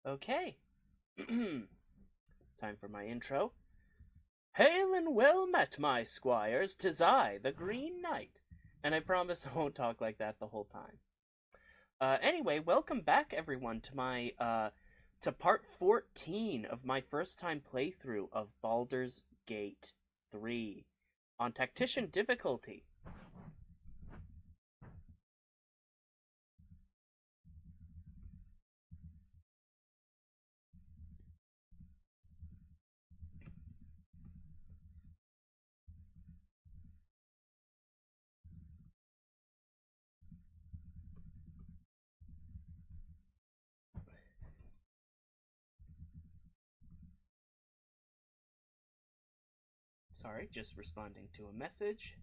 Okay. Time for my intro. Hail and well met, my squires, 'tis I, the Green Knight. And I promise I won't talk like that the whole time. Anyway, welcome back, everyone, to my, to part 14 of my first time playthrough of Baldur's Gate 3 on Tactician difficulty. Sorry, just responding to a message.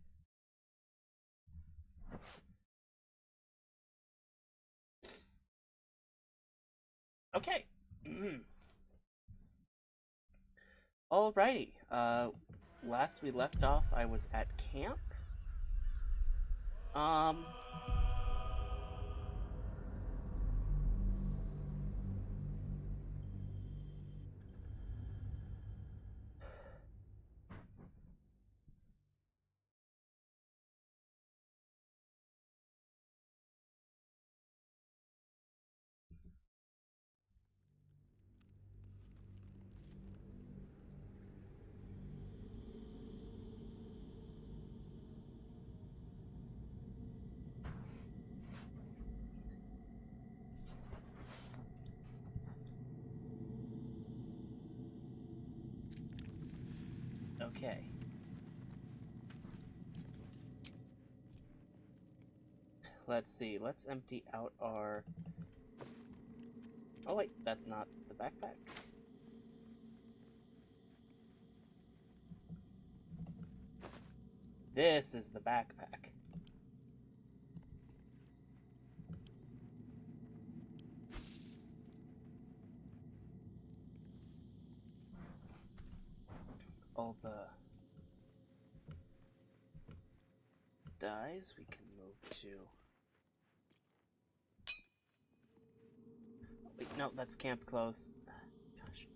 Okay. Alrighty. Last we left off, I was at camp. Okay. Let's see. Let's empty out our... Oh wait, that's not the backpack. This is the backpack. All the dyes we can move to. Wait, no, that's camp clothes. Gosh.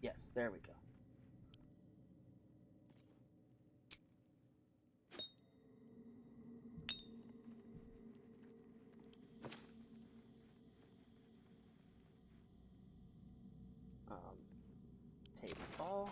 Yes, there we go. Take all.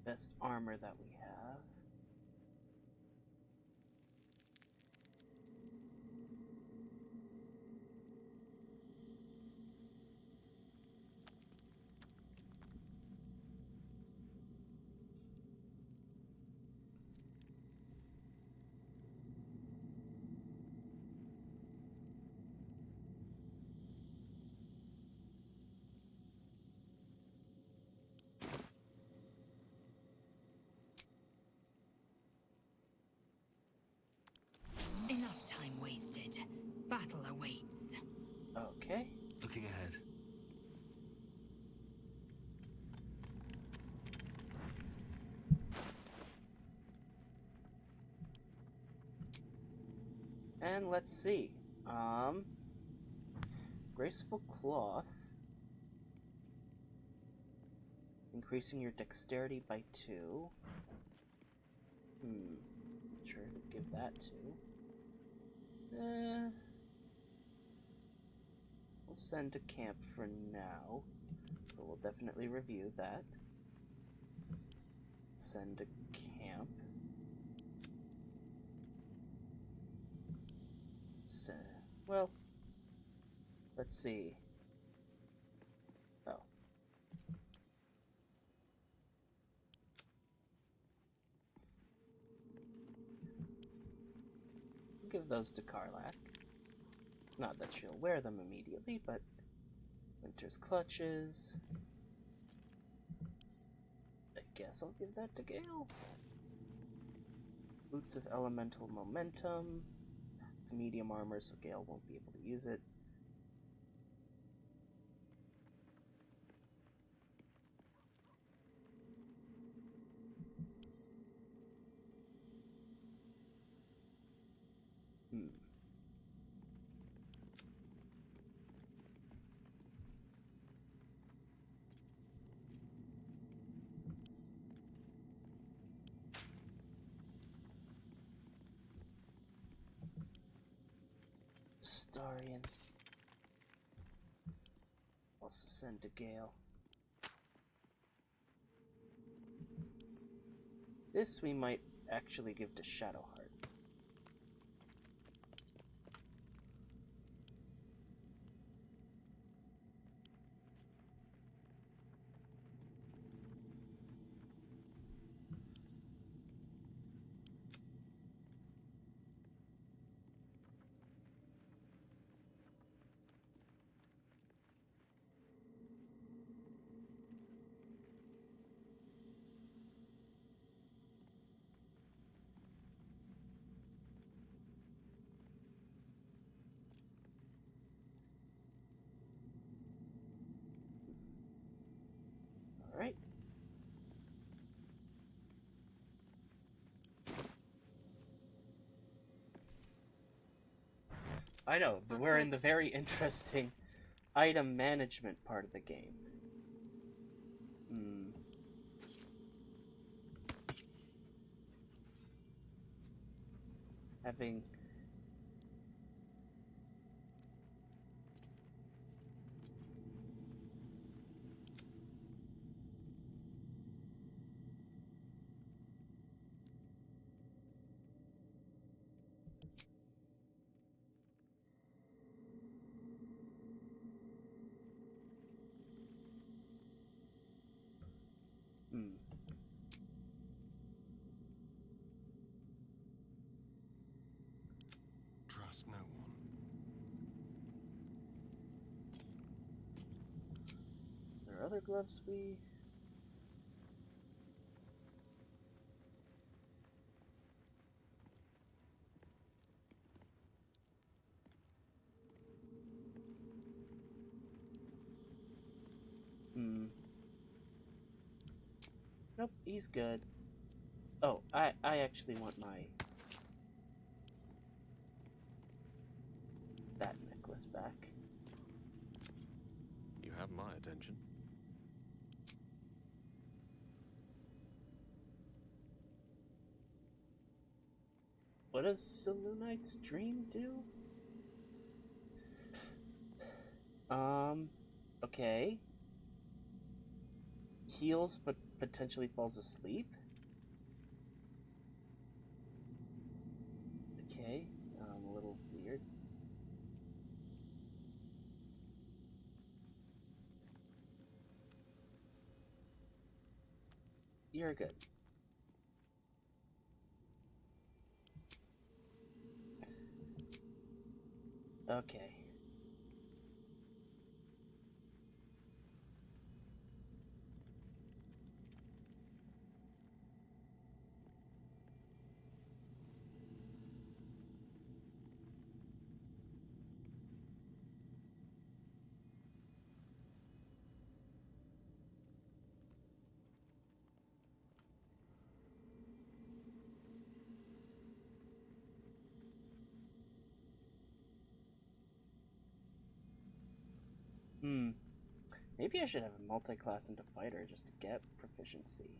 Best armor that we have. Enough time wasted. Battle awaits. Okay. Looking ahead. And let's see. Graceful cloth. Increasing your dexterity by 2. Sure, give that to. We'll send to camp for now, but we'll definitely review that. send a camp. Well, let's see. Oh. We'll give those to Karlach. Not that she'll wear them immediately, but Winter's Clutches. I guess I'll give that to Gale. Boots of Elemental Momentum. It's medium armor, so Gale won't be able to use it. Starian. Also send to Gale. This we might actually give to Shadowheart. Alright. I know, but we're in the very interesting item management part of the game. Having... Trust no one. There are other gloves we... Nope, he's good. Oh, I actually want my... that necklace back. You have my attention. What does Selûnite's Dream do? Okay. Heals, but potentially falls asleep? Okay, a little weird. You're good. Okay. Maybe I should have a multi-class into fighter just to get proficiency.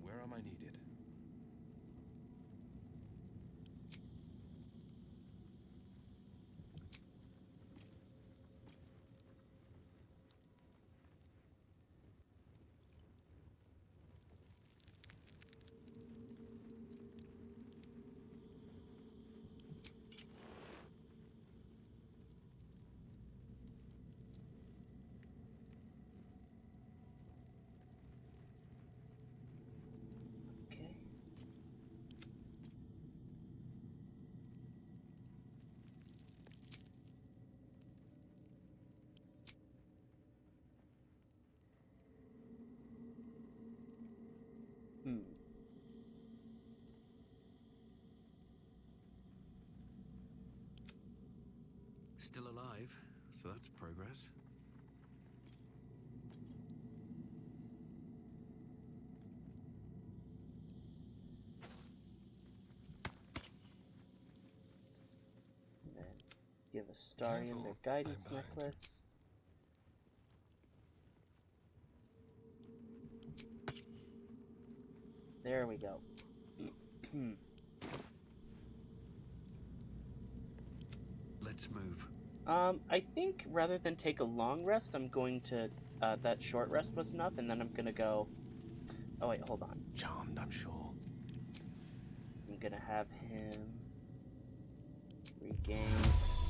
Where am I needed? So that's progress. And then give Astarion their guidance I'm behind. necklace. There we go. Let's move. I think rather than take a long rest, I'm going to, that short rest was enough, and then I'm gonna go, oh wait, hold on. Charmed, I'm sure. I'm gonna have him regain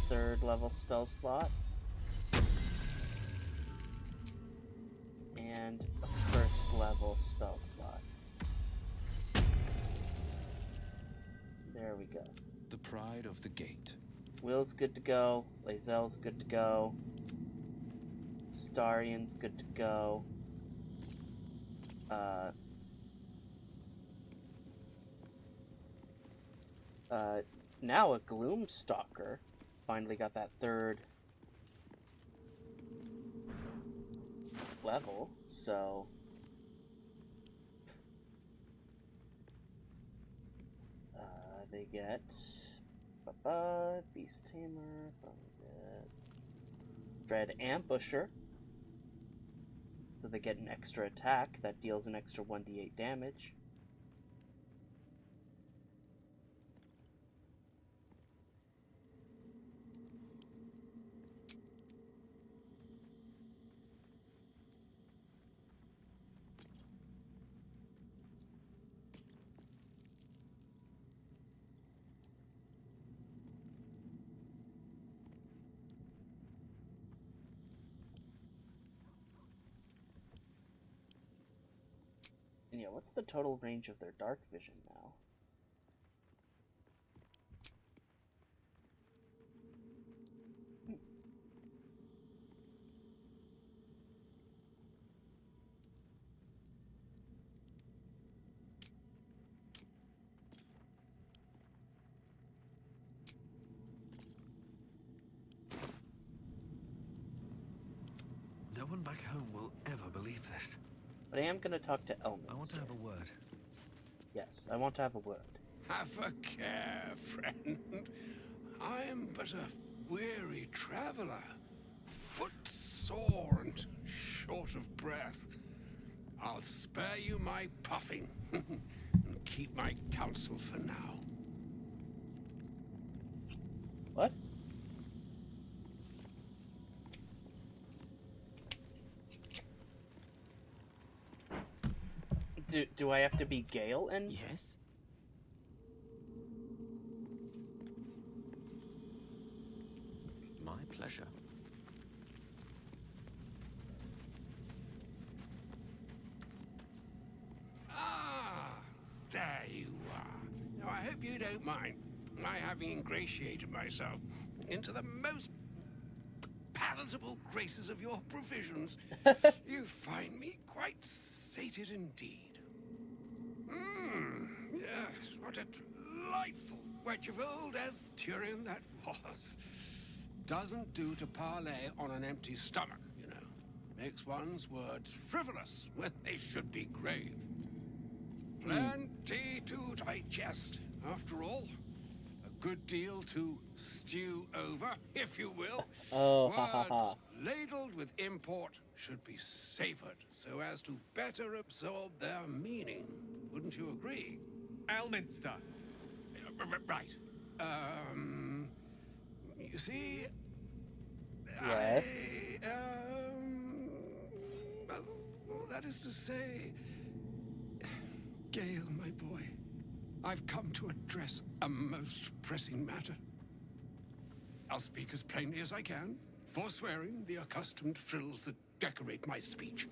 3rd level spell slot. And a 1st level spell slot. There we go. The pride of the gate. Will's good to go. Lae'zel's good to go. Astarion's good to go. Now a Gloomstalker finally got that 3rd level, so they get Beast Tamer, Dread Ambusher, so they get an extra attack that deals an extra 1d8 damage. And yeah, what's the total range of their dark vision now? No one back home will ever believe this. But I am going to talk to Elminster. I want to have a word. Yes, I want to have a word. Have a care, friend. I am but a weary traveler, footsore and short of breath. I'll spare you my puffing and keep my counsel for now. What? Do I have to be Gale and... Yes? My pleasure. Ah, there you are. Now, I hope you don't mind my having ingratiated myself into the most palatable graces of your provisions. You find me quite sated indeed. Yes, what a delightful wedge of old Arthurian that was. Doesn't do to parley on an empty stomach, you know. Makes one's words frivolous when they should be grave. Plenty to digest, after all. A good deal to stew over, if you will. Oh, ha ha ha. Words ladled with import should be savored so as to better absorb their meaning. Wouldn't you agree? Elminster. Right. You see... Yes? Well, that is to say... Gale, my boy, I've come to address a most pressing matter. I'll speak as plainly as I can, forswearing the accustomed frills that decorate my speech.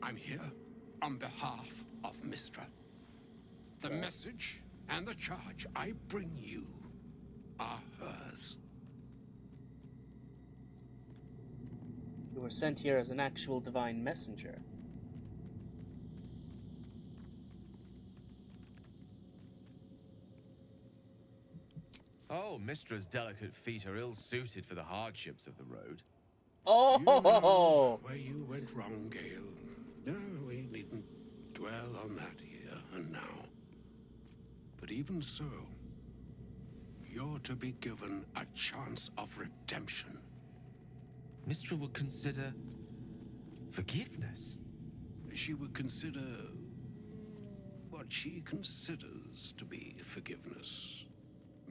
I'm here on behalf of Mystra. The message and the charge I bring you are hers. You were sent here as an actual divine messenger. Oh, Mistra's delicate feet are ill-suited for the hardships of the road. Oh! You know where you went wrong, Gale. No, we needn't dwell on that here and now. But even so, you're to be given a chance of redemption. Mistra would consider forgiveness. She would consider what she considers to be forgiveness.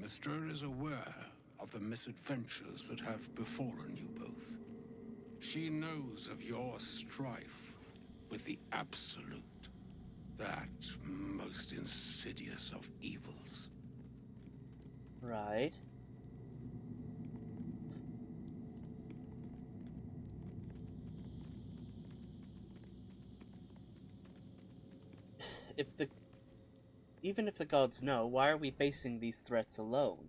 Mistra is aware of the misadventures that have befallen you both. She knows of your strife with the Absolute, that most insidious of evils. Right. Even if the gods know, why are we facing these threats alone?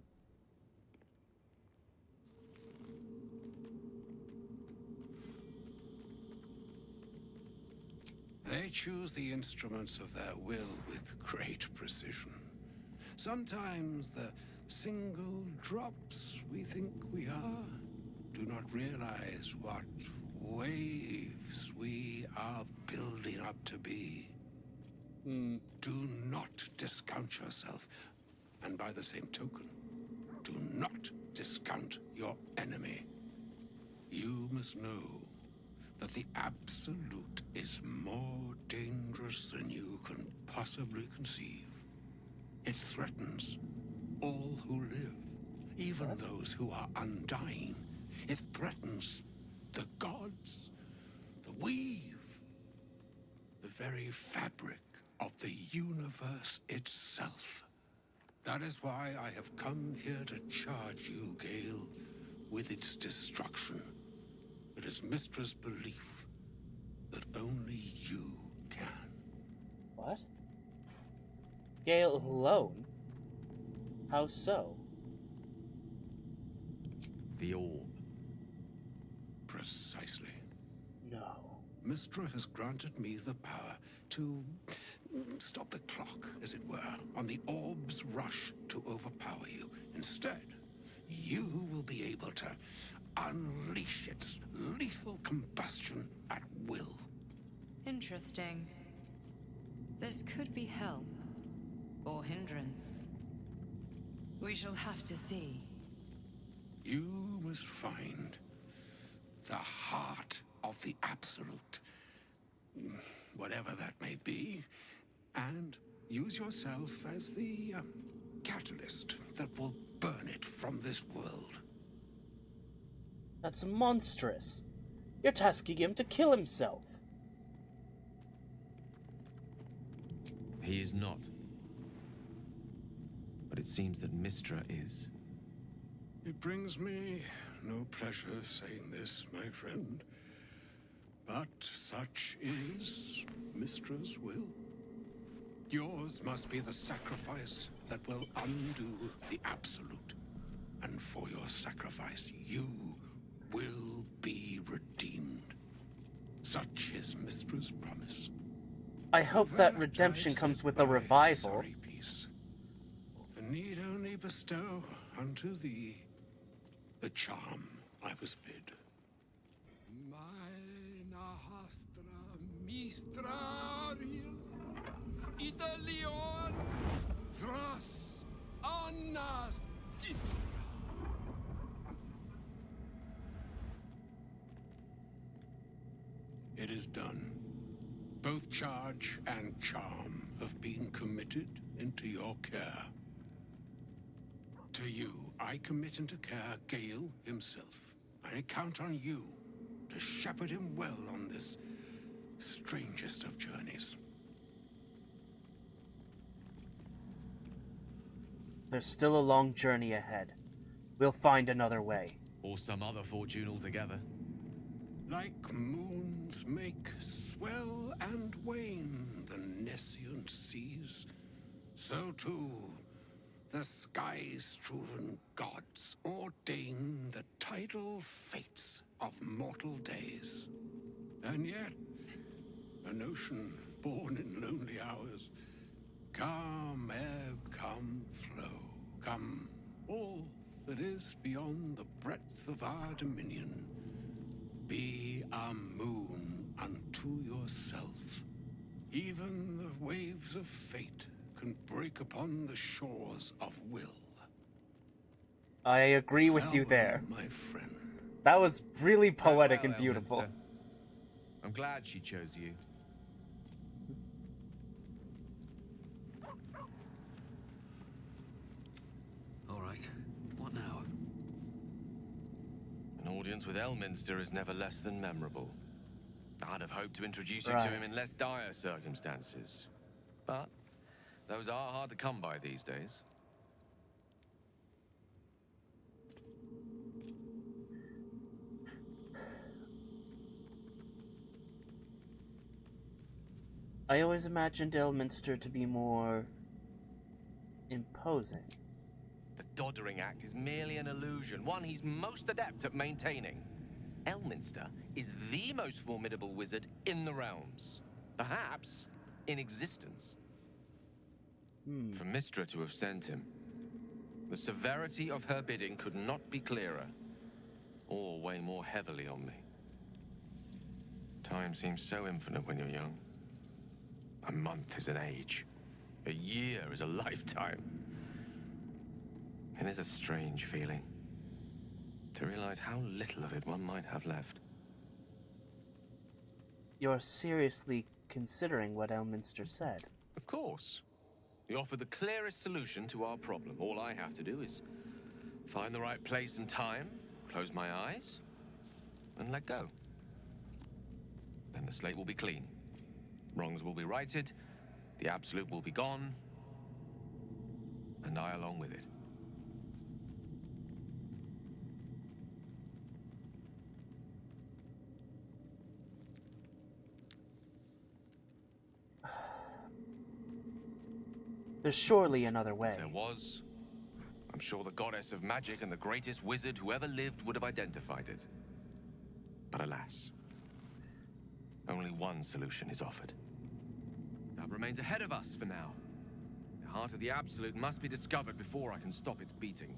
They choose the instruments of their will with great precision. Sometimes the single drops we think we are do not realize what waves we are building up to be. Do not discount yourself, and by the same token, do not discount your enemy. You must know that the Absolute is more dangerous than you can possibly conceive. It threatens all who live, even those who are undying. It threatens the gods, the weave, the very fabric of the universe itself. That is why I have come here to charge you, Gale, with its destruction. It is Mistra's belief that only you can. What? Gale alone? How so? The orb. Precisely. No. Mistra has granted me the power to stop the clock, as it were, on the orb's rush to overpower you. Instead, you will be able to unleash its lethal combustion at will. Interesting. This could be help or hindrance. We shall have to see. You must find the heart of the Absolute, whatever that may be, and use yourself as the catalyst that will burn it from this world. That's monstrous. You're tasking him to kill himself. He is not. But it seems that Mistra is. It brings me no pleasure saying this, my friend. But such is Mistra's will. Yours must be the sacrifice that will undo the Absolute. And for your sacrifice, you will be redeemed. Such is Mistra's promise. I hope that redemption comes with a revival. Sorry, peace. And need only bestow unto thee the charm I was bid. Mina hastra mistraril Italion thras annas dithra. It is done. Both charge and charm have been committed into your care. To you, I commit into care Gale himself. I count on you to shepherd him well on this strangest of journeys. There's still a long journey ahead. We'll find another way. Or some other fortune altogether. Like moons make swell and wane the nescient seas, so too the sky-strewn gods ordain the tidal fates of mortal days. And yet, an ocean born in lonely hours, come ebb, come flow, come all that is beyond the breadth of our dominion. Be a moon unto yourself. Even the waves of fate can break upon the shores of will. I agree with you there. Farewell, my friend. That was really poetic Farewell, and beautiful. Elminster. I'm glad she chose you. All right. What now? An audience with Elminster is never less than memorable. I'd have hoped to introduce you Right. to him in less dire circumstances. But those are hard to come by these days. I always imagined Elminster to be more imposing. The Doddering Act is merely an illusion, one he's most adept at maintaining. Elminster is the most formidable wizard in the realms. Perhaps in existence. For Mystra to have sent him, the severity of her bidding could not be clearer, or weigh more heavily on me. Time seems so infinite when you're young. A month is an age. A year is a lifetime. It is a strange feeling to realize how little of it one might have left. You're seriously considering what Elminster said. Of course. He offered the clearest solution to our problem. All I have to do is find the right place and time, close my eyes, and let go. Then the slate will be clean. Wrongs will be righted, the absolute will be gone, and I along with it. There's surely another way. If there was, I'm sure the goddess of magic and the greatest wizard who ever lived would have identified it. But alas, only one solution is offered. That remains ahead of us for now. The heart of the Absolute must be discovered before I can stop its beating.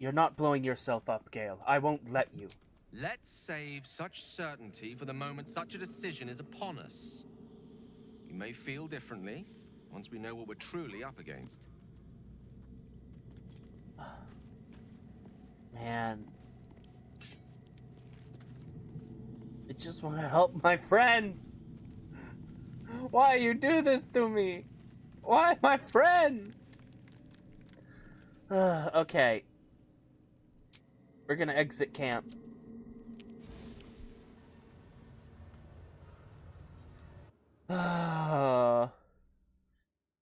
You're not blowing yourself up, Gale. I won't let you. Let's save such certainty for the moment such a decision is upon us. We may feel differently once we know what we're truly up against. Man. I just want to help my friends. Why you do this to me? Why my friends? Okay. We're gonna exit camp.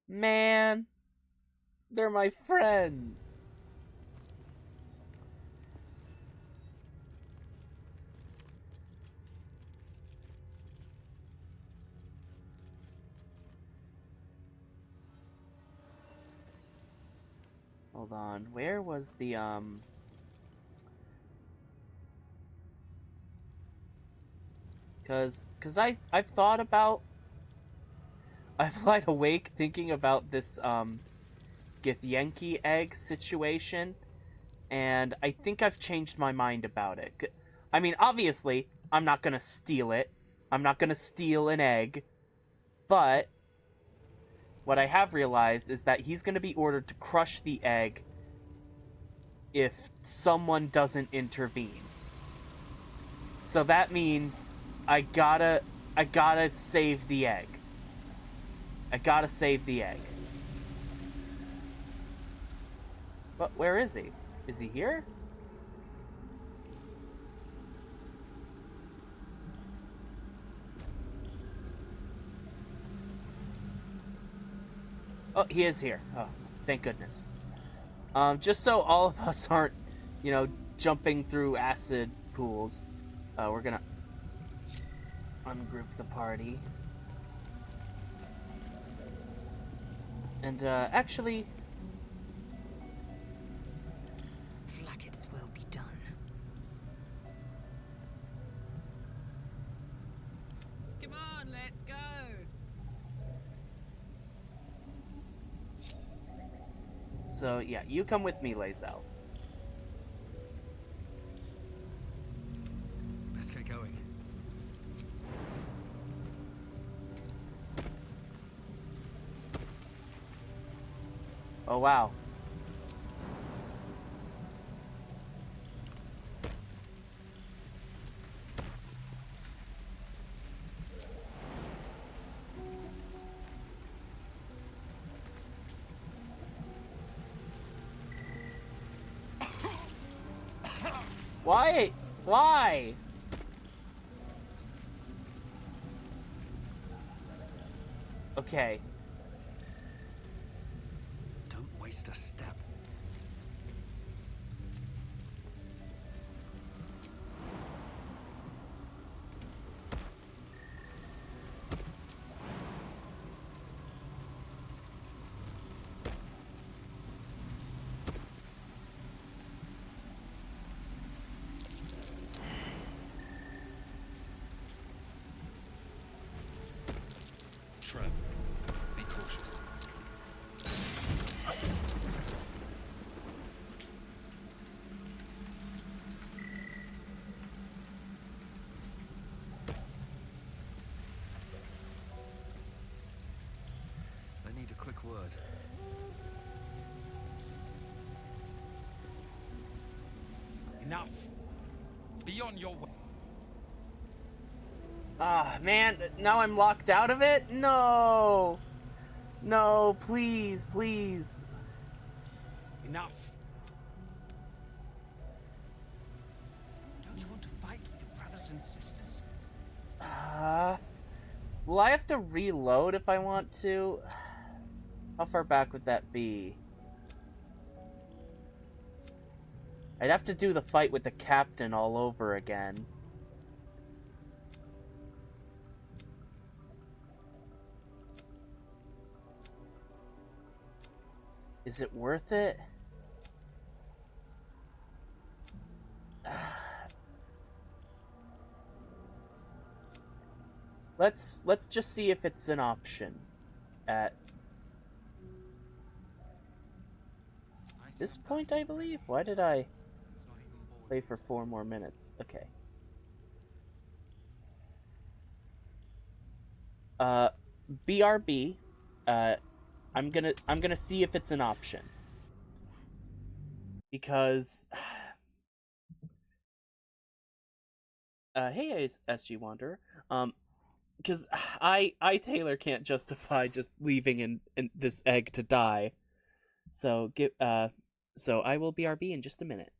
Man. They're my friends. Hold on. Where was the Cause I've thought about, I've lied awake thinking about this Githyanki egg situation, and I think I've changed my mind about it. I mean, obviously, I'm not gonna steal it. I'm not gonna steal an egg, but what I have realized is that he's gonna be ordered to crush the egg if someone doesn't intervene. So that means I gotta save the egg. I gotta save the egg. But where is he? Is he here? Oh, he is here. Oh, thank goodness. Just so all of us aren't, jumping through acid pools, we're gonna ungroup the party. And, actually... Vlaakith's will be done. Come on, let's go! So, yeah, you come with me, Lae'zel. Let's get going. Oh, wow. Why? Why? Okay. Don't waste a step. Trap. Be cautious. I need a quick word. Enough. Be on your way. Ah, man, now I'm locked out of it? No! No, please, please. Enough. Don't you want to fight with your brothers and sisters? Will I have to reload if I want to? How far back would that be? I'd have to do the fight with the captain all over again. Is it worth it? Let's just see if it's an option at this point, I believe. Why did I play for 4 more minutes? Okay. BRB. I'm gonna see if it's an option. Because hey SG Wanderer. Because I Taylor can't justify just leaving in this egg to die. So so I will BRB in just a minute.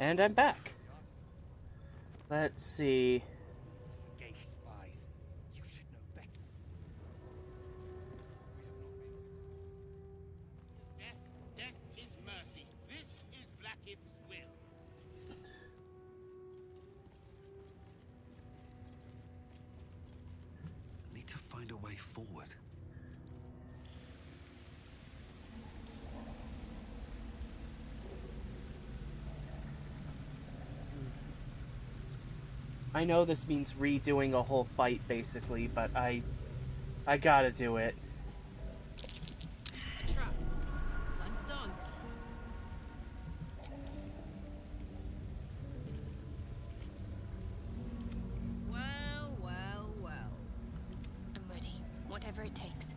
And I'm back. Let's see. Gay spies. You should know better. Death way forward. I know this means redoing a whole fight, basically, but I gotta do it. A trap. Time to dance. Well, well, well. I'm ready. Whatever it takes.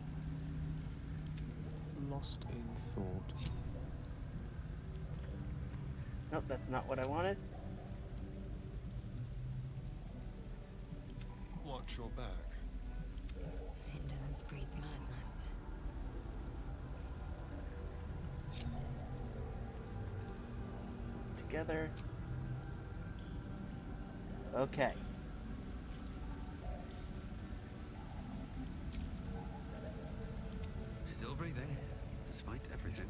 Lost in thought. Nope, that's not what I wanted. Watch your back. Indolence breeds madness. Together. Okay. Still breathing, despite everything.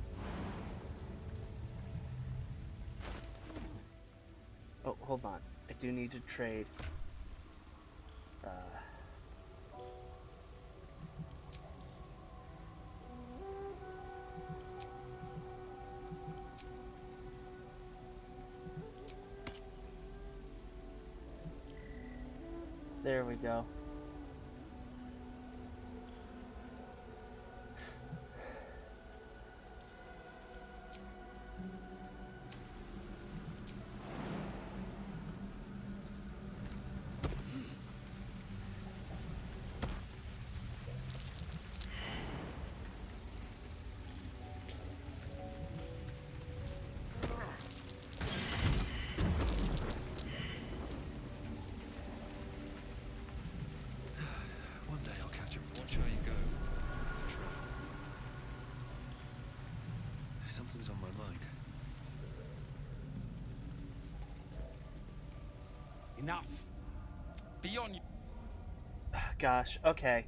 Oh, hold on. I do need to trade. There we go. One day I'll catch him. Watch how you go. It's a trap. Something's on my mind. Enough. Beyond you. Gosh, okay.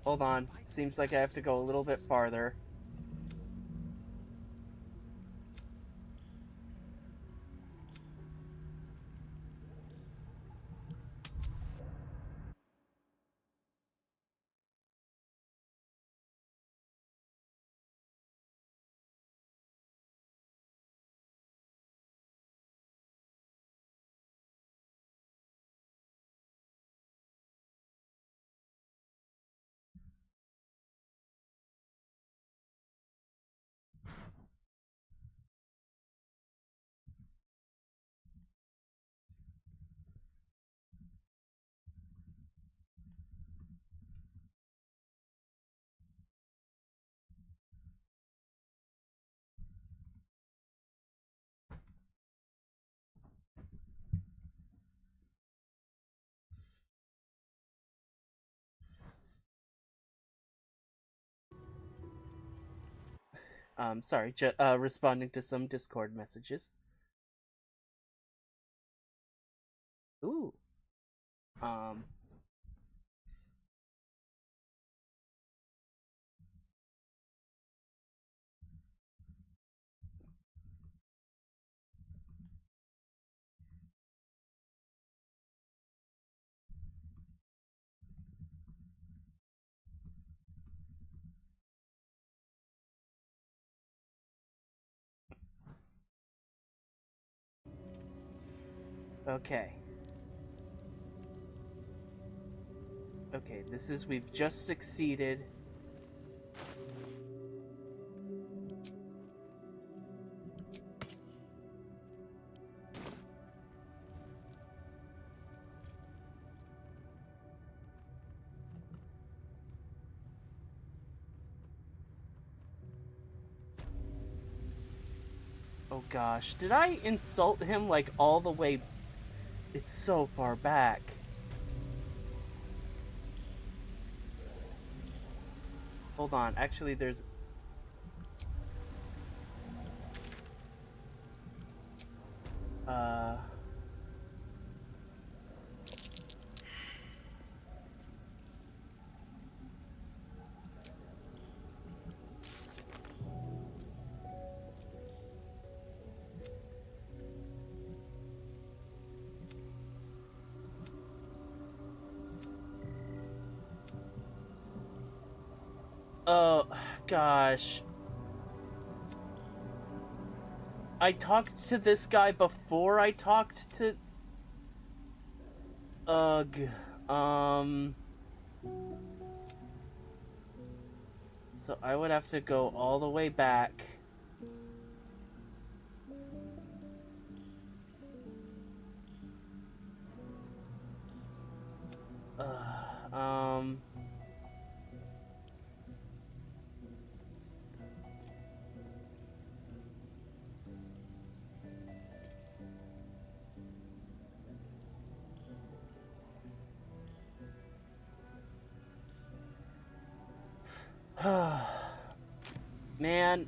Hold on. Seems like I have to go a little bit farther. Sorry, responding to some Discord messages. Ooh. Okay. Okay, this is, we've just succeeded. Oh gosh, did I insult him like all the way? It's so far back. Hold on, actually there's... Oh, gosh. I talked to this guy before I talked to... Ugh. So I would have to go all the way back. Um... Man.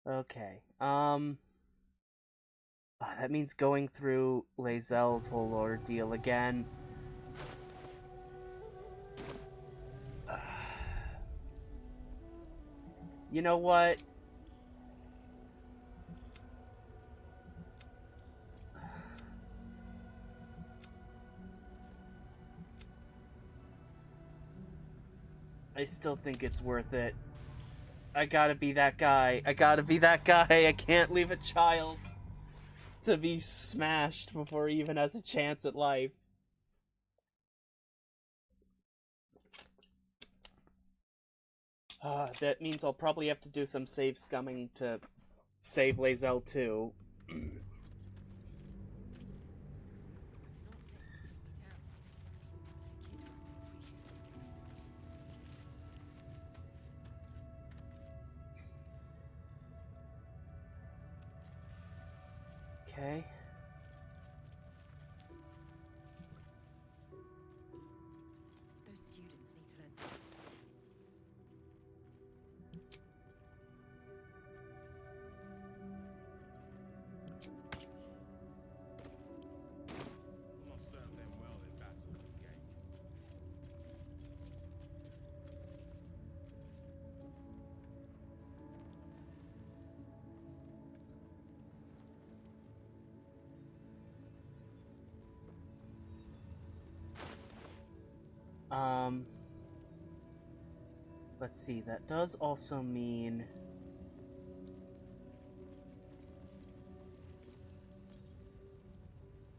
Okay. That means going through Lae'zel's whole ordeal again. You know what? I still think it's worth it. I gotta be that guy. I gotta be that guy. I can't leave a child to be smashed before he even has a chance at life. That means I'll probably have to do some save scumming to save Lae'zel too. Okay. Those students need to learn. Will not serve them well in battle at the gate. Let's see, that does also mean...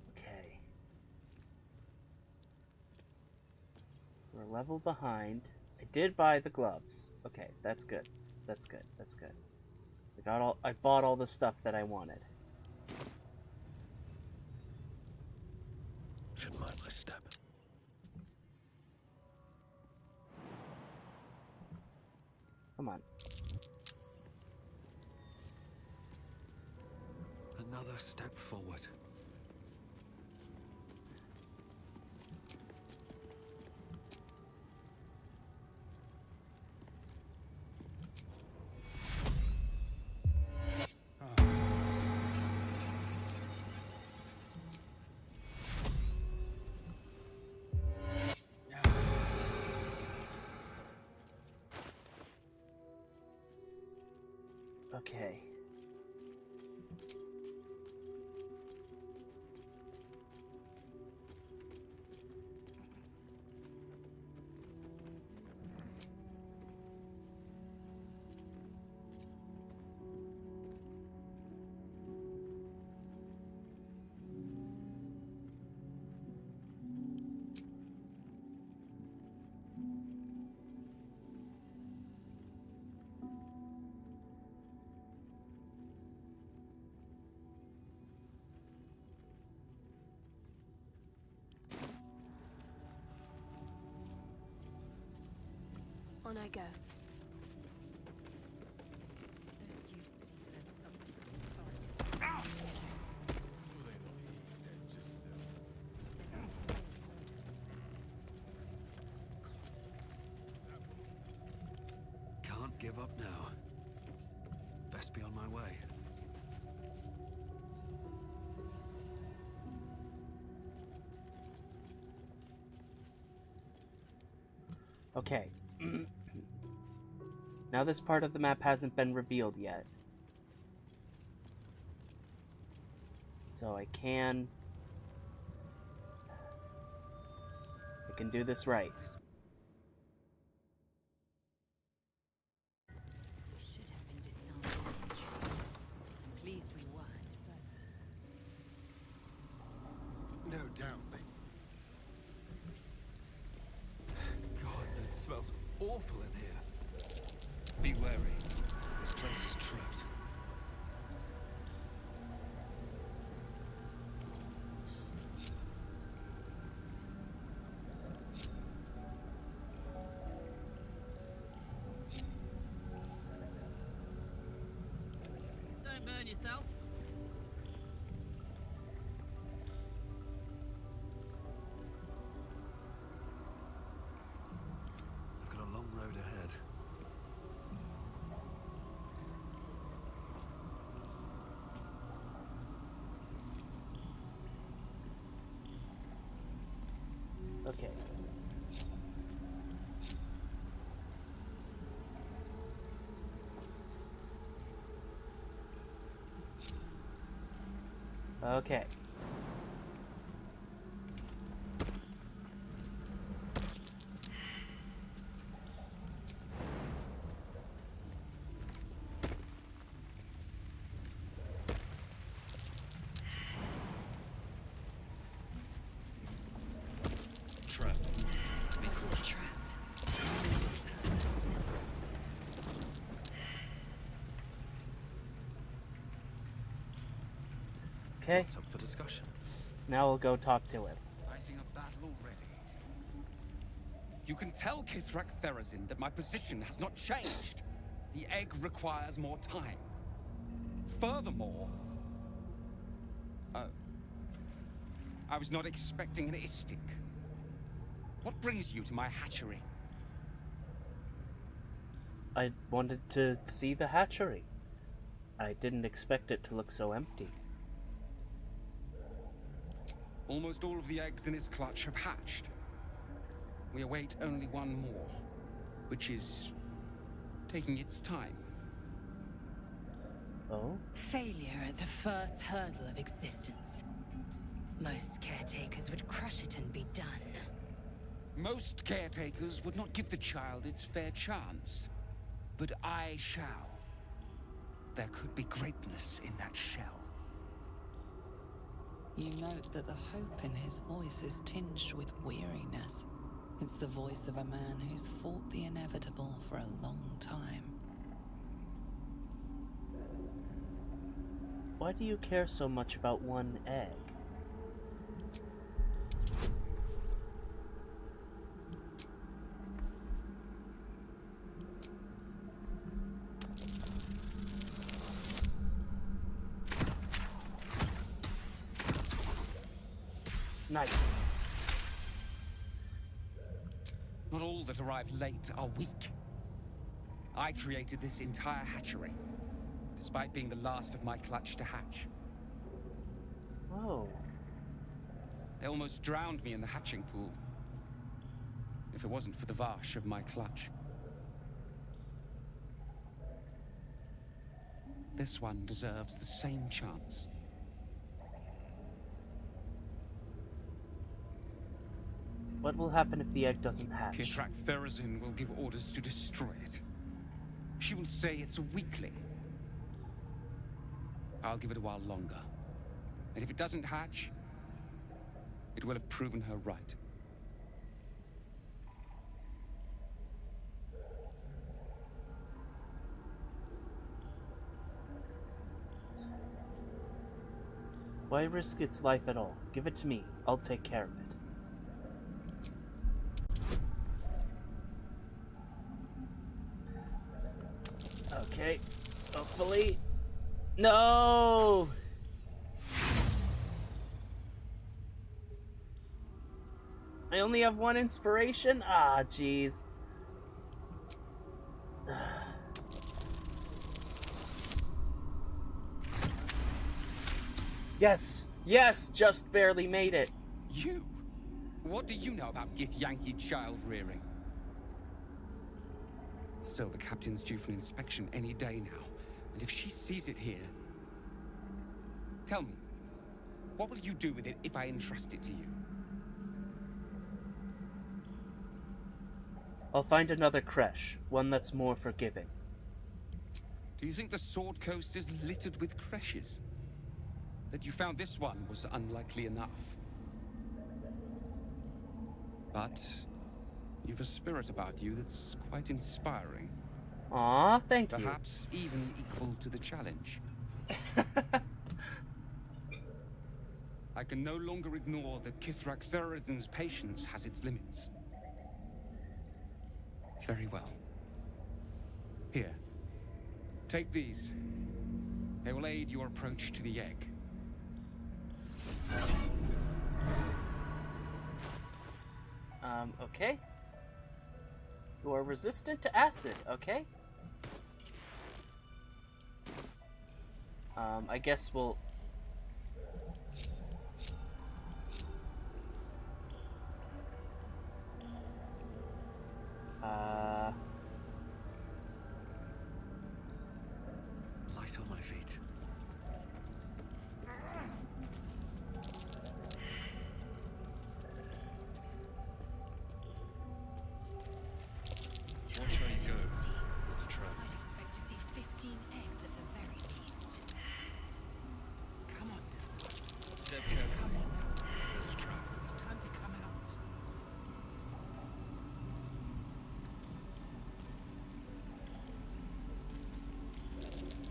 Okay. We're a level behind. I did buy the gloves. Okay, that's good. That's good. That's good. I bought all the stuff that I wanted. Should mind my step. Come on. Another step forward. Okay. On I go. Those students need to learn something from authority. Will they not heed? They're just They're not following orders. Can't give up now. Best be on my way. Okay. Now this part of the map hasn't been revealed yet. So I can do this right. We should have been disarmed eventually. I'm pleased we weren't, but No doubt. God, it smells awful in here. Be wary. This place is trapped. don't burn yourself. I've got a long road ahead. Okay. Okay. Trap. Be It's a cautious. trap. Okay. What's up for discussion? Now we'll go talk to him. Fighting a battle already. You can tell Kithrak Therazin that my position has not changed. The egg requires more time. Furthermore... Oh. I was not expecting an istik. What brings you to my hatchery? I wanted to see the hatchery. I didn't expect it to look so empty. Almost all of the eggs in its clutch have hatched. We await only one more, which is taking its time. Oh? Failure at the first hurdle of existence. Most caretakers would crush it and be done. Most caretakers would not give the child its fair chance. But I shall. There could be greatness in that shell. You note that the hope in his voice is tinged with weariness. It's the voice of a man who's fought the inevitable for a long time. Why do you care so much about one egg? Nice. Not all that arrive late are weak. I created this entire hatchery, despite being the last of my clutch to hatch. Oh. They almost drowned me in the hatching pool. If it wasn't for the varsh of my clutch. This one deserves the same chance. What will happen if the egg doesn't hatch? Kithrak Therazin will give orders to destroy it. She will say it's a weakling. I'll give it a while longer. And if it doesn't hatch, it will have proven her right. Why risk its life at all? Give it to me. I'll take care of it. Okay. Hopefully. No! I only have one inspiration? Ah, jeez. Yes! Yes! Just barely made it. You? What do you know about Githyanki child rearing? Still, the captain's due for an inspection any day now. And if she sees it here... Tell me, what will you do with it if I entrust it to you? I'll find another creche, one that's more forgiving. Do you think the Sword Coast is littered with creches? That you found this one was unlikely enough. But you've a spirit about you that's quite inspiring. Aw, thank you. Perhaps even equal to the challenge. I can no longer ignore that Kithrak Thurizen's patience has its limits. Very well. Here. Take these. They will aid your approach to the egg. Okay. You are resistant to acid, okay? I guess we'll... Light on my feet. Watch how you go. There's a trap. I'd expect to see 15 eggs at the very least. Come on. Step carefully. There's a trap. It's time to come out.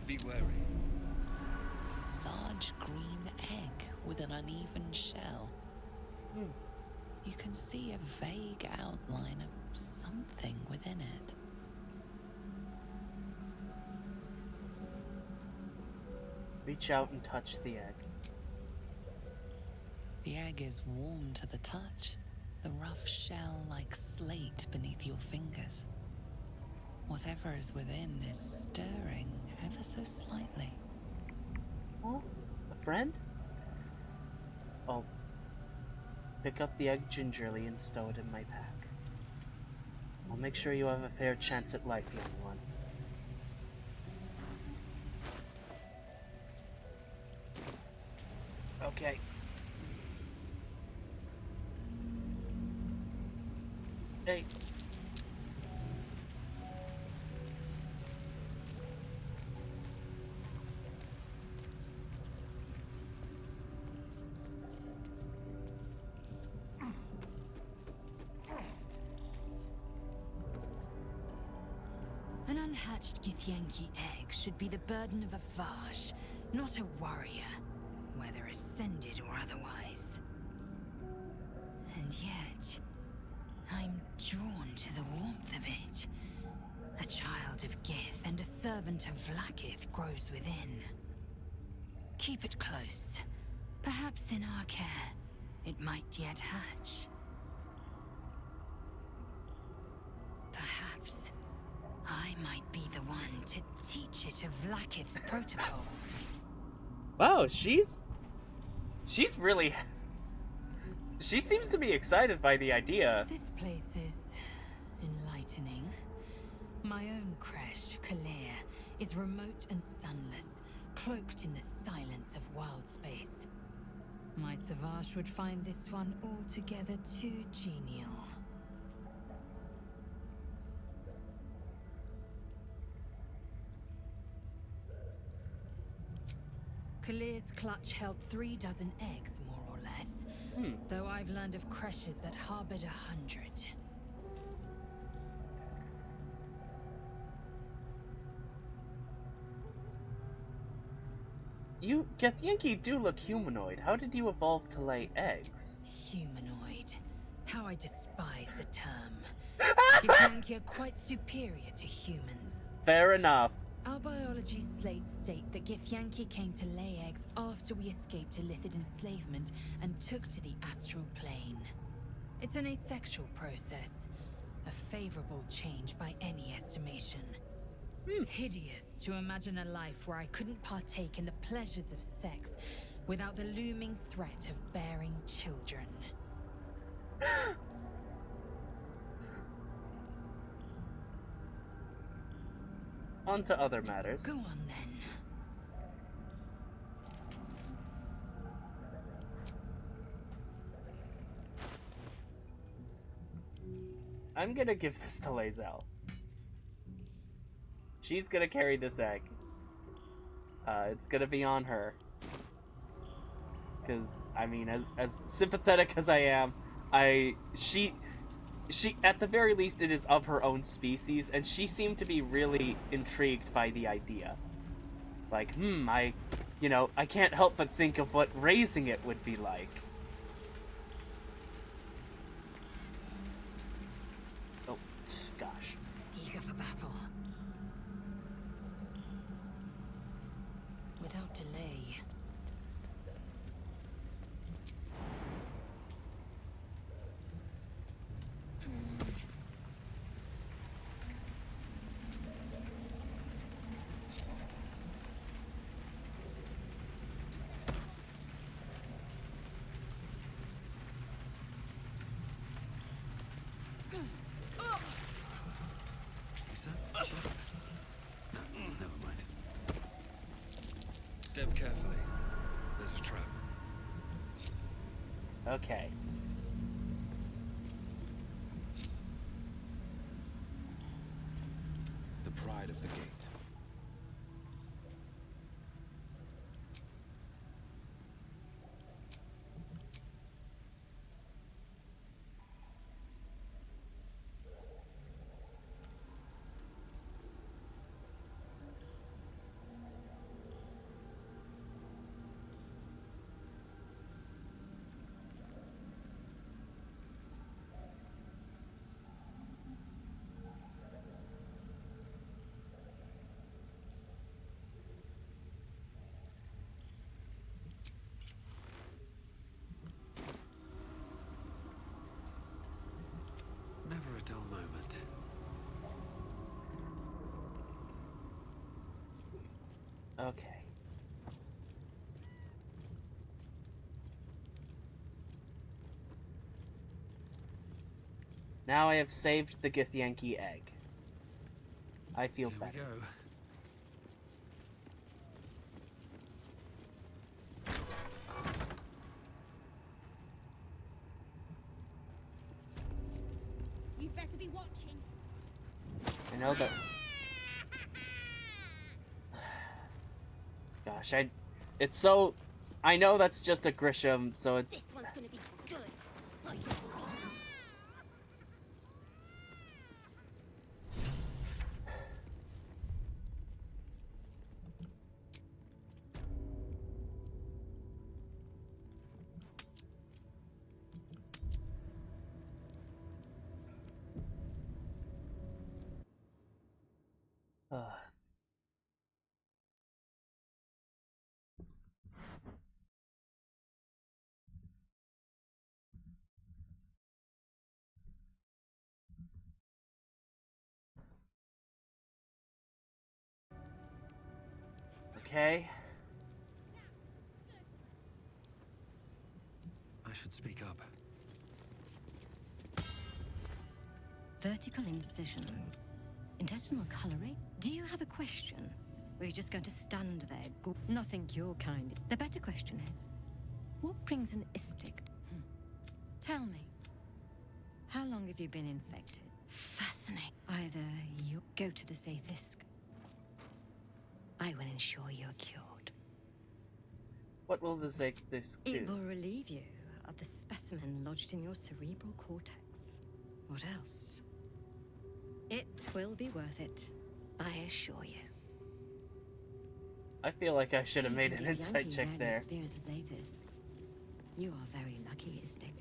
Be wary. Large green egg with an uneven shell. You can see a vague outline of something within it. Reach out and touch the egg. The egg is warm to the touch, the rough shell like slate beneath your fingers. Whatever is within is stirring ever so slightly. Oh, a friend? I'll pick up the egg gingerly and stow it in my pack. I'll make sure you have a fair chance at life, young one. Okay. Hey. An unhatched Githyanki egg should be the burden of a Vash, not a warrior, whether ascended or otherwise. And yet, I'm drawn to the warmth of it. A child of Gith and a servant of Vlaakith grows within. Keep it close. Perhaps in our care, it might yet hatch. Perhaps I might be the one to teach it of Vlaakith's protocols. Wow, she's really... She seems to be excited by the idea. This place is enlightening. My own creche, Kalir, is remote and sunless, cloaked in the silence of wild space. My Savage would find this one altogether too genial. Kalir's clutch held 3 dozen eggs, more or less. Though I've learned of creches that harbored 100. You, Githyanki, do look humanoid. How did you evolve to lay eggs? Humanoid. How I despise the term. Githyanki are quite superior to humans. Fair enough. Our biology slates state that Githyanki came to lay eggs after we escaped Illithid enslavement and took to the astral plane. It's an asexual process, a favorable change by any estimation. Hideous to imagine a life where I couldn't partake in the pleasures of sex without the looming threat of bearing children. On to other matters. Go on then. I'm gonna give this to Lae'zel. She's gonna carry this egg. It's gonna be on her. Because, I mean, as sympathetic as I am, she, at the very least, it is of her own species, and she seemed to be really intrigued by the idea. Like, I can't help but think of what raising it would be like. Oh, gosh. Eager for battle. Without delay. Is that? No, never mind. Step carefully. There's a trap. Okay. The pride of the gate. Never a dull moment. Okay. Now I have saved the Githyanki egg. I feel Here we better. go. You'd better be watching. I know that. Gosh, it's so. I know that's just a Grisham, so it's. This one's gonna be good. Like it will be. Okay. I should speak up. Vertical incision. Intestinal coloring? Do you have a question? Or are you just going to stand there? Nothing your kind. The better question is, what brings an istic? Tell me, how long have you been infected? Fascinating. Either you go to the Zaithisk. I will ensure you're cured. What will this do? It will relieve you of the specimen lodged in your cerebral cortex. What else? It will be worth it, I assure you. I feel like I should have made an The insight Yankee check rarely there. experiences Aethys. You are very lucky, Istik.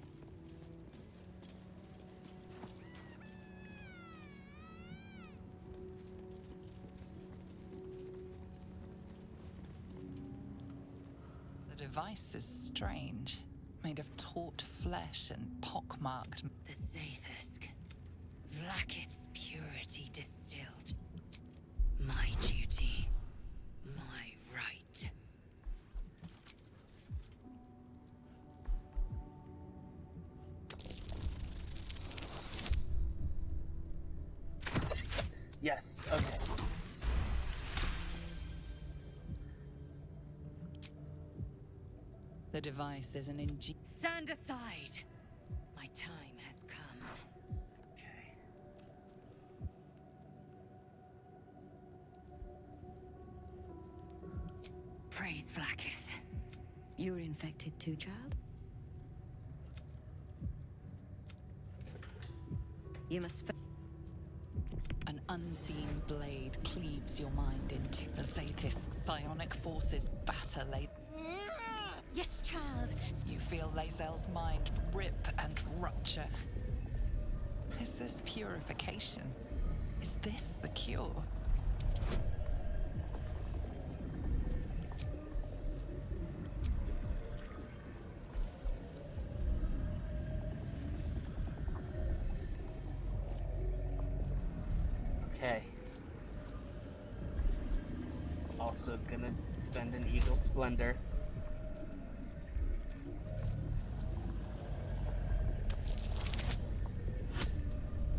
The device is strange. Made of taut flesh and pockmarked. The Zaithisk. Vlaakith's purity distilled. My duty. My right. Yes, okay. The device is an Stand aside! My time has come. Okay. Praise Vlaakith. You're infected too, child? You must... An unseen blade cleaves your mind into the Zaith's psionic forces batter Yes, child! You feel Lae'zel's mind rip and rupture. Is this purification? Is this the cure? Okay. Also gonna spend an Eagle Splendor.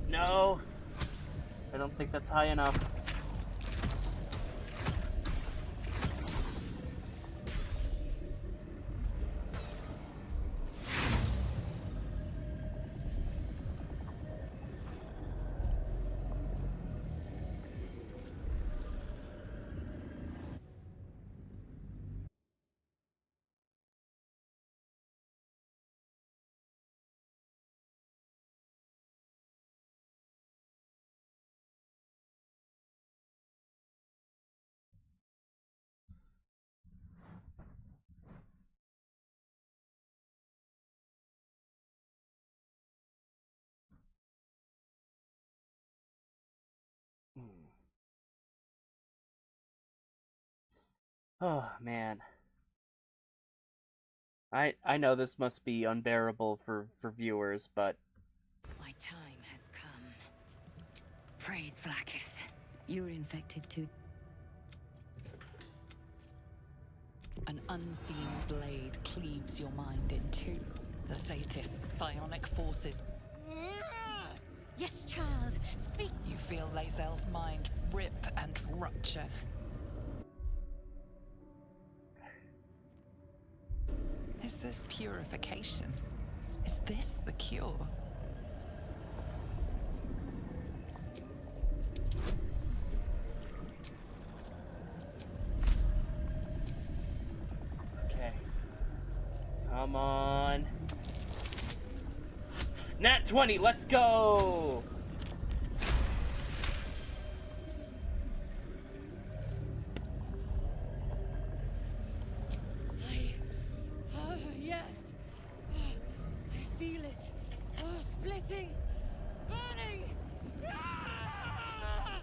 No! I don't think that's high enough. Oh, man. I know this must be unbearable for viewers, but... My time has come. Praise Vlaakith. You're infected too. An unseen blade cleaves your mind in two. The Zaith's psionic forces. Yes, child! Speak! You feel Lae'zel's mind rip and rupture. Is this purification? Is this the cure? Okay. Come on. Nat 20, let's go! Yes! I feel it! Splitting! Burning! Ah!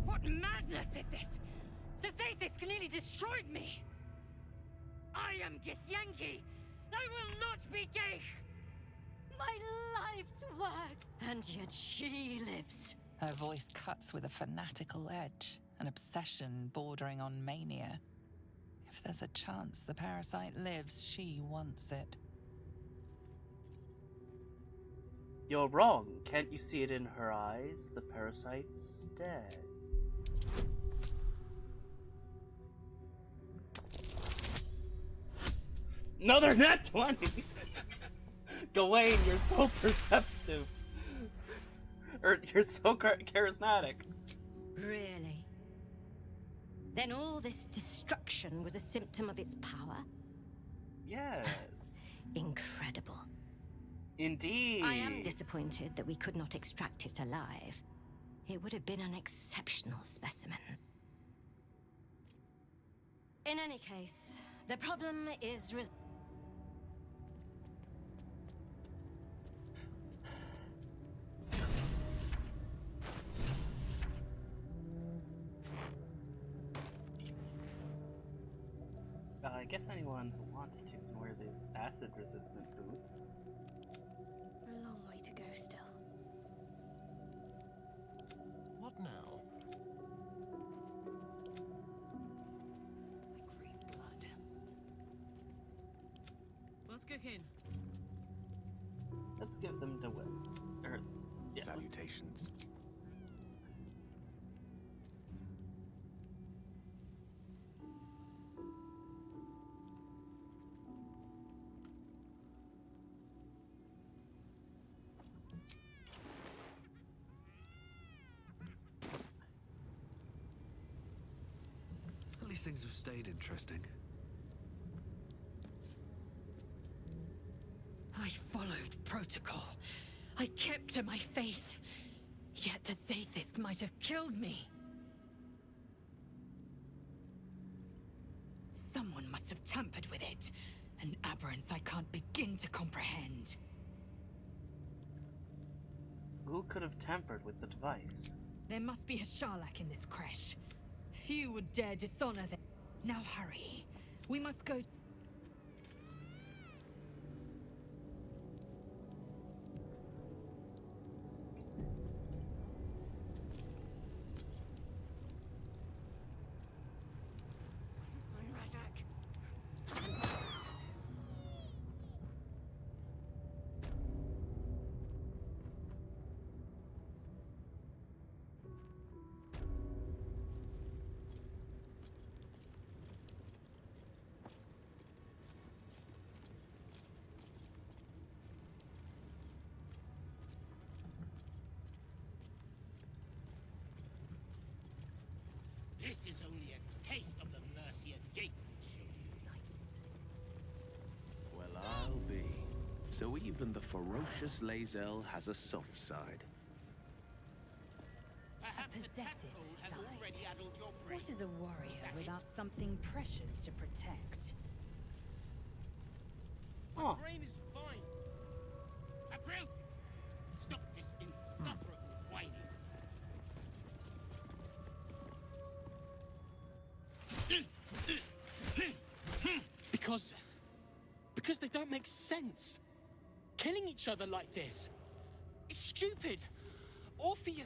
What madness is this? The Zaithis nearly destroyed me! I am Githyanki! I will not be Geich! My life's work! And yet she lives! Her voice cuts with a fanatical edge, an obsession bordering on mania. If there's a chance the parasite lives, she wants it. You're wrong. Can't you see it in her eyes? The parasite's dead. Another nat 20! Gawain, you're so perceptive. Or, you're so charismatic. Really? Then all this destruction was a symptom of its power? Yes. Incredible. Indeed. I am disappointed that we could not extract it alive. It would have been an exceptional specimen. In any case, the problem is I guess anyone who wants to can wear these acid-resistant boots. A long way to go still. What now? I crave blood. What's cooking? Let's give them to Will. Or, yeah, Salutations. At least things have stayed interesting. I followed protocol. I kept to my faith. Yet the Zaithis might have killed me. Someone must have tampered with it. An aberrance I can't begin to comprehend. Who could have tampered with the device? There must be a Sharlak in this crash. Few would dare dishonor them. Now hurry. We must go. This is only a taste of the mercy a gate will show you. Well, I'll be. So even the ferocious Lae'zel has a soft side. Perhaps A possessive has side. already addled your brain. What is a warrior without something precious to protect? Oh. Brain is fine. April, stop this insufferable whining. Because they don't make sense. Killing each other like this. It's stupid. Or for you.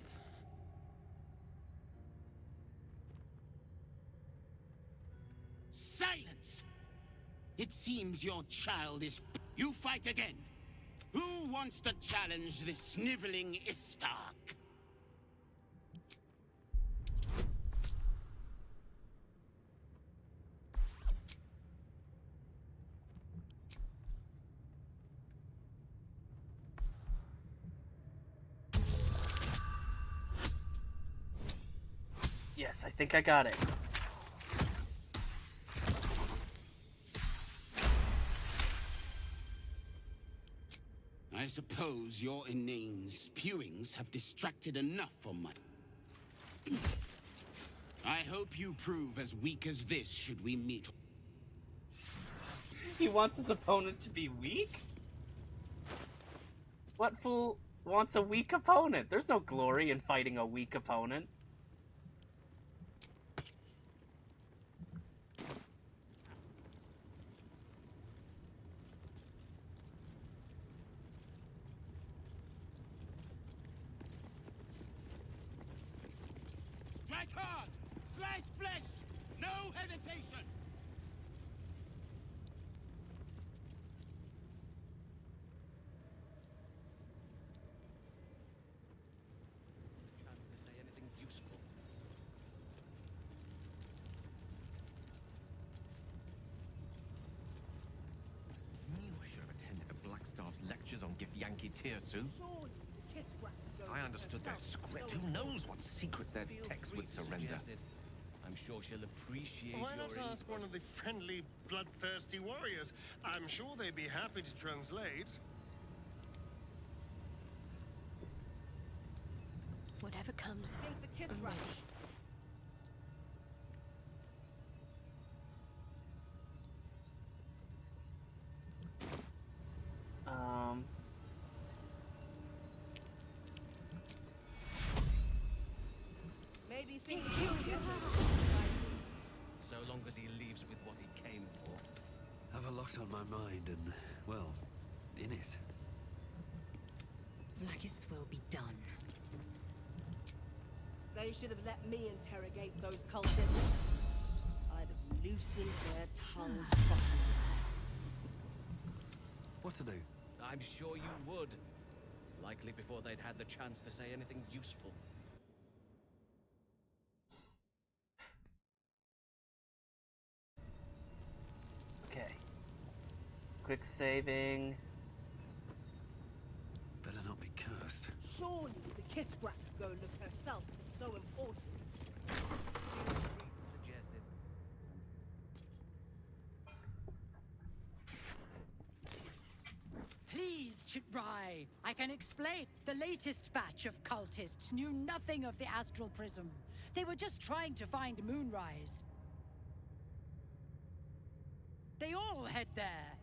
Silence! It seems your child is... You fight again. Who wants to challenge this sniveling Istark? Yes, I think I got it. I suppose your inane spewings have distracted enough from my... I hope you prove as weak as this should we meet. He wants his opponent to be weak? What fool wants a weak opponent? There's no glory in fighting a weak opponent. Strike hard! Slice flesh! No hesitation! Chance to say anything useful. Knew I should have attended a Blackstaff's lectures on Githyanki Tirsu. I understood their script. Who knows what secrets their texts would surrender? I'm sure she'll appreciate Why your not ask one of the friendly, bloodthirsty warriors? I'm sure they'd be happy to translate. Whatever comes, I'm ready. Maybe things so long as he leaves with what he came for. Have a lot on my mind and, well, in it. Vlaakith's will be done. They should have let me interrogate those cultists. I'd have loosened their tongues properly. What to do? I'm sure you would. Likely before they'd had the chance to say anything useful. Okay. Quick saving. Better not be cursed. Surely the Kithbrak could go look herself. It's so important. Please, Chitrai, I can explain. The latest batch of cultists knew nothing of the Astral Prism. They were just trying to find Moonrise. They all head there.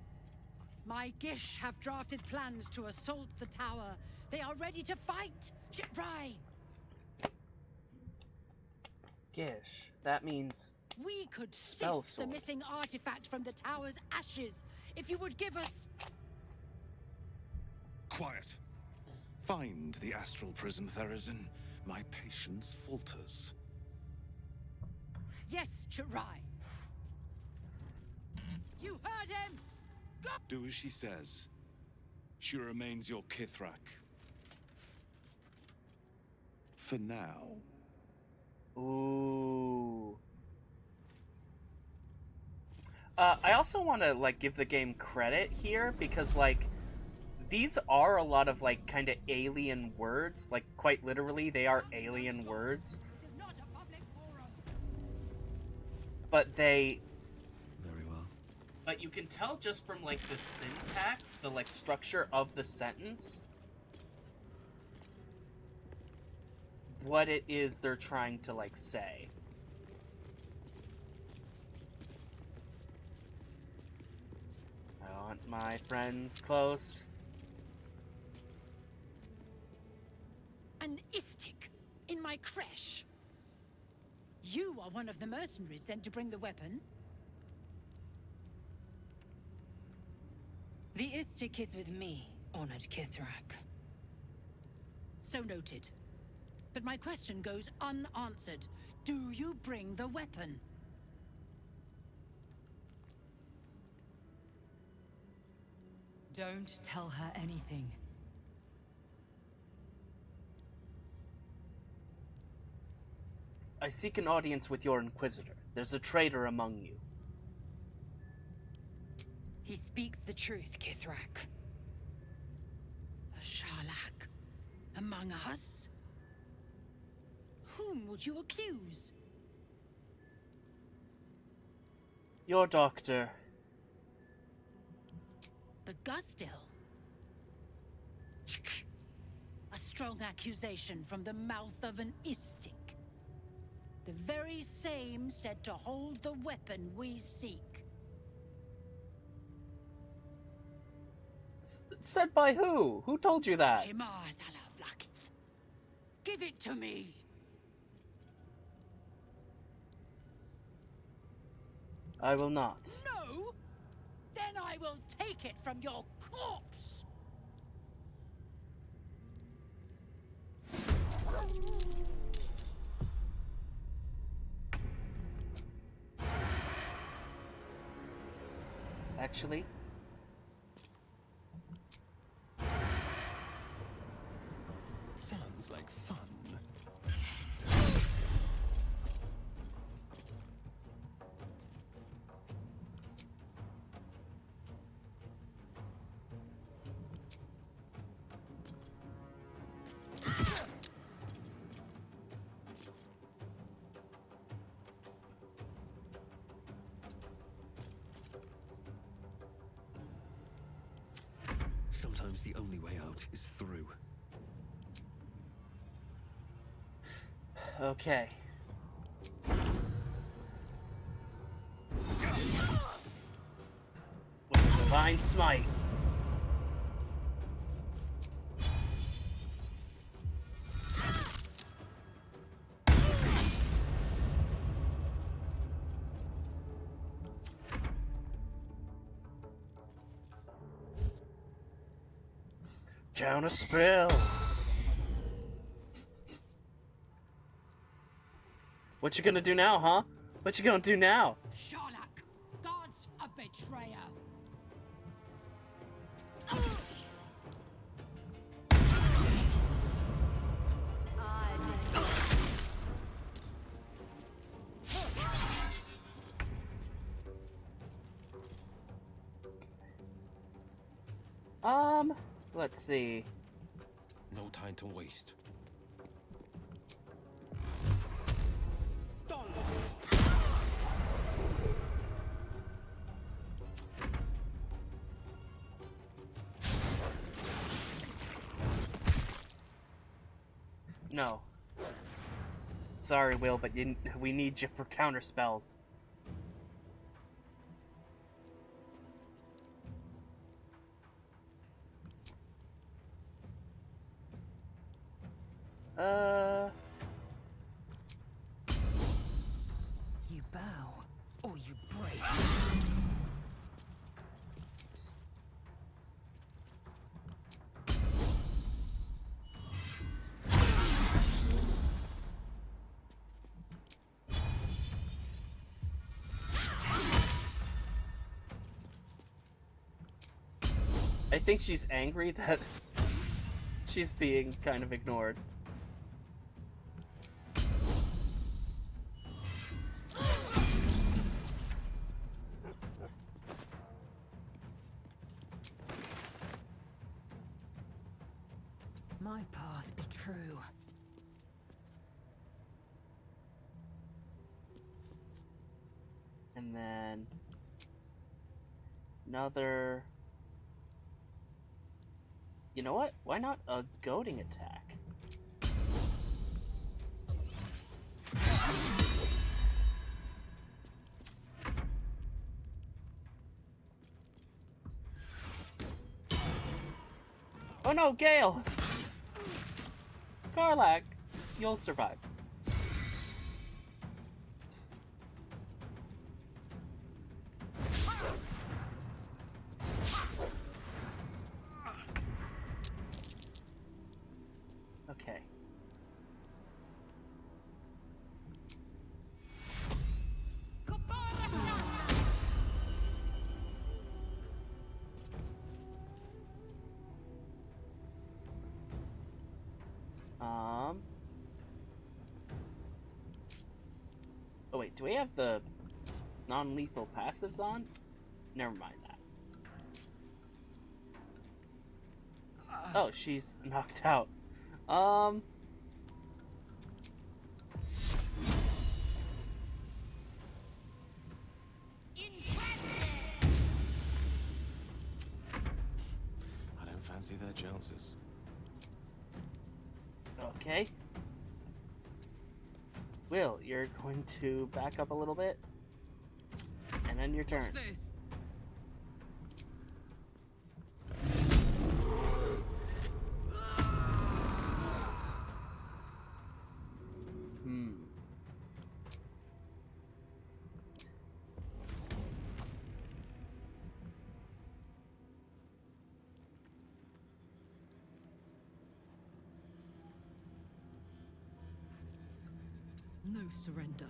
My Gish have drafted plans to assault the tower. They are ready to fight, Chitrai. Gish. That means... We could Spell sift the sword. missing artifact from the tower's ashes if you would give us... Quiet. Find the astral prism, Therazin. My patience falters. Yes, Chitrai. You heard him! Go! Do as she says. She remains your Kithrak. For now. Ooh. I also want to, like, give the game credit here, because, like, these are a lot of, like, kind of alien words. Like, quite literally, they are alien words. This is not a public forum. But they... Very well. But you can tell just from, like, the syntax, the, like, structure of the sentence, what it is they're trying to, like, say. I want my friends close. An Istik in my creche. You are one of the mercenaries sent to bring the weapon. The Istik is with me, honored Kithrak. So noted. But my question goes unanswered. Do you bring the weapon? Don't tell her anything. I seek an audience with your Inquisitor. There's a traitor among you. He speaks the truth, Kithrak. A Sharlak among us? Whom would you accuse? Your doctor. The Gustil. A strong accusation from the mouth of an Istik. The very same said to hold the weapon we seek. Said by who? Who told you that? Shema Zala Vlaakith. Give it to me. I will not. No? Then I will take it from your corpse. Actually, Sounds like fun. Sometimes the only way out is through. okay. With a divine smite. Counter spell. What you gonna do now, huh? What you gonna do now? Sharlak, God's a betrayer. Let's see. No time to waste. No. Sorry, Will, but we need you for counter spells. You bow, or you break. I think she's angry that she's being kind of ignored. My path be true. And then another. You know what? Why not a goading attack? Oh no, Gale! Karlach, you'll survive. Okay. Oh wait, do we have the non-lethal passives on? Never mind that. Oh, she's knocked out. I don't fancy their chances. Okay. Will, you're going to back up a little bit, and end your turn. What's this? No surrender.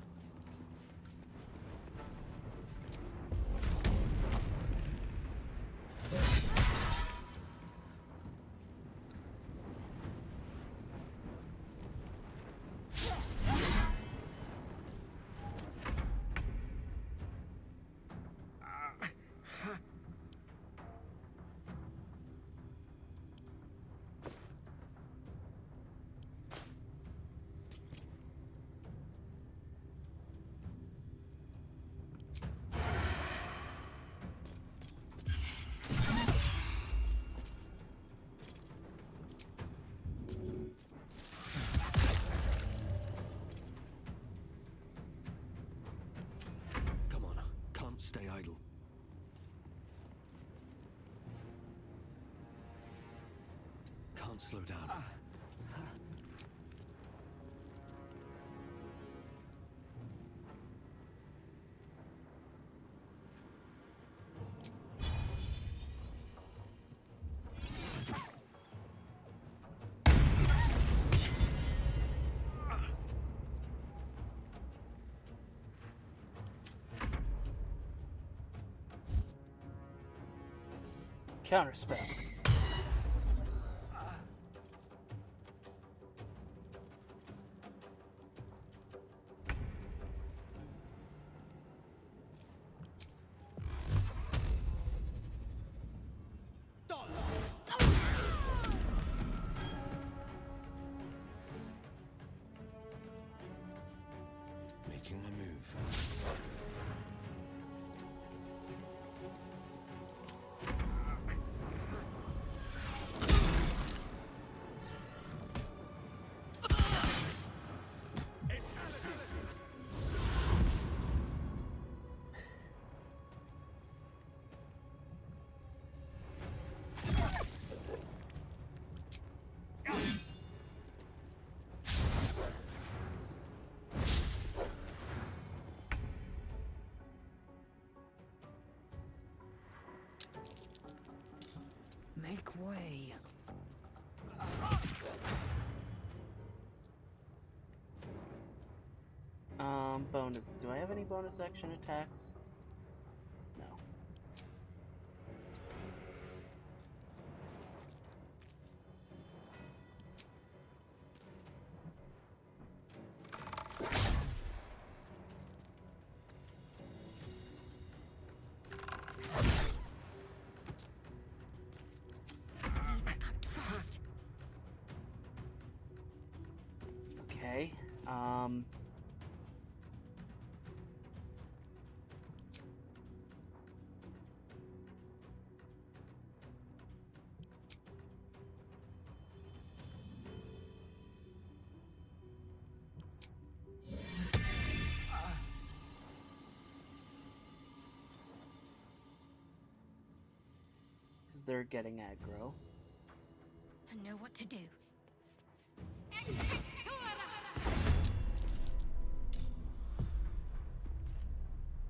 Stay idle. Can't slow down. Counterspell. Making my move. Make way. Bonus. Do I have any bonus action attacks? No. Okay. They're getting aggro. I know what to do.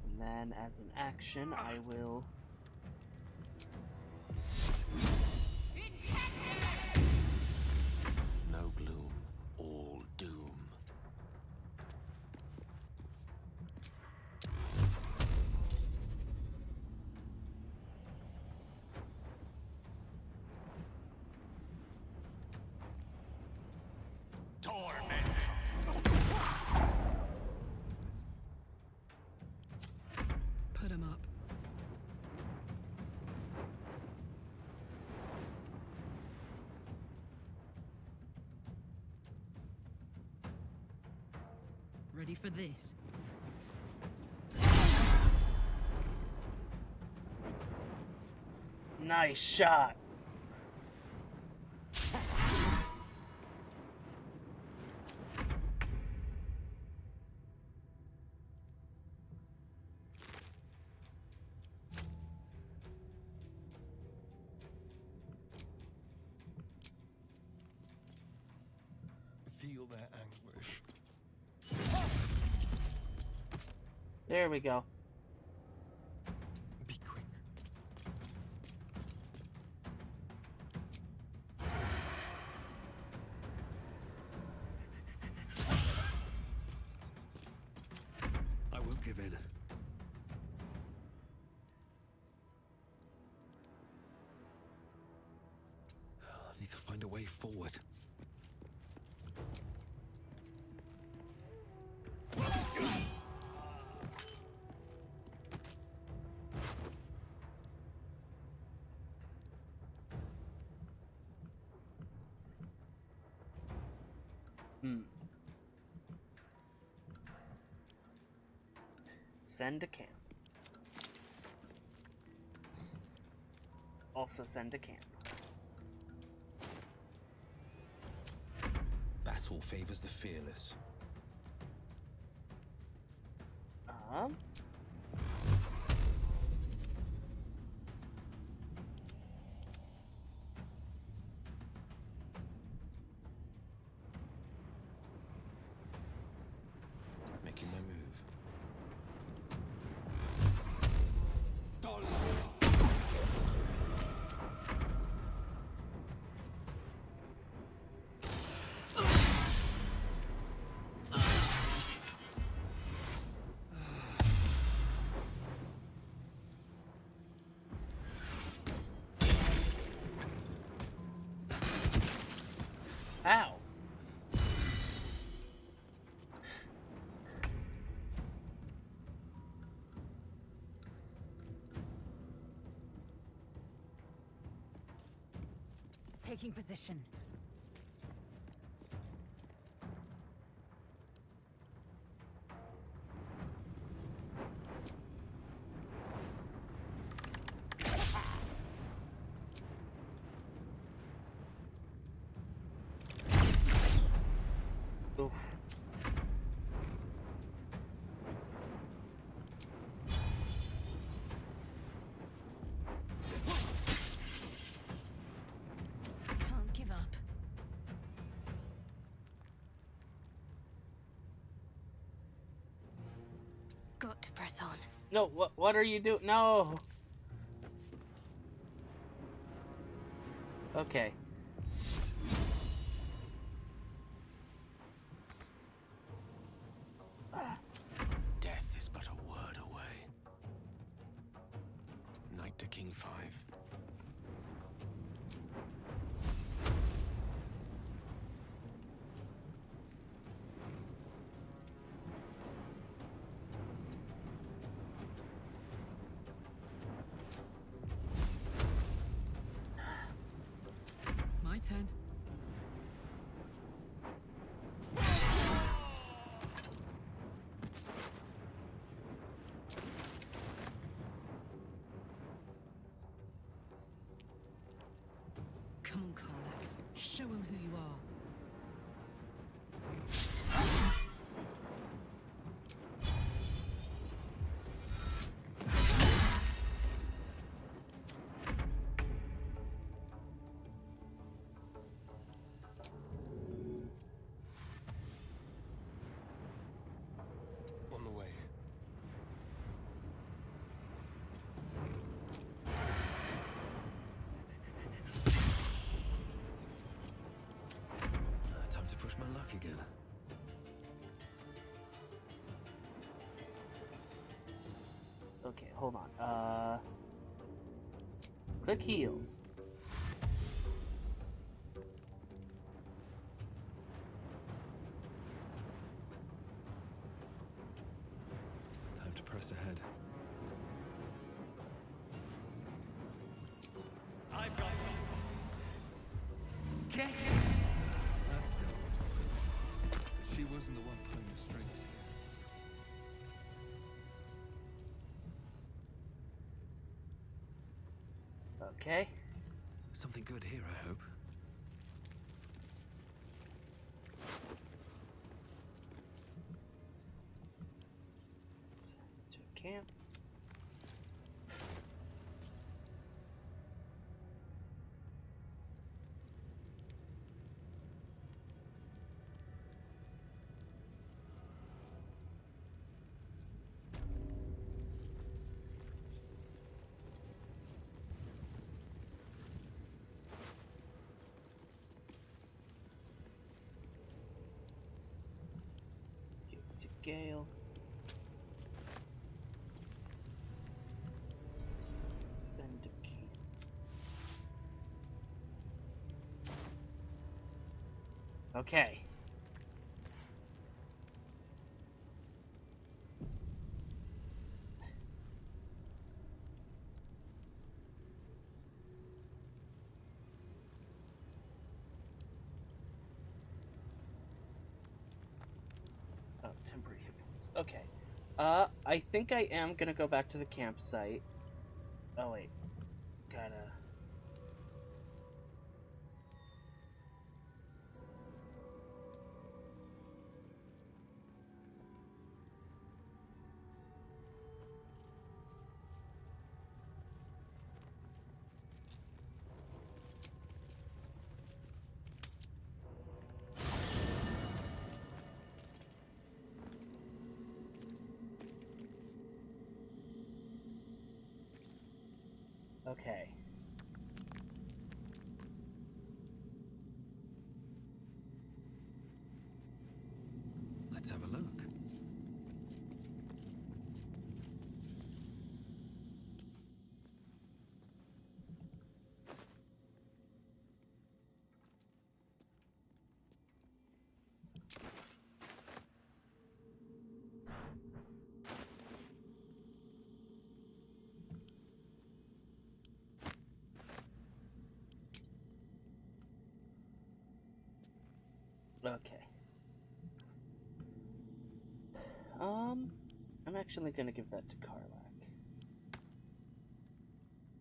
And then, as an action, I will... No gloom, all doom. Put him up. Ready for this? Nice shot. Feel their anguish. There we go. Be quick. I won't give in. I need to find a way forward. Send to camp. Also send to camp. Battle favors the fearless. Making my move. Ow. Taking position. got to press on. No, what are you doing? No. Okay. Death is but a word away. Knight to King 5. My turn. Come on, Karlach. Show him who you are. On the way. Time to push my luck again. Okay, hold on. Click heals. Time to press ahead. I've got Get it! That's dealt with. But she wasn't the one pulling the strings here. Okay. Something good here, I hope. Send to camp. To Gale. Send to camp. Okay. Oh, temporary hit points. Okay. I think I am gonna go back to the campsite. Oh wait. Gotta... Okay. Let's have a look. Okay. I'm actually gonna give that to Karlach.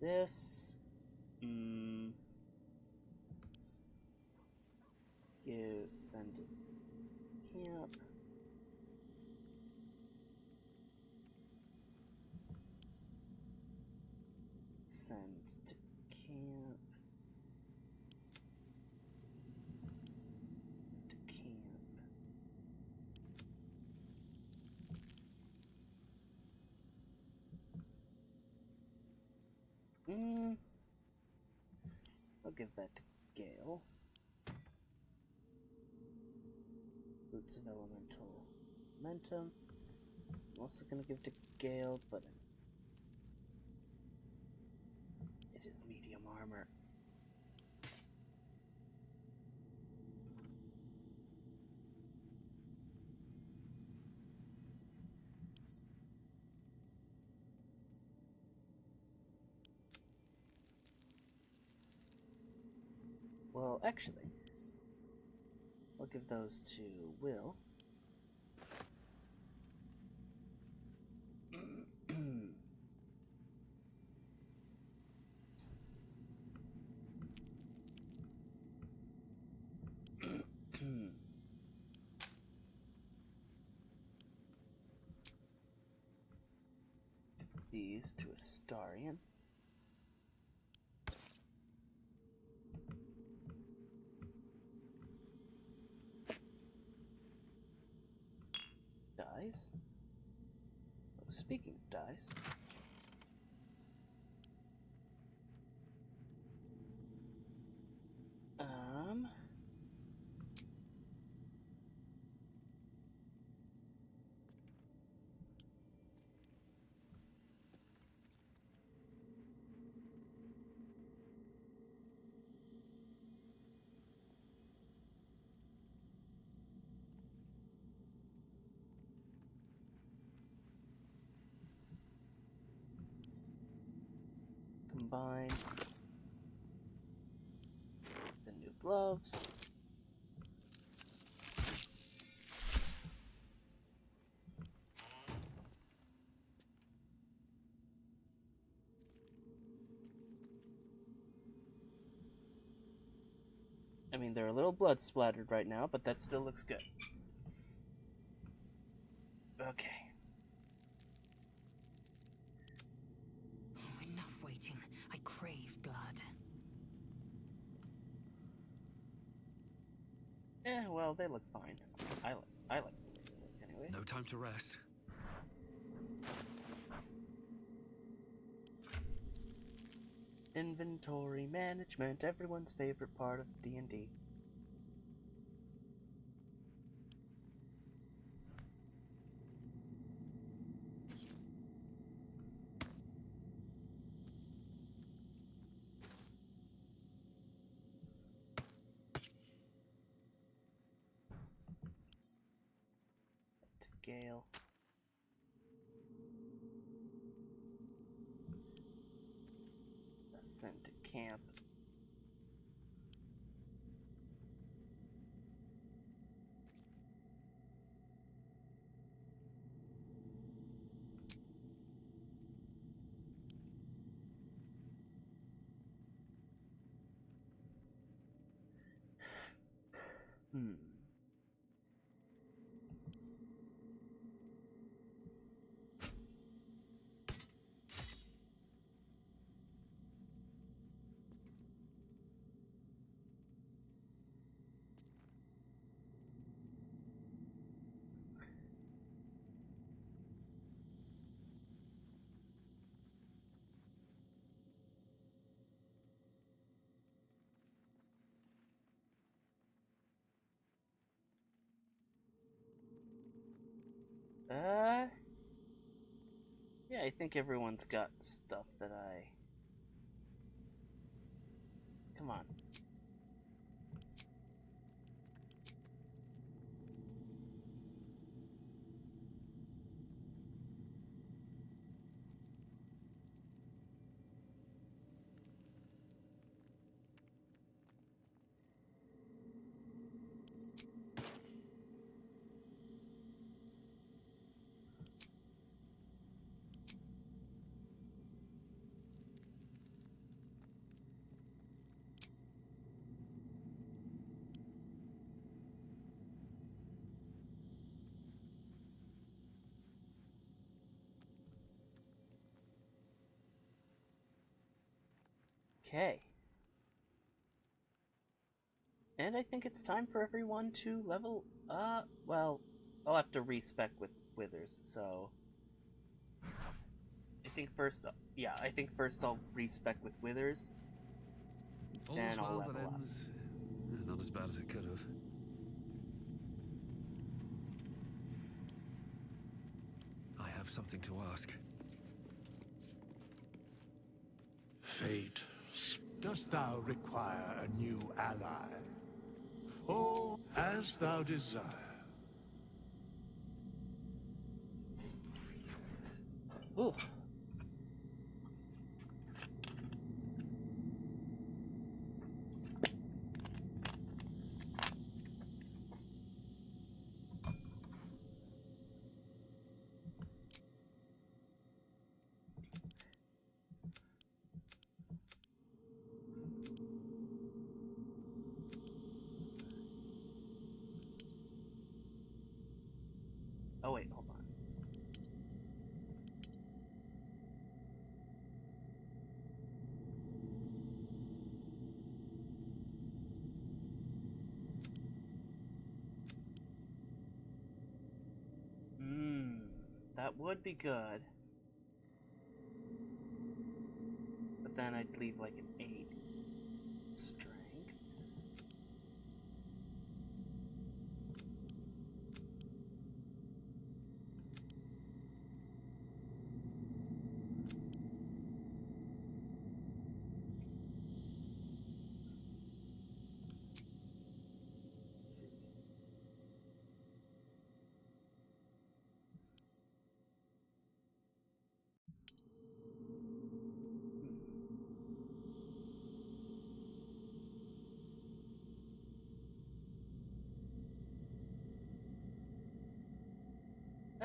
This... send it camp. Send to camp. To camp. give that to Gale. Boots of Elemental Momentum. I'm also gonna give to Gale, but it is medium armor. Well, actually, I'll give those to Will. These to Astarion. Dice. Oh, speaking of dice. Combine the new gloves. I mean, they're a little blood splattered right now, but that still looks good. Okay. Oh, enough waiting. I crave blood. Well, they look fine. I like the way they look anyway. No time to rest. Inventory management, everyone's favorite part of D&D. To Gale. Sent to camp. Yeah, I think everyone's got stuff that I... Come on. Okay. And I think it's time for everyone to level, well, I'll have to respec with Withers, so... I think first, I think first I'll respec with Withers. Then I'll well level that up. ends. Not as bad as it could have. I have something to ask. Fate, dost thou require a new ally? Or as thou desire? Ooh. Oh wait, hold on. That would be good. But then I'd leave like an 8 strength. Let's see.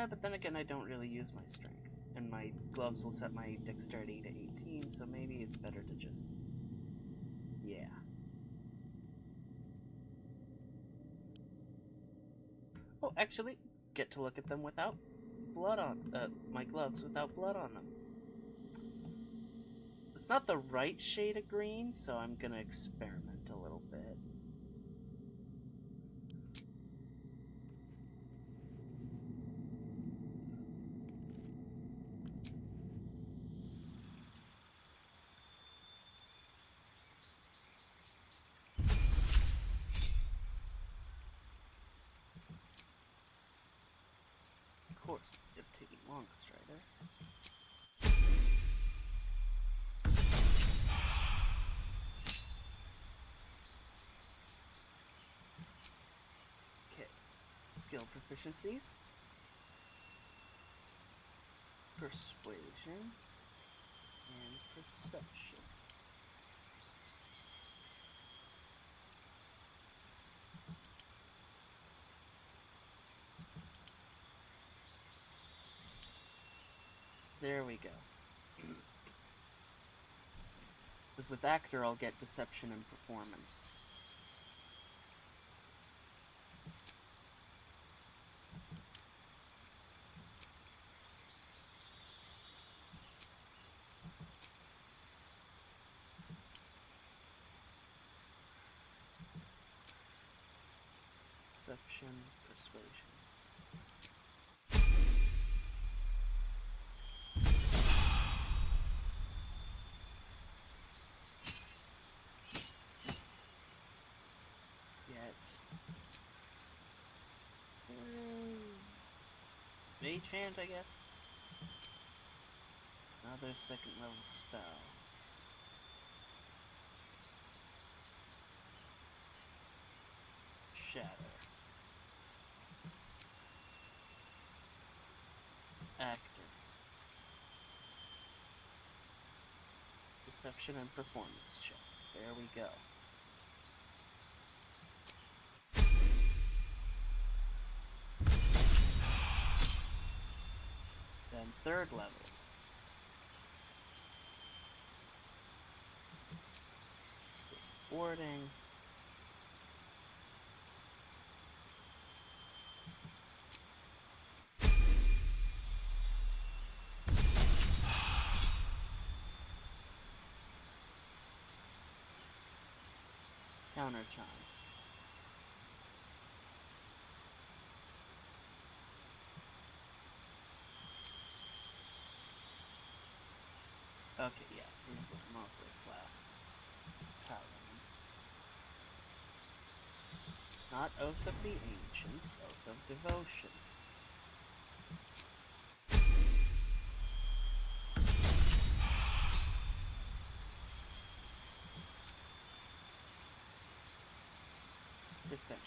But then again, I don't really use my strength. And my gloves will set my dexterity to 18, so maybe it's better to just... yeah. Oh, actually, get to look at them without blood on... my gloves without blood on them. It's not the right shade of green, so I'm gonna experiment a little bit. Of course, they're taking long, Strider. Okay, skill proficiencies. Persuasion and perception. There we go. Because with Actor, I'll get Deception and Performance. Deception, Persuasion. Mage Hand, I guess. Another second level spell. Shatter. Actor. Deception and performance checks. There we go. Then third level. Warding. Counter chime. Okay, yeah, this is what multi-class Paladin. Not oath of the ancients, oath of devotion. Defense.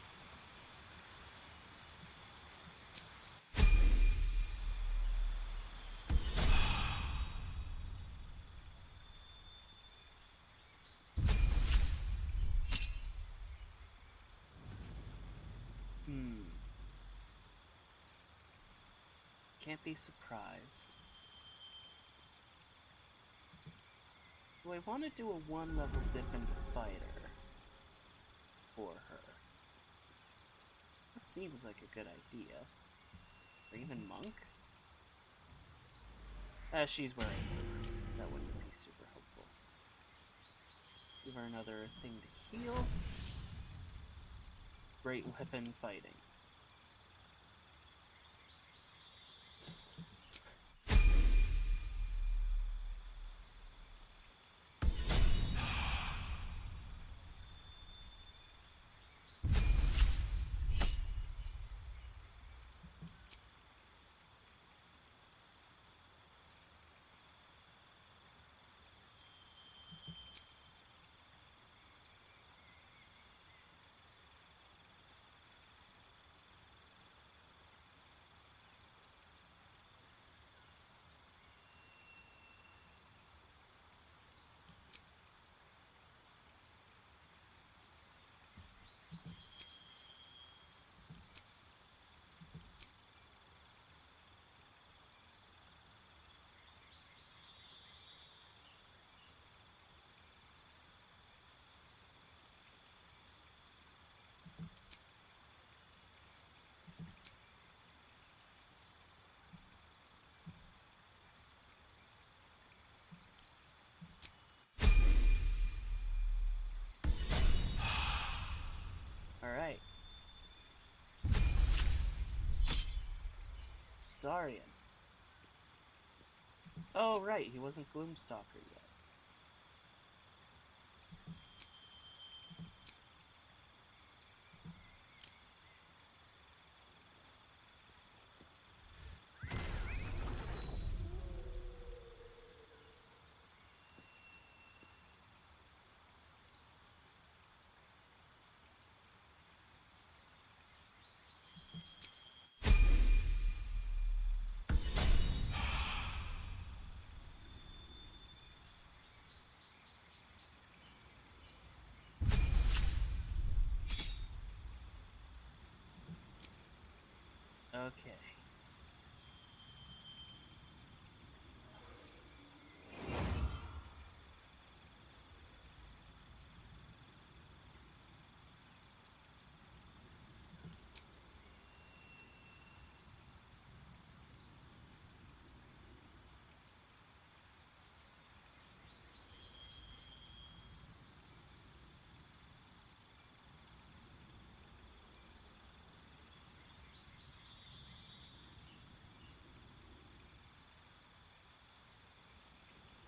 Can't be surprised. Do I want to do a 1-level dip into fighter for her? That seems like a good idea. Or even monk? She's wearing her. That wouldn't be super helpful. Give her another thing to heal. Great weapon fighting. Alright. Starion. Oh, right, he wasn't Gloomstalker yet. Okay.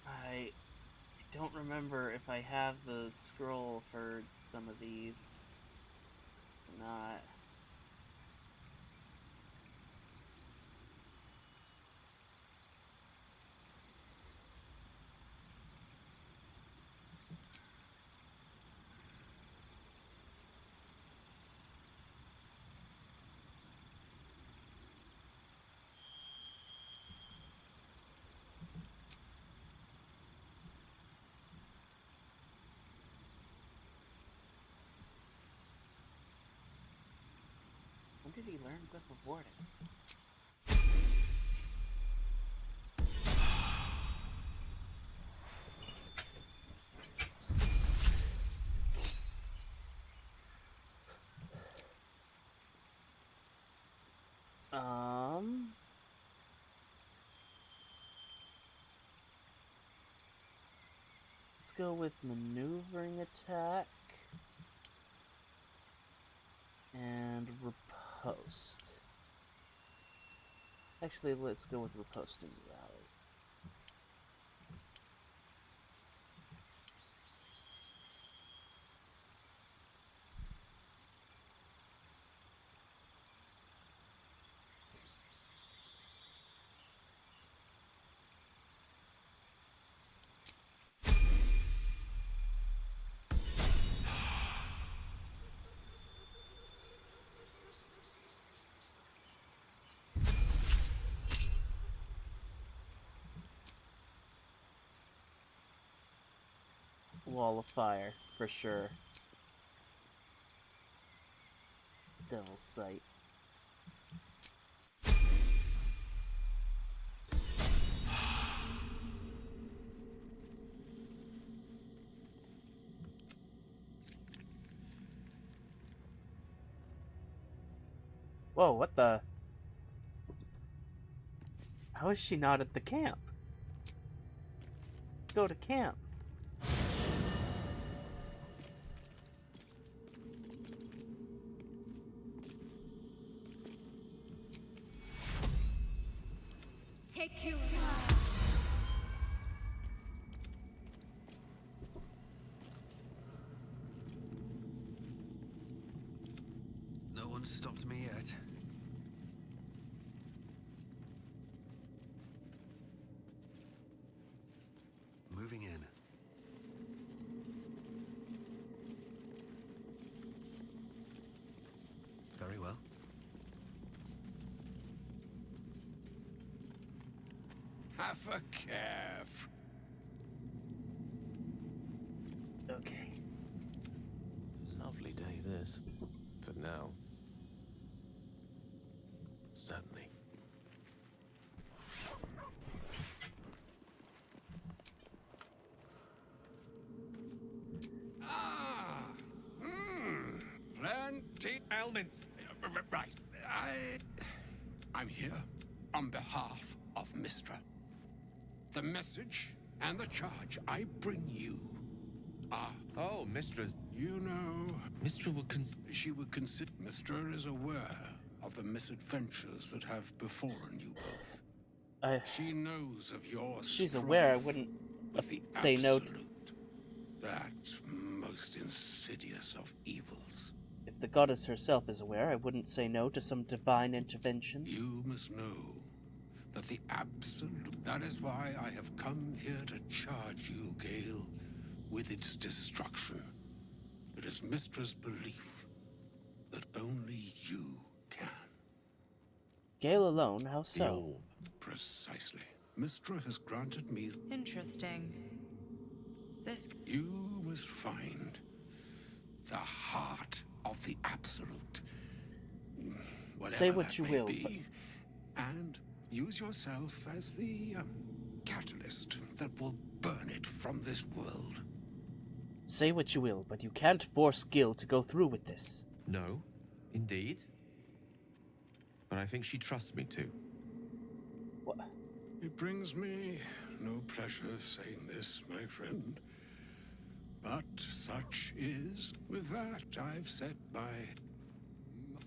I don't remember if I have the scroll for some of these or not. When did he learn Glyph of Warding? Let's go with maneuvering attack and riposte. Actually, let's go with riposte and rally. Wall of fire, for sure. Devil's Sight. Whoa, what the? How is she not at the camp? Go to camp. Take you. No one stopped me yet. Moving in. Very well. Have a calf. Okay. Lovely day, this. For now. Certainly. Plenty ailments. Right. I'm here on behalf of Mystra. The message and the charge I bring you are... Oh, Mistra's... You know... Mystra would She would consider... Mystra is aware of the misadventures that have befallen you both. She knows of your She's aware. I wouldn't say no to... That most insidious of evils. If the goddess herself is aware, I wouldn't say no to some divine intervention. You must know that the absolute... That is why I have come here to charge you, Gale, with its destruction. It is Mistra's belief that only you can. Gale alone? How so? Precisely. Mistra has granted me... Interesting. This... You must find the heart of the absolute. Whatever Say what that you may will, be, and use yourself as the catalyst that will burn it from this world. Say what you will, but you can't force Gil to go through with this. No, indeed. But I think she trusts me too. What? It brings me no pleasure saying this, my friend. But such is. With that, I've said my...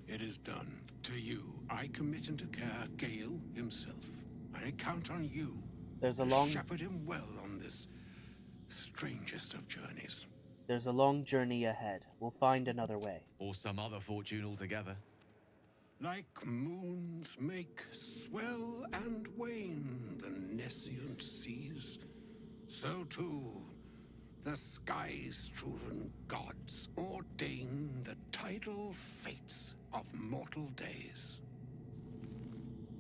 It is done. To you, I commit into care Gale himself. I count on you There's a to long... shepherd him well on this strangest of journeys. There's a long journey ahead. We'll find another way. Or some other fortune altogether. Like moons make swell and wane the nescient seas, so too the sky-strewn gods ordain the tidal fates of mortal days.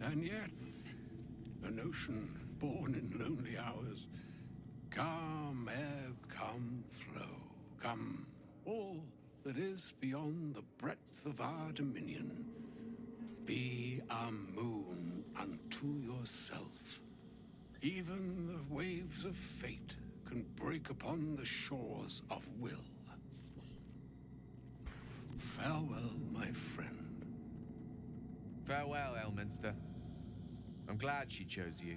And yet, an ocean born in lonely hours, come ebb, come flow, come all that is beyond the breadth of our dominion. Be a moon unto yourself. Even the waves of fate can break upon the shores of will. Farewell, my friend. Farewell, Elminster. I'm glad she chose you.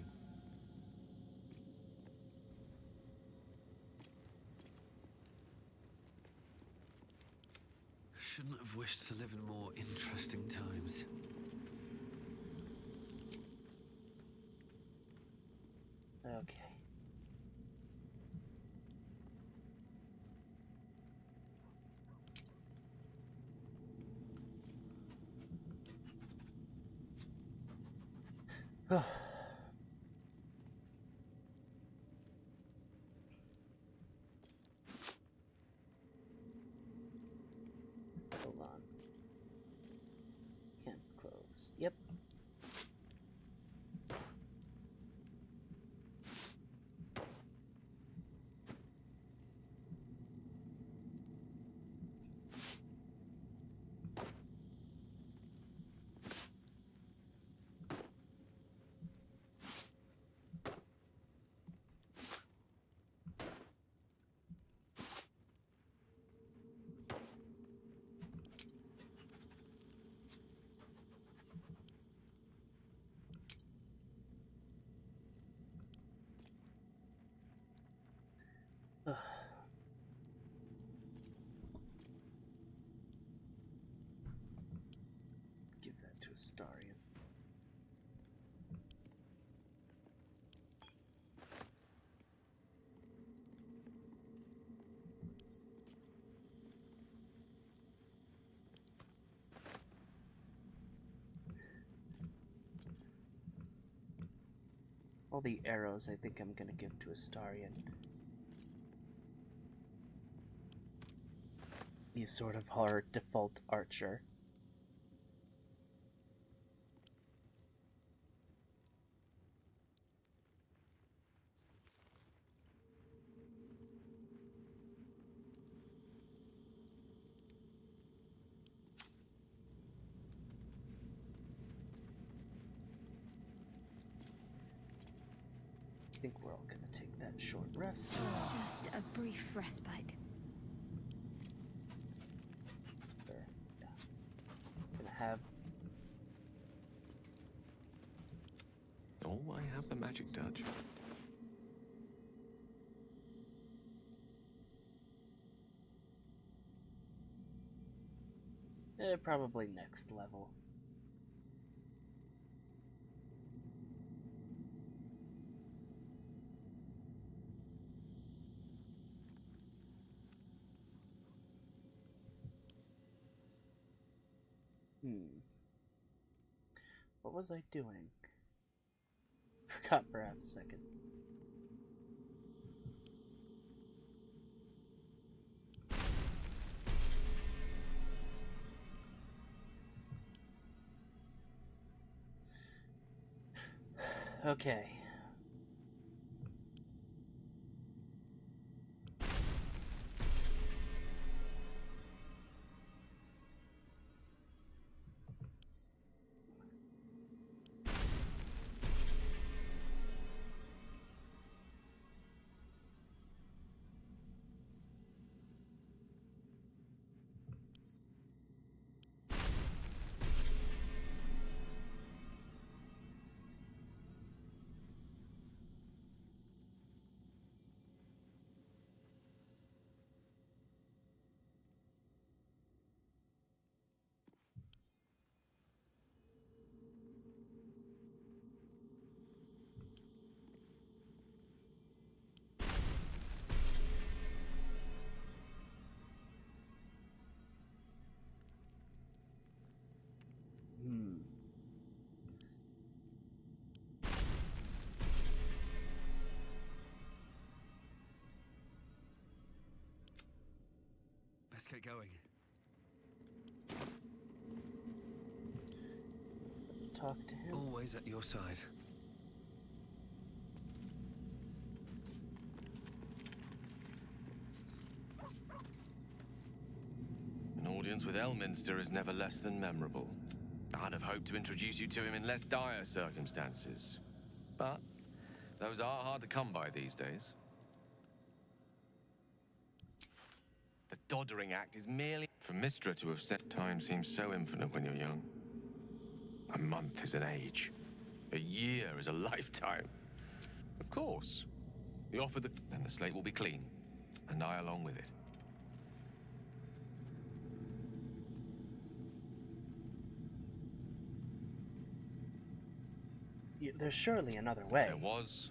Shouldn't have wished to live in more interesting times. Okay. Hold on. Camp clothes. Yep. Astarion. All the arrows I think I'm gonna give to Astarion. He's sort of our default archer. I think we're all gonna take that short rest. Just a brief respite. Sure. Yeah. Gonna have. Oh, I have the magic touch. Probably next level. What was I doing? Forgot for half a second. Okay. Let's get going. Talk to him. Always at your side. An audience with Elminster is never less than memorable. I'd have hoped to introduce you to him in less dire circumstances. But those are hard to come by these days. The Doddering Act is merely for Mystra to have set. Time seems so infinite when you're young. A month is an age. A year is a lifetime. Of course. We offer the... Then the slate will be clean. And I along with it. There's surely another way. If there was.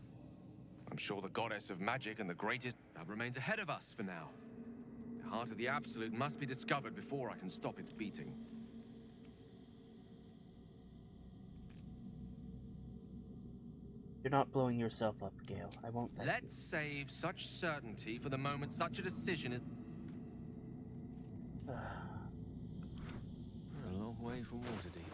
I'm sure the goddess of magic and the greatest... That remains ahead of us for now. The heart of the Absolute must be discovered before I can stop its beating. You're not blowing yourself up, Gale. I won't let Let's save such certainty for the moment such a decision is... We're a long way from Waterdeep.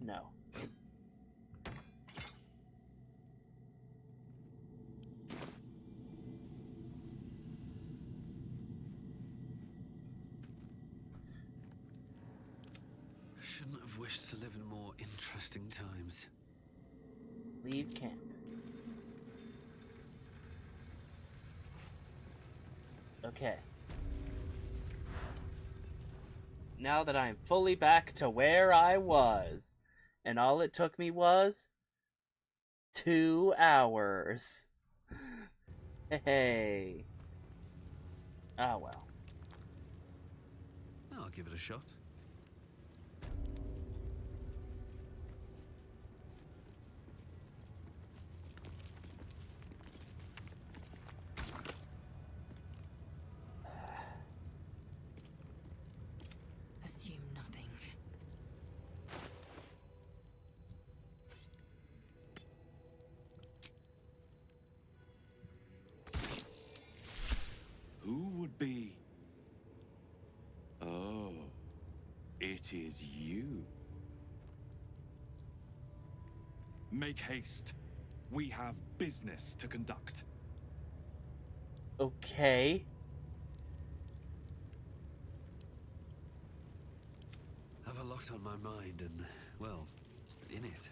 No. Shouldn't have wished to live in more interesting times. Leave camp. Okay. now that I'm fully back to where I was. And all it took me was 2 hours. Hey. Ah, well. I'll give it a shot. Assume nothing. Who would be? Oh, it is you. Make haste. We have business to conduct. Okay. Have a lot on my mind and, well, in it.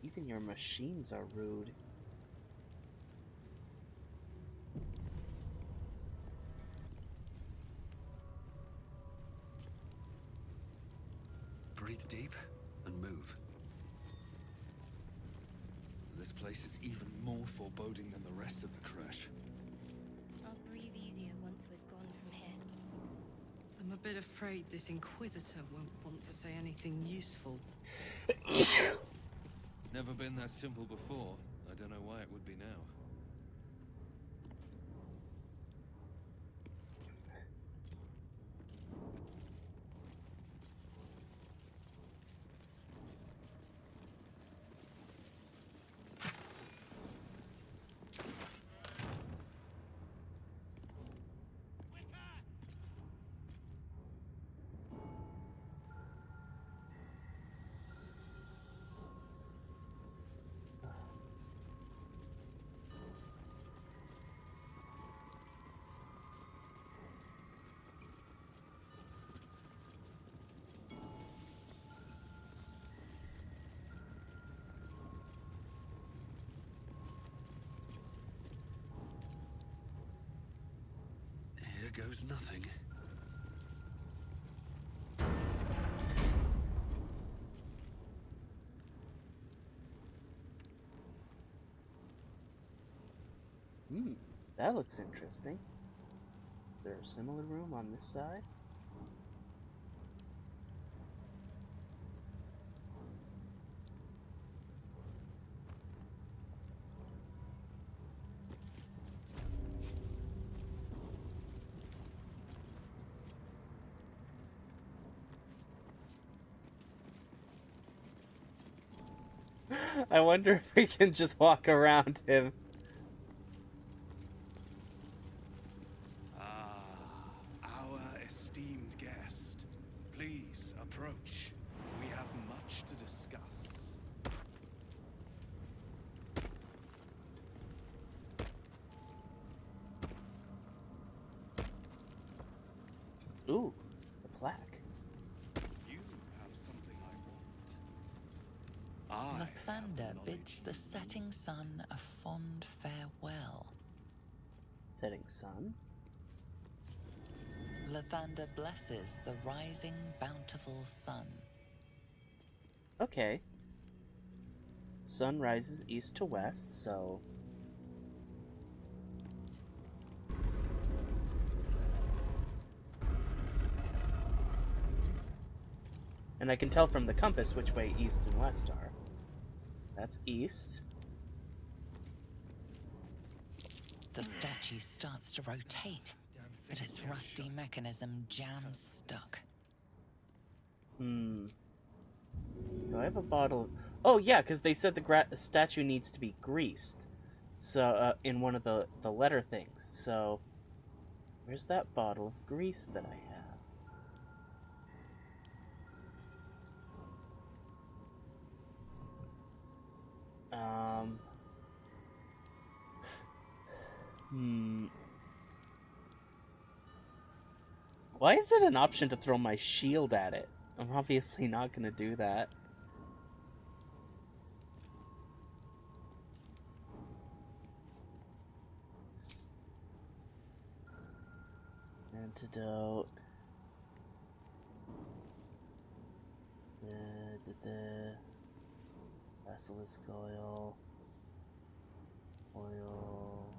Even your machines are rude. Breathe deep and move. This place is even more foreboding than the rest of the crash. I'll breathe easier once we're gone from here. I'm a bit afraid this Inquisitor won't want to say anything useful. It's never been that simple before. I don't know why it would be now. Here goes nothing. That looks interesting. Is there a similar room on this side? I wonder if we can just walk around him. Our esteemed guest. Please approach. We have much to discuss. Ooh, the plaque. You have something I want. Lathander bids the setting sun a fond farewell. Setting sun? Lathander blesses the rising, bountiful sun. Okay. Sun rises east to west, so... And I can tell from the compass which way east and west are. That's east. The statue starts to rotate, but its rusty mechanism jams stuck. Do I have a bottle of... Oh, yeah, because they said the statue needs to be greased. So, in one of the letter things. So, where's that bottle of grease that I have? Why is it an option to throw my shield at it? I'm obviously not going to do that. Antidote. Basilisk oil. Oil.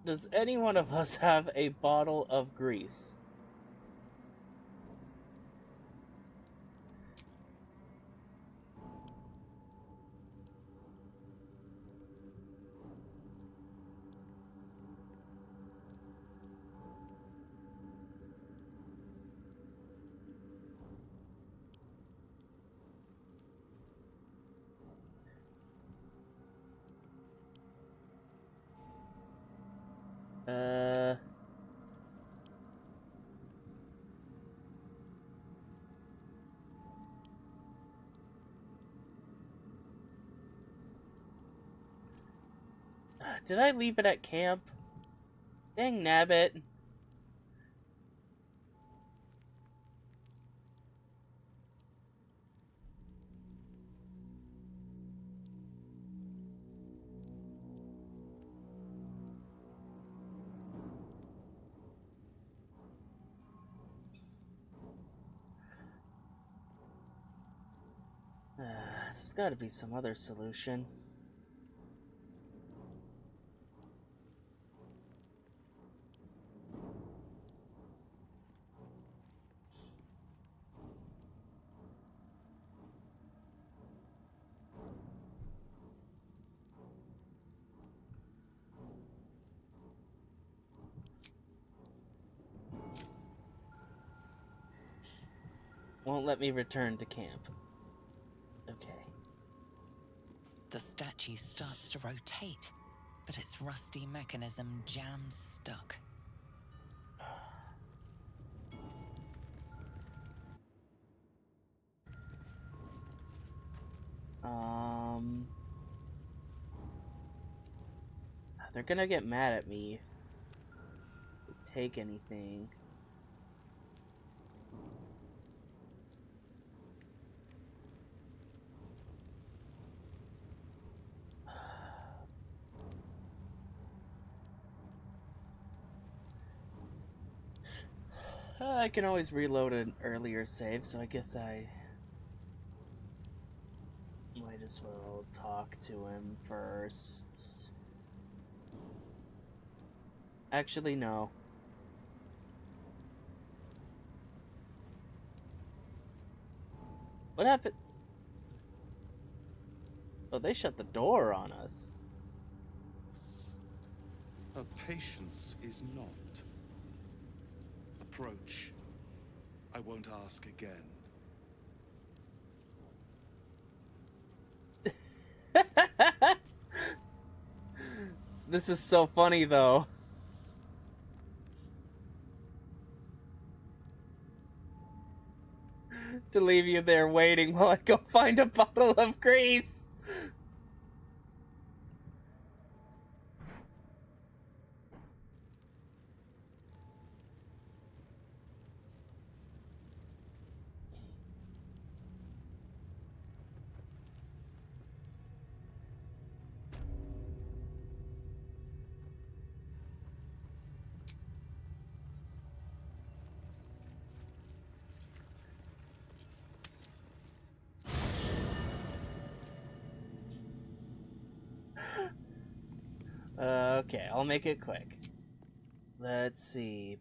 Does any one of us have a bottle of grease? Did I leave it at camp? Dang nabbit. There's gotta be some other solution. Won't let me return to camp. Okay. The statue starts to rotate, but its rusty mechanism jams stuck. They're gonna get mad at me if I take anything. I can always reload an earlier save, so I guess I might as well talk to him first. Actually, no. What happened? Oh, they shut the door on us. Her patience is not. Approach. I won't ask again. This is so funny, though. To leave you there waiting while I go find a bottle of grease. Okay, I'll make it quick. Let's see.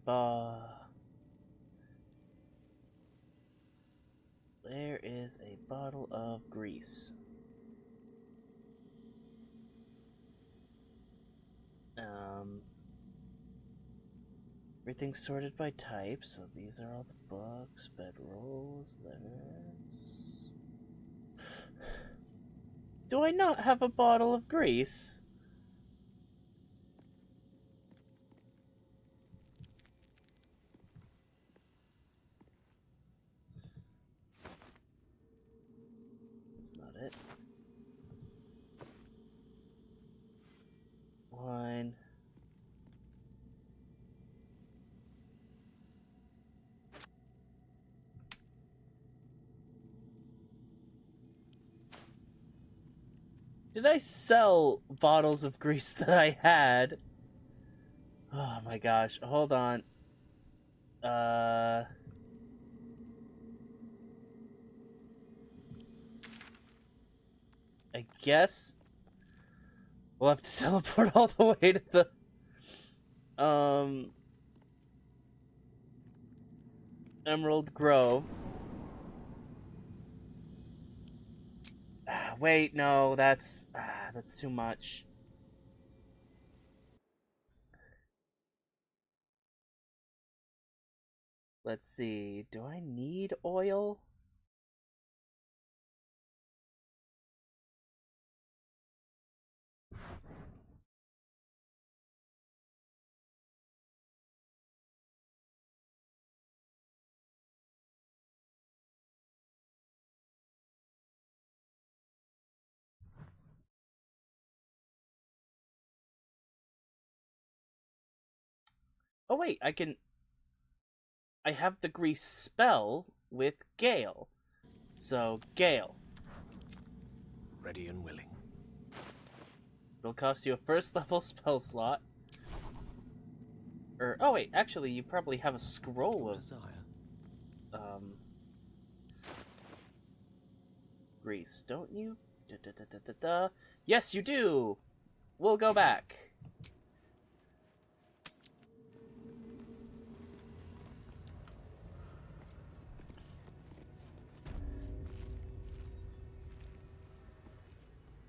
There is a bottle of grease. Everything's sorted by type, so these are all the books, bedrolls, letters. Do I not have a bottle of grease? That's not it. Wine. Did I sell bottles of grease that I had? Oh my gosh, hold on. I guess we'll have to teleport all the way to the Emerald Grove. Wait, no, that's too much. Let's see. Do I need oil? Oh wait, I have the grease spell with Gale. So, Gale. Ready and willing. It'll cost you a first level spell slot. Oh wait, actually you probably have a scroll of grease, don't you? Yes, you do! We'll go back.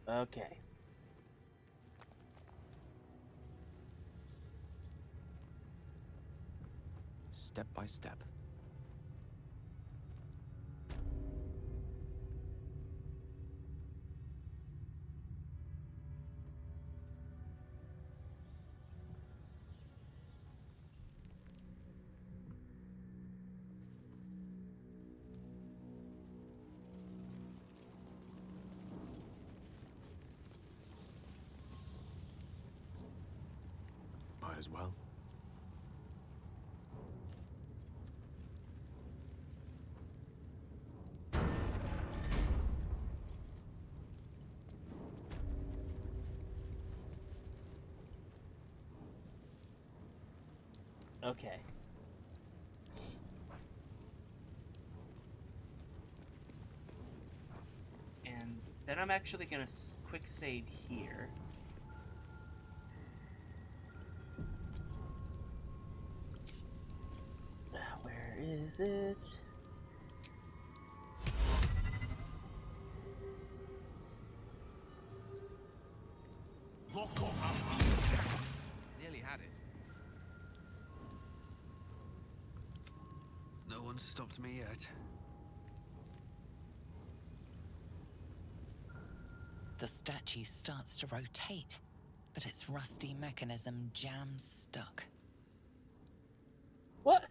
Okay. Step by step. Might as well. Okay. And then I'm actually gonna quick save here. Where is it? Nearly had it. No one's stopped me yet. The statue starts to rotate, but its rusty mechanism jams stuck. What?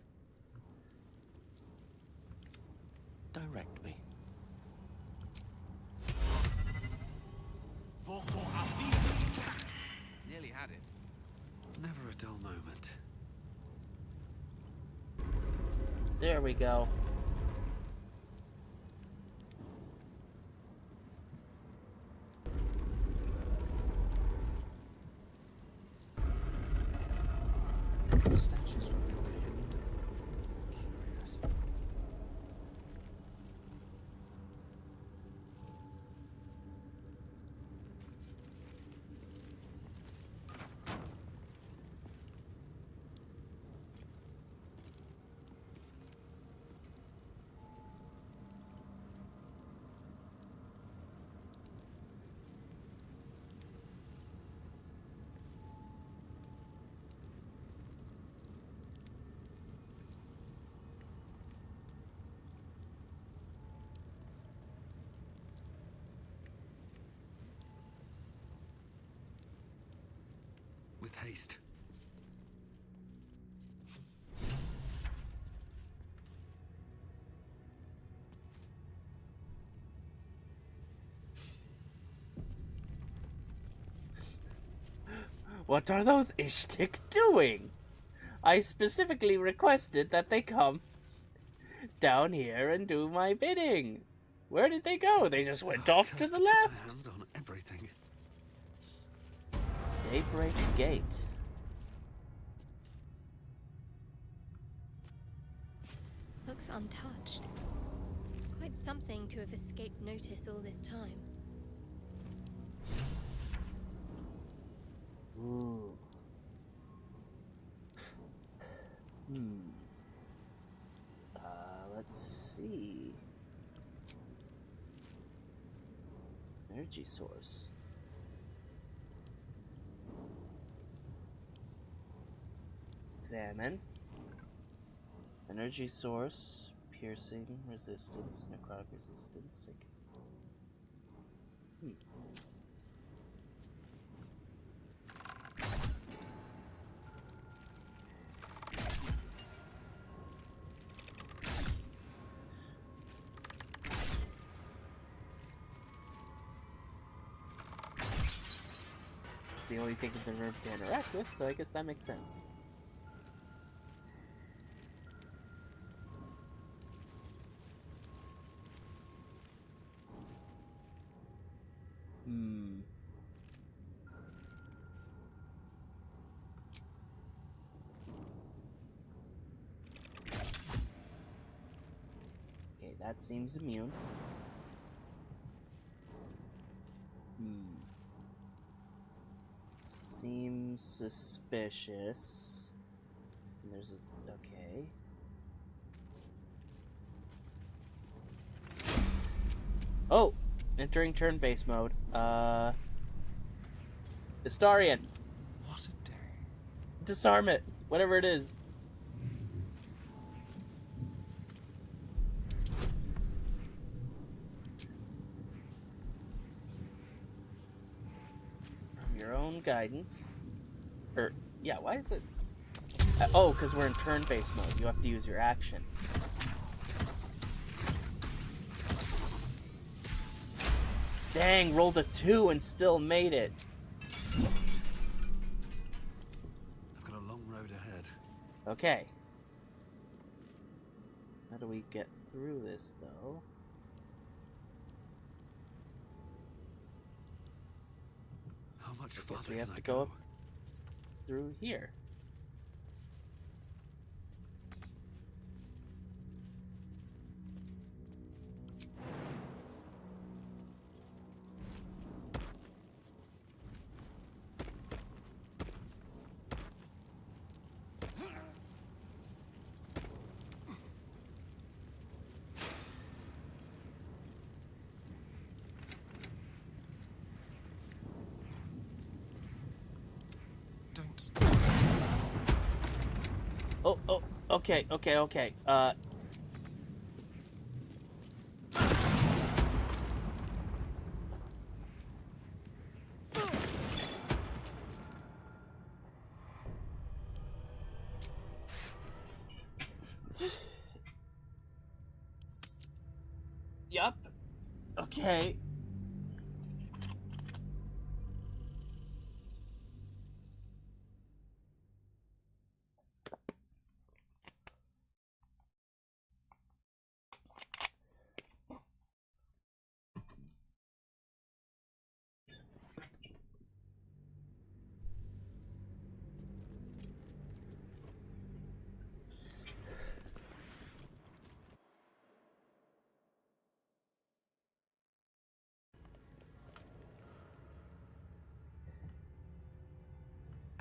Direct me. Nearly had it. Never a dull moment. There we go. The statues reveal the hidden door. Curious. With haste. What are those Ishtik doing? I specifically requested that they come down here and do my bidding. Where did they go? They just went off to the left. Hands on everything. Daybreak Gate. Looks untouched. Quite something to have escaped notice all this time. Ooh. Let's see. Energy source. Examine. Energy source. Piercing resistance. Necrotic resistance. The only thing in the room to interact with, so I guess that makes sense. Okay, that seems immune. Seems suspicious. And there's a... okay. Oh! Entering turn-based mode. Astarion! What a day. Disarm it! Whatever it is. Your own guidance. Yeah, why is it... oh, because we're in turn-based mode. You have to use your action. Dang, rolled a 2 and still made it. I've got a long road ahead. Okay. How do we get through this, though? How much I farther guess we have can to I go up through here. Oh, okay. Yup. Okay.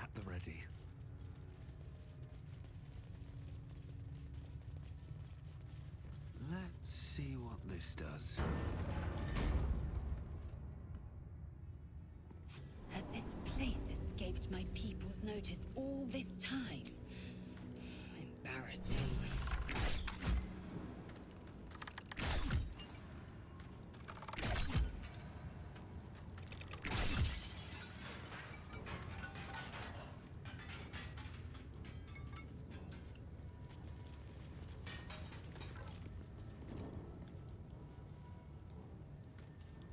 At the ready. Let's see what this does. Has this place escaped my people's notice all this time? Embarrassing.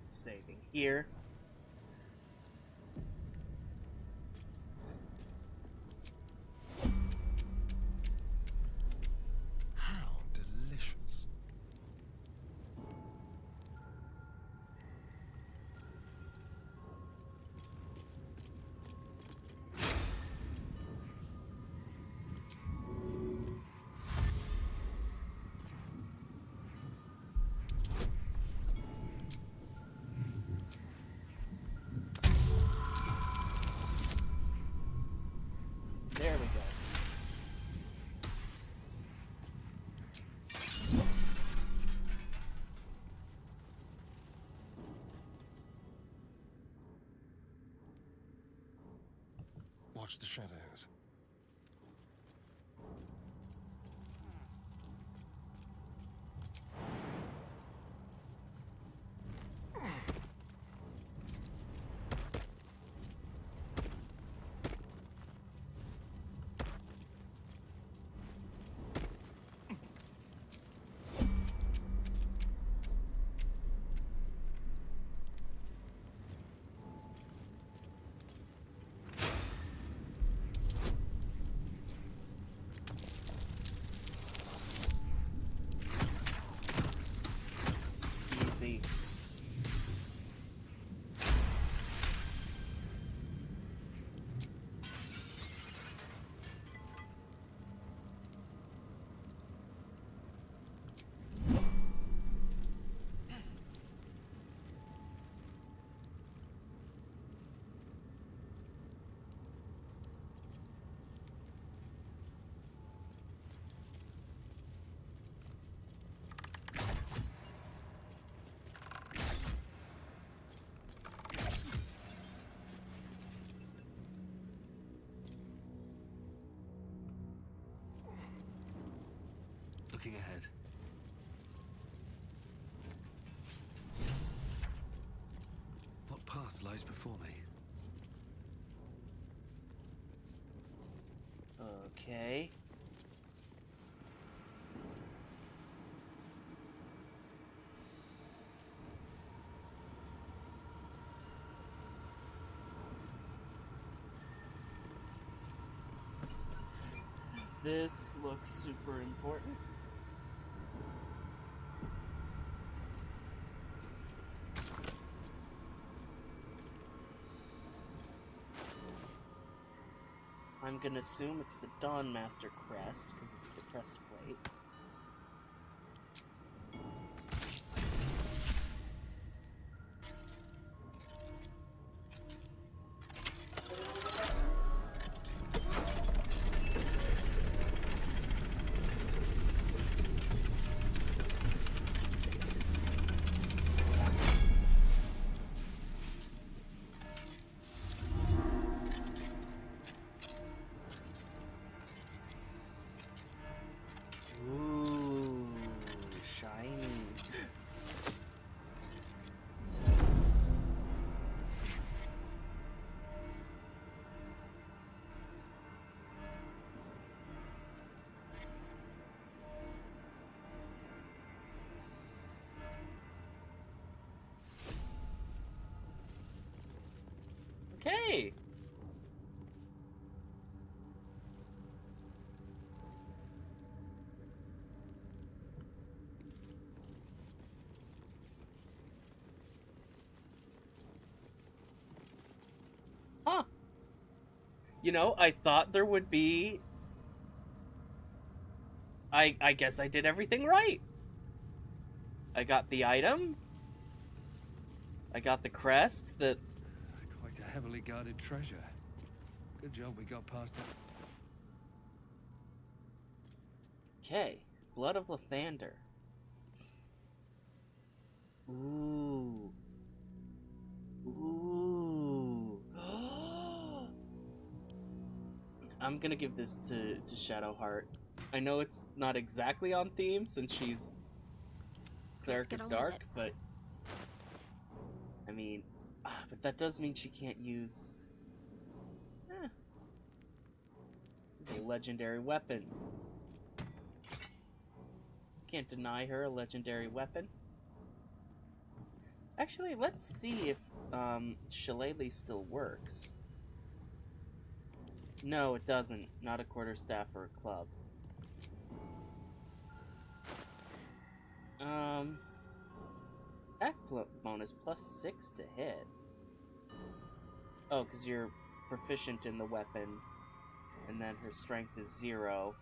Saving here. How delicious. watch the shadows. Easy. Looking ahead. What path lies before me? Okay. This looks super important. I'm gonna assume it's the Dawn Master crest, because it's the crest plate. Ooh, shiny. Okay. Huh. You know, I thought there would be... I guess I did everything right. I got the item. I got the crest, the... Quite a heavily guarded treasure. Good job we got past that. Okay. Blood of Lathander. Ooh. Ooh. I'm gonna give this to Shadowheart. I know it's not exactly on theme since she's Cleric of Dark, but I mean, but that does mean she can't use. This is a legendary weapon. Can't deny her a legendary weapon. Actually, let's see if Shillelagh still works. No, it doesn't. Not a quarterstaff or a club. Attack bonus +6 to hit. Oh, because you're proficient in the weapon, and then her strength is 0.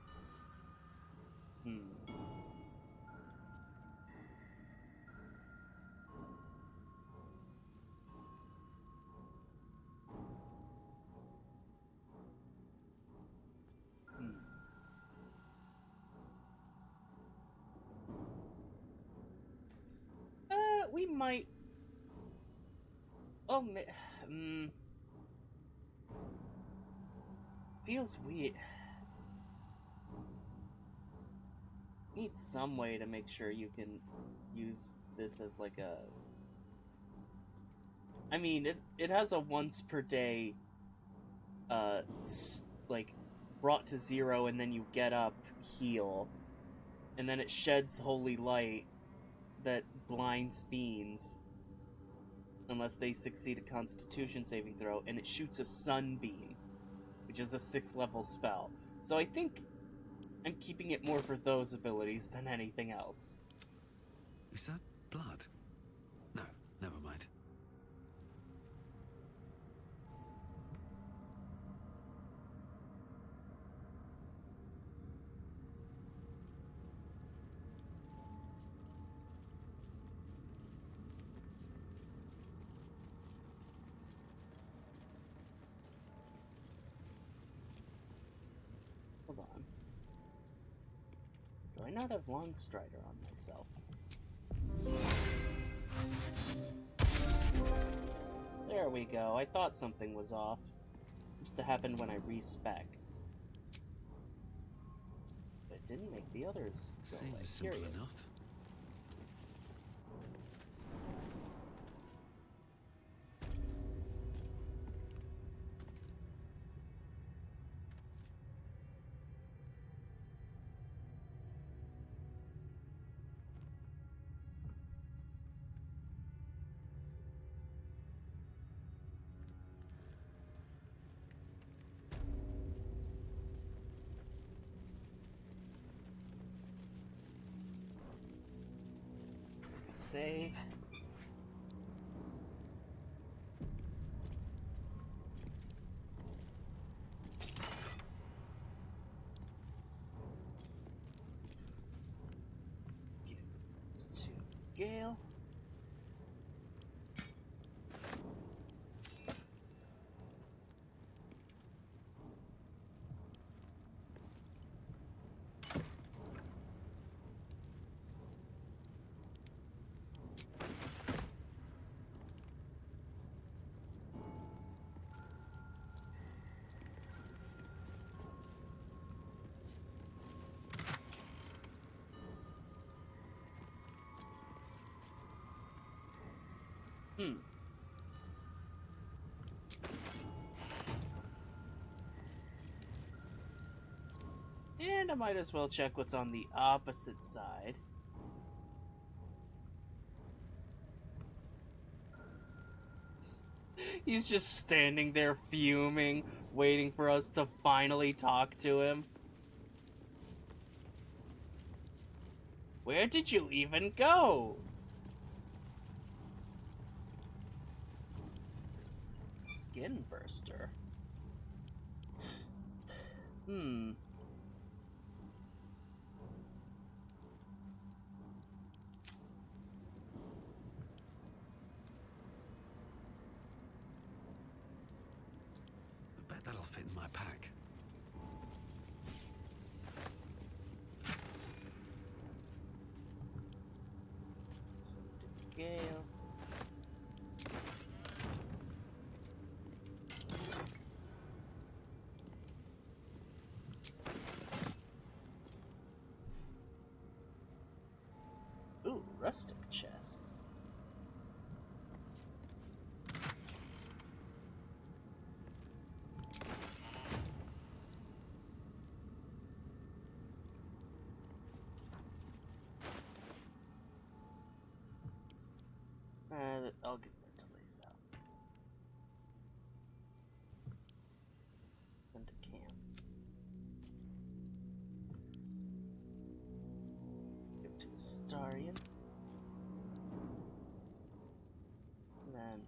We might... Oh, feels weird. Need some way to make sure you can use this as like a... I mean, it has a once per day, like, brought to 0 and then you get up, heal, and then it sheds holy light that blinds fiends unless they succeed a Constitution saving throw, and it shoots a sunbeam, which is a 6th level spell. So I think I'm keeping it more for those abilities than anything else. Is that blood? No, never mind. Hold on. Do I not have Longstrider on myself? There we go. I thought something was off. Used to happen when I respec. But it didn't make the others go away. Seems simple Curious. enough. Save. Give this to Gale. And I might as well check what's on the opposite side. He's just standing there fuming, waiting for us to finally talk to him. Where did you even go? Skin burster. I bet that'll fit in my pack. Gale. Ooh, rustic chest. I'll give that to Lae'zel. And to Cam. Give it to Astarion. And then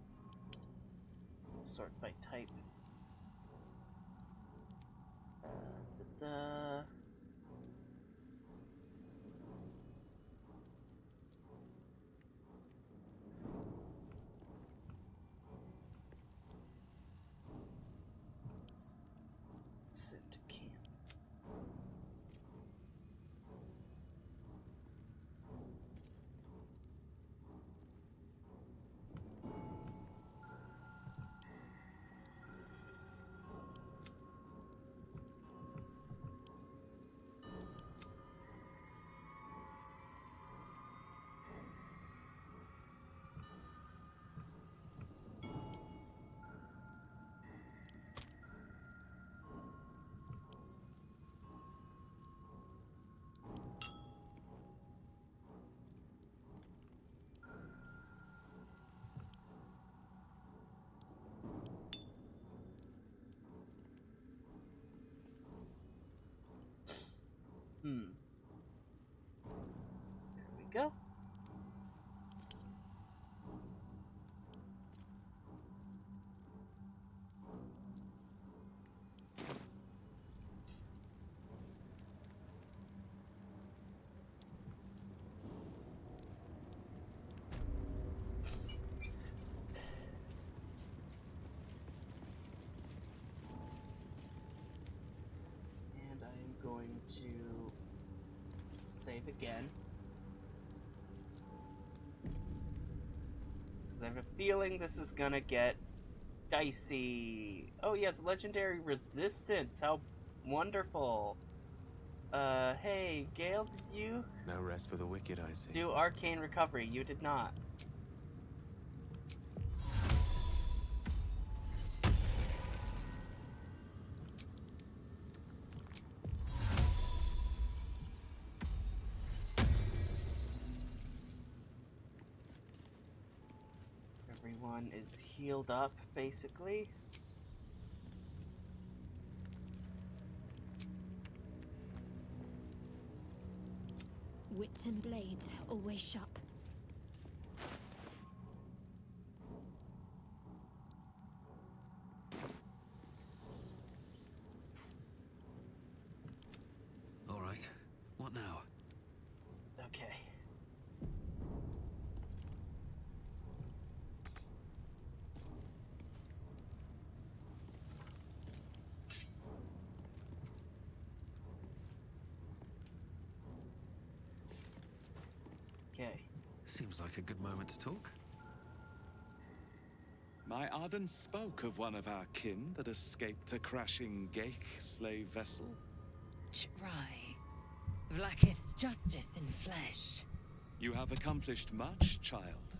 sort by type. Send to Cam. to save again. Because I have a feeling this is gonna get dicey. Oh yes, legendary resistance. How wonderful. Hey, Gale, did you? No rest for the wicked, I see. Do arcane recovery. You did not. Everyone is healed up, basically. Wits and blades, always sharp. All right. What now? Okay. Okay. Seems like a good moment to talk. My Arden spoke of one of our kin that escaped a crashing Geik slave vessel. Right. Vlaakith's justice in flesh. You have accomplished much, child.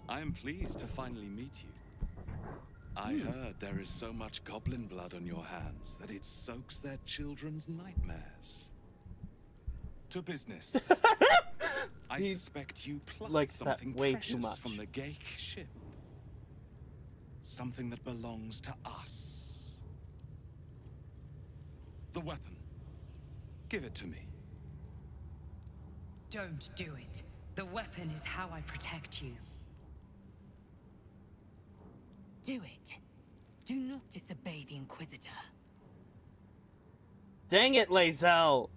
I am pleased to finally meet you. I heard there is so much goblin blood on your hands that it soaks their children's nightmares. To business. I suspect you plucked something precious from the Geik ship. Something that belongs to us. The weapon. Give it to me. Don't do it. The weapon is how I protect you. Do it. Do not disobey the Inquisitor. Dang it, Lae'zel!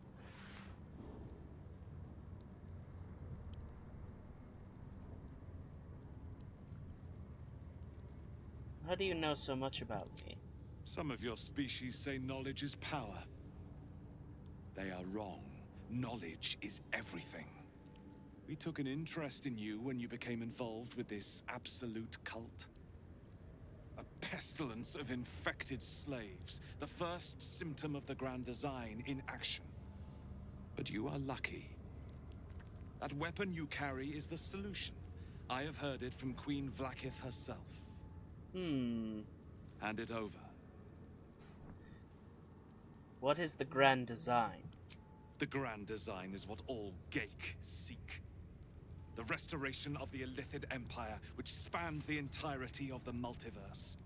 How do you know so much about me? Some of your species say knowledge is power. They are wrong. Knowledge is everything. We took an interest in you when you became involved with this absolute cult. A pestilence of infected slaves, the first symptom of the Grand Design in action. But you are lucky. That weapon you carry is the solution. I have heard it from Queen Vlaakith herself. Hand it over. What is the Grand Design? The Grand Design is what all Geik seek. The restoration of the Illithid Empire, which spanned the entirety of the multiverse.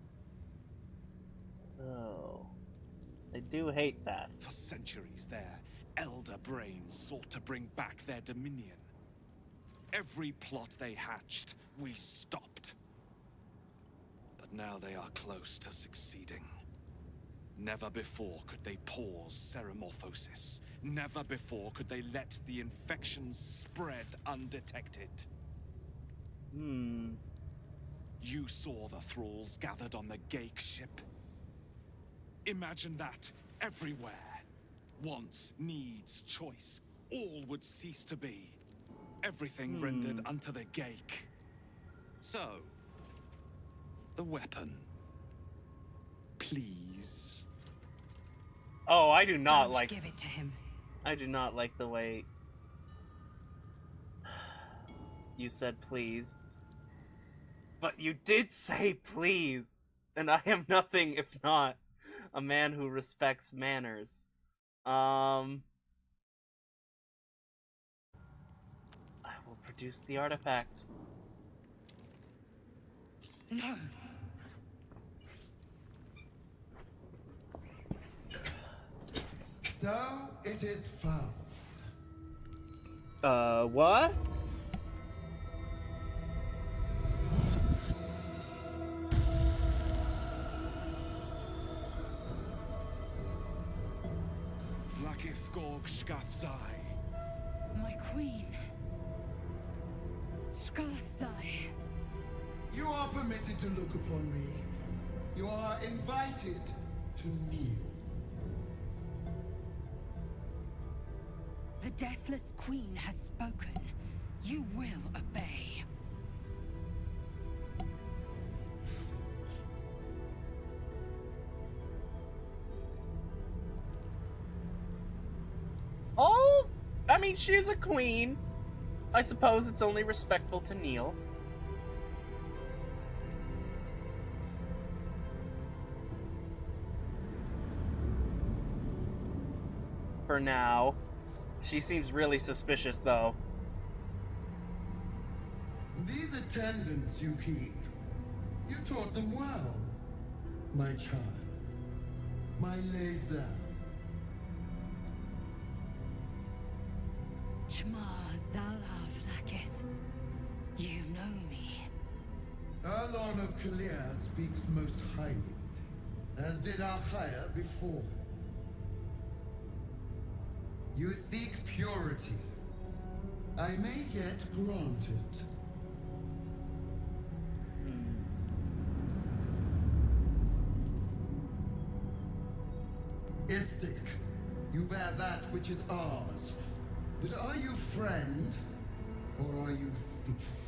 Oh. They do hate that. For centuries, their elder brains sought to bring back their dominion. Every plot they hatched, we stopped. But now they are close to succeeding. Never before could they pause Ceramorphosis. Never before could they let the infections spread undetected. You saw the thralls gathered on the Geik ship. Imagine that everywhere. Wants, needs, choice. All would cease to be. Everything rendered unto the Geik. So, the weapon. Please. Oh, I do not like... Give it to him. I do not like the way... You said please. But you did say please! And I am nothing if not a man who respects manners. I will produce the artifact. No. So it is found. What? Vlaakith Gorg Skathzai. My queen. Skathzai. You are permitted to look upon me. You are invited to kneel. The Deathless Queen has spoken. You will obey. Oh, I mean, she's a queen. I suppose it's only respectful to kneel. For now. She seems really suspicious, though. These attendants you keep, you taught them well, my child. My Lae'zel. Shma Zala Vlaakith. You know me. Erlon of Kalir speaks most highly, as did Alchaya before. You seek purity. I may yet grant it. Istik, you bear that which is ours. But are you friend, or are you thief?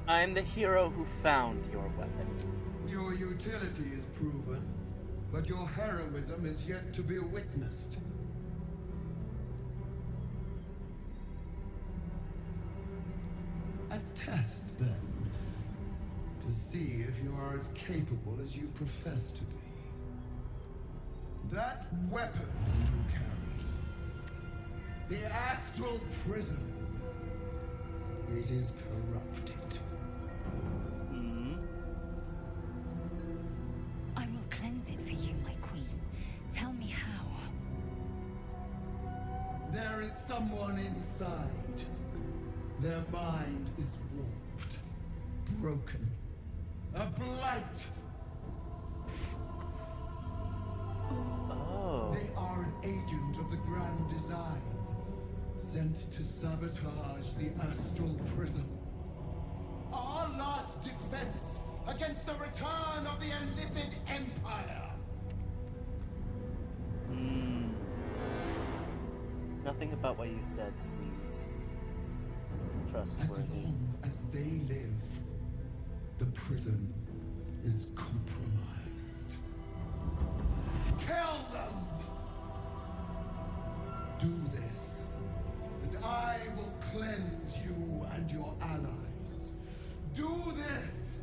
I'm the hero who found your weapon. Your utility is proven, but your heroism is yet to be witnessed. A test, then, to see if you are as capable as you profess to be. That weapon you carry, the astral prism, it is corrupted. I will cleanse it for you, my queen. Tell me how. There is someone inside. Their mind is warped, broken, a blight. Oh. They are an agent of the Grand Design, sent to sabotage the astral prism. Our last defense against the return of the Illithid Empire. Nothing about what you said seems trustworthy. As long as they live, the prison is compromised. Kill them! Do this, and I will cleanse you and your allies. Do this,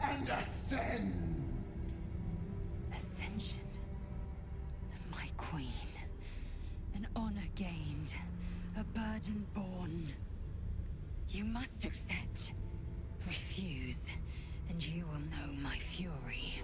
and ascend! Ascension. My queen. An honor gained. A burden borne. You must accept. Refuse, and you will know my fury.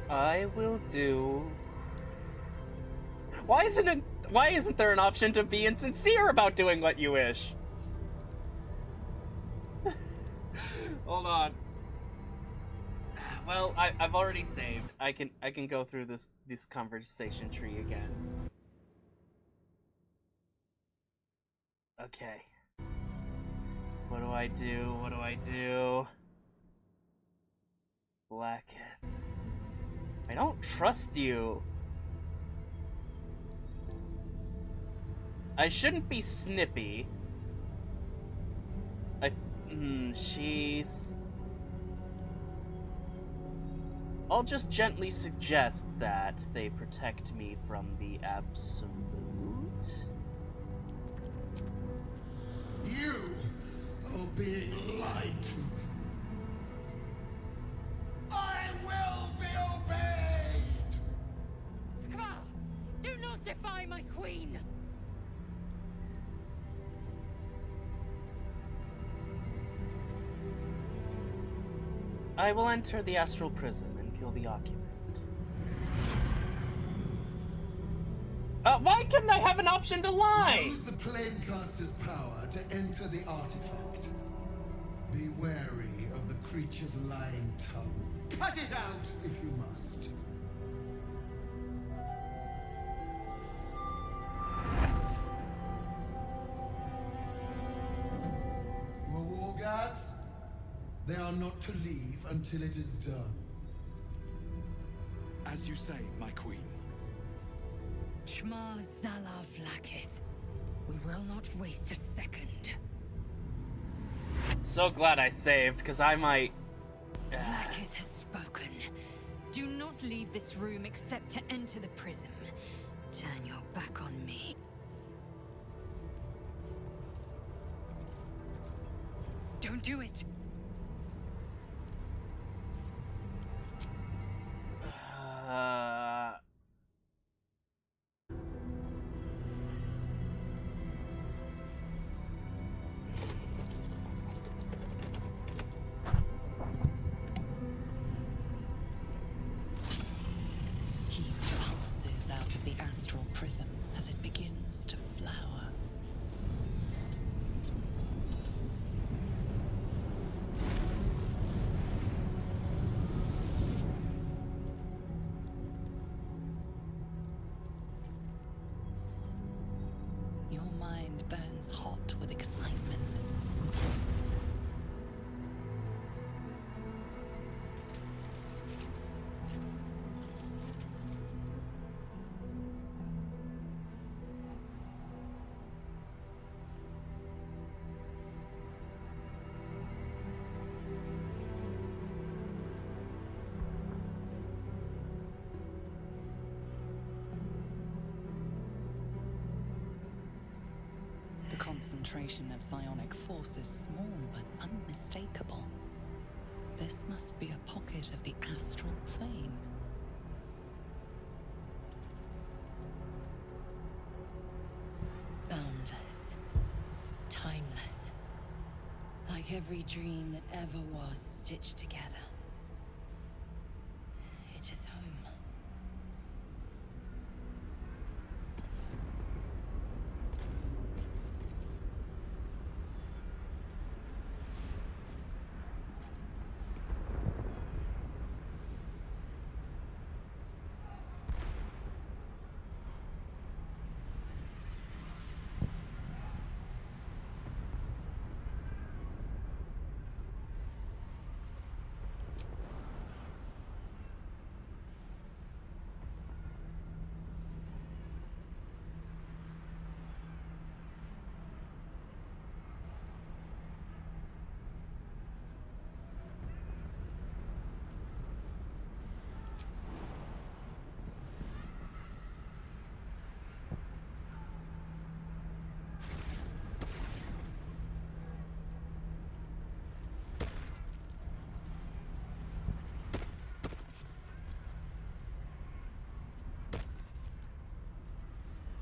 I will do... Why isn't there an option to be insincere about doing what you wish? Hold on. Well, I've already saved. I can go through this conversation tree again. Okay. What do I do? What do I do? Vlaakith. I don't trust you. I shouldn't be snippy. She's... I'll just gently suggest that they protect me from the absolute. You are being lied to. I will be obeyed! Skva! Do not defy my queen! I will enter the astral prison and kill the occupant. Why couldn't I have an option to lie? Use the Planecaster's power to enter the artifact. Be wary of the creature's lying tongue. Cut it out if you must. Wargas, they are not to leave until it is done. As you say, my queen. Shma Zala Vlaakith. We will not waste a second. So glad I saved, because I might... Vlaakith has spoken. Do not leave this room except to enter the prism. Turn your back on me. Don't do it! He pulses out of the astral prism as it begins to flower. Your mind burns hot with excitement. The concentration of psionic force is small but unmistakable. This must be a pocket of the astral plane. Boundless. Timeless. Like every dream that ever was stitched together. It is home.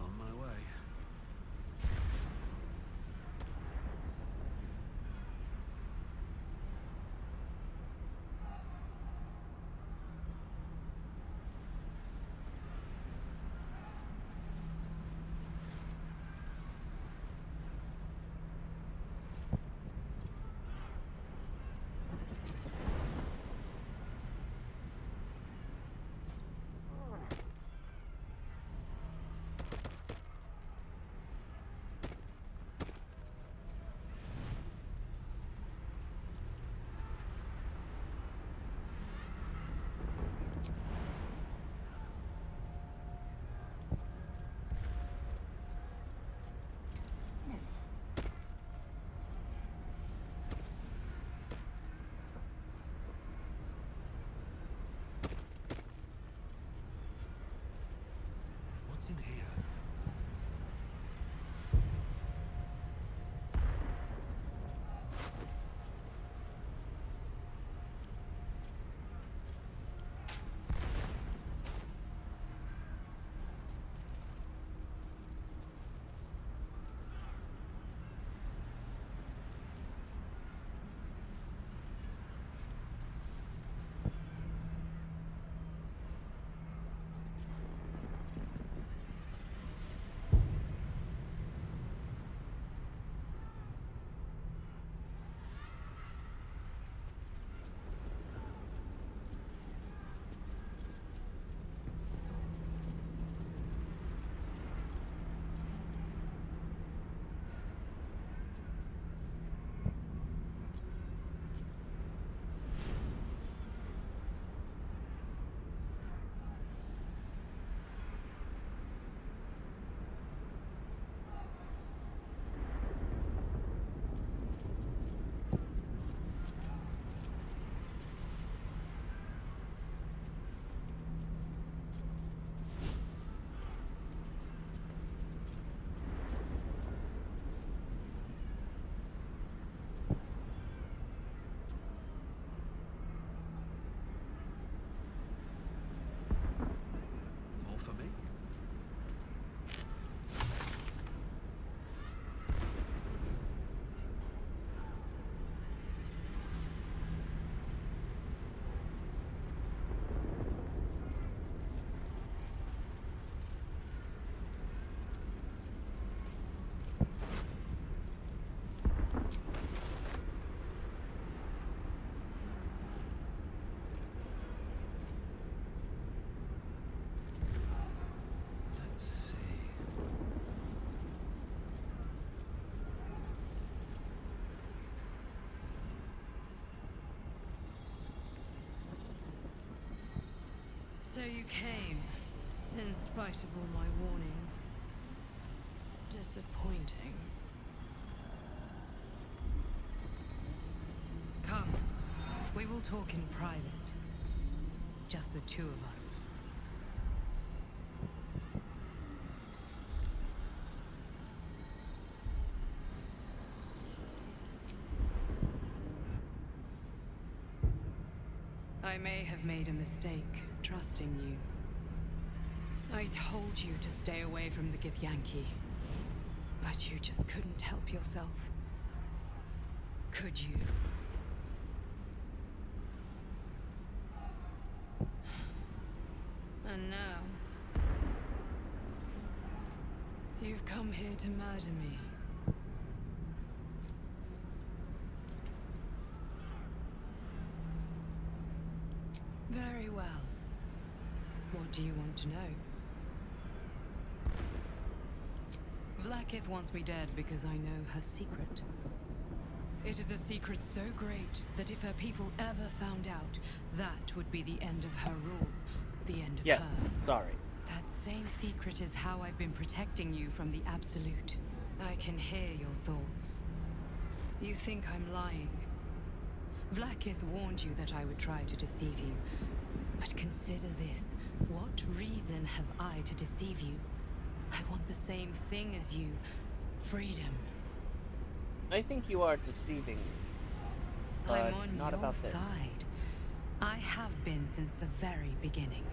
On my way. What's in here? So you came, in spite of all my warnings. Disappointing. Come, we will talk in private. Just the two of us. I may have made a mistake trusting you. I told you to stay away from the Githyanki, but you just couldn't help yourself. Could you? And now, you've come here to murder me. Very well. What do you want to know? Vlaakith wants me dead because I know her secret. It is a secret so great that if her people ever found out, that would be the end of her rule. The end of her. Yes, sorry. That same secret is how I've been protecting you from the Absolute. I can hear your thoughts. You think I'm lying. Vlaakith warned you that I would try to deceive you. But consider this. What reason have I to deceive you? I want the same thing as you. Freedom. I think you are deceiving me. But I'm on not your about this. side. I have been since the very beginning.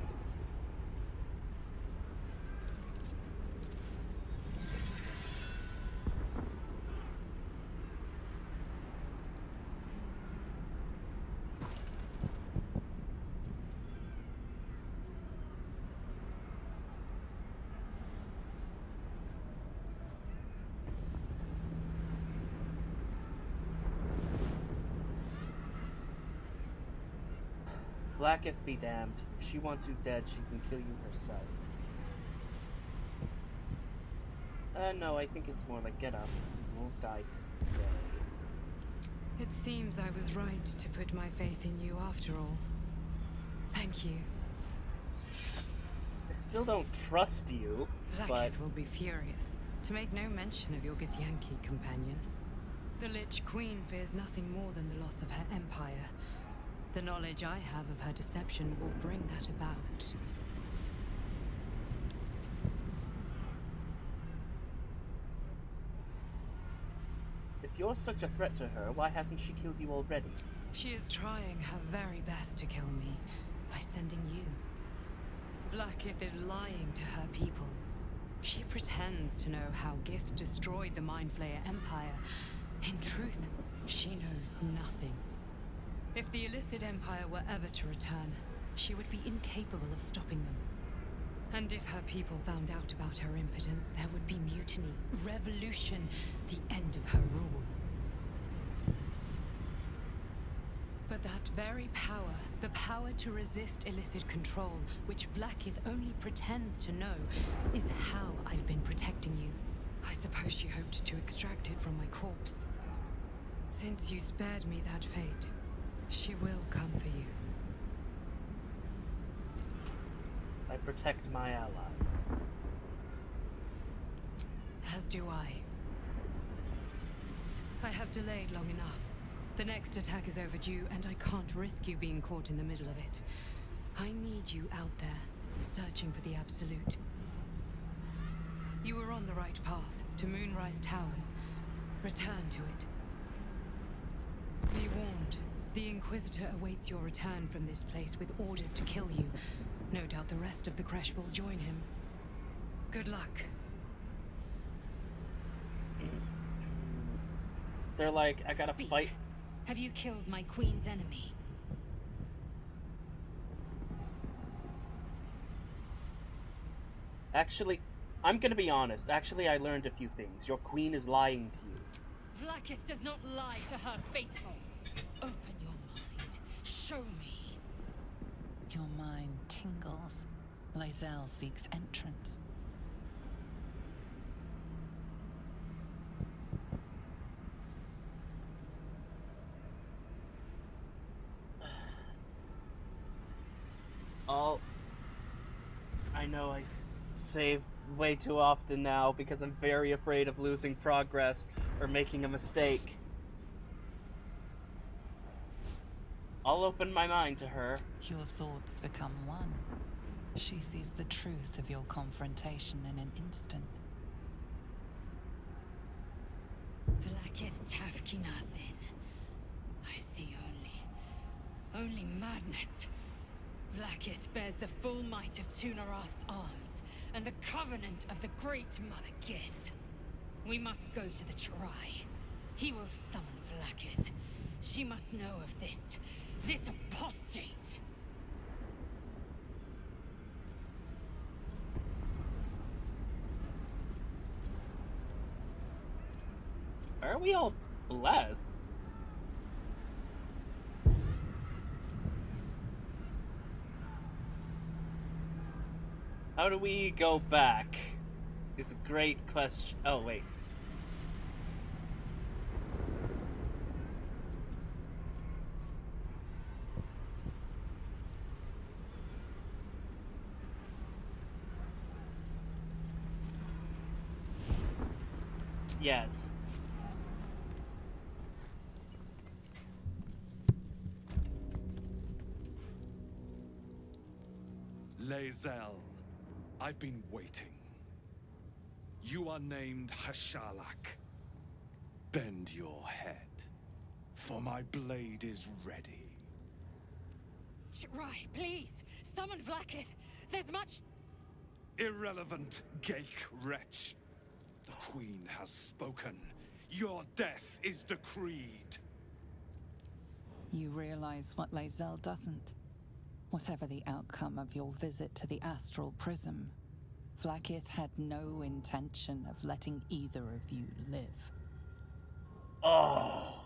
Vlaakith be damned. If she wants you dead, she can kill you herself. No, I think it's more like get up. You won't die today. It seems I was right to put my faith in you after all. Thank you. I still don't trust you, but... Vlaakith will be furious, to make no mention of your Githyanki companion. The Lich Queen fears nothing more than the loss of her empire. The knowledge I have of her deception will bring that about. If you're such a threat to her, why hasn't she killed you already? She is trying her very best to kill me by sending you. Vlaakith is lying to her people. She pretends to know how Gith destroyed the Mind Flayer Empire. In truth, she knows nothing. If the Illithid Empire were ever to return, she would be incapable of stopping them. And if her people found out about her impotence, there would be mutiny, revolution, the end of her rule. But that very power, the power to resist Illithid control, which Vlaakith only pretends to know, is how I've been protecting you. I suppose she hoped to extract it from my corpse. Since you spared me that fate, she will come for you. I protect my allies. As do I. I have delayed long enough. The next attack is overdue, and I can't risk you being caught in the middle of it. I need you out there, searching for the Absolute. You were on the right path, to Moonrise Towers. Return to it. Be warned. The Inquisitor awaits your return from this place with orders to kill you. No doubt the rest of the Kresh will join him. Good luck. They're like, I gotta Speak. fight. Have you killed my queen's enemy? Actually, I'm gonna be honest. Actually, I learned a few things. Your queen is lying to you. Vlaakith does not lie to her faithful. Open your mind. Show me. Your mind tingles. Lae'zel seeks entrance. know I save way too often now because I'm very afraid of losing progress or making a mistake. I'll open my mind to her. Your thoughts become one. She sees the truth of your confrontation in an instant. Vlaakith Tafkinasin. I see only madness. Vlaakith bears the full might of Tunarath's arms, and the covenant of the great Mother Gith. We must go to the Chirai. He will summon Vlaakith. She must know of this apostate. Aren't we all blessed? How do we go back? It's a great question. Oh, wait. Yes. Lae'zel, I've been waiting. You are named Hashalak. Bend your head, for my blade is ready. Chirai, please! Summon Vlaakith! There's much... Irrelevant, Geik wretch. The Queen has spoken. Your death is decreed. You realize what Lae'zel doesn't. Whatever the outcome of your visit to the Astral Prism, Vlaakith had no intention of letting either of you live. Oh.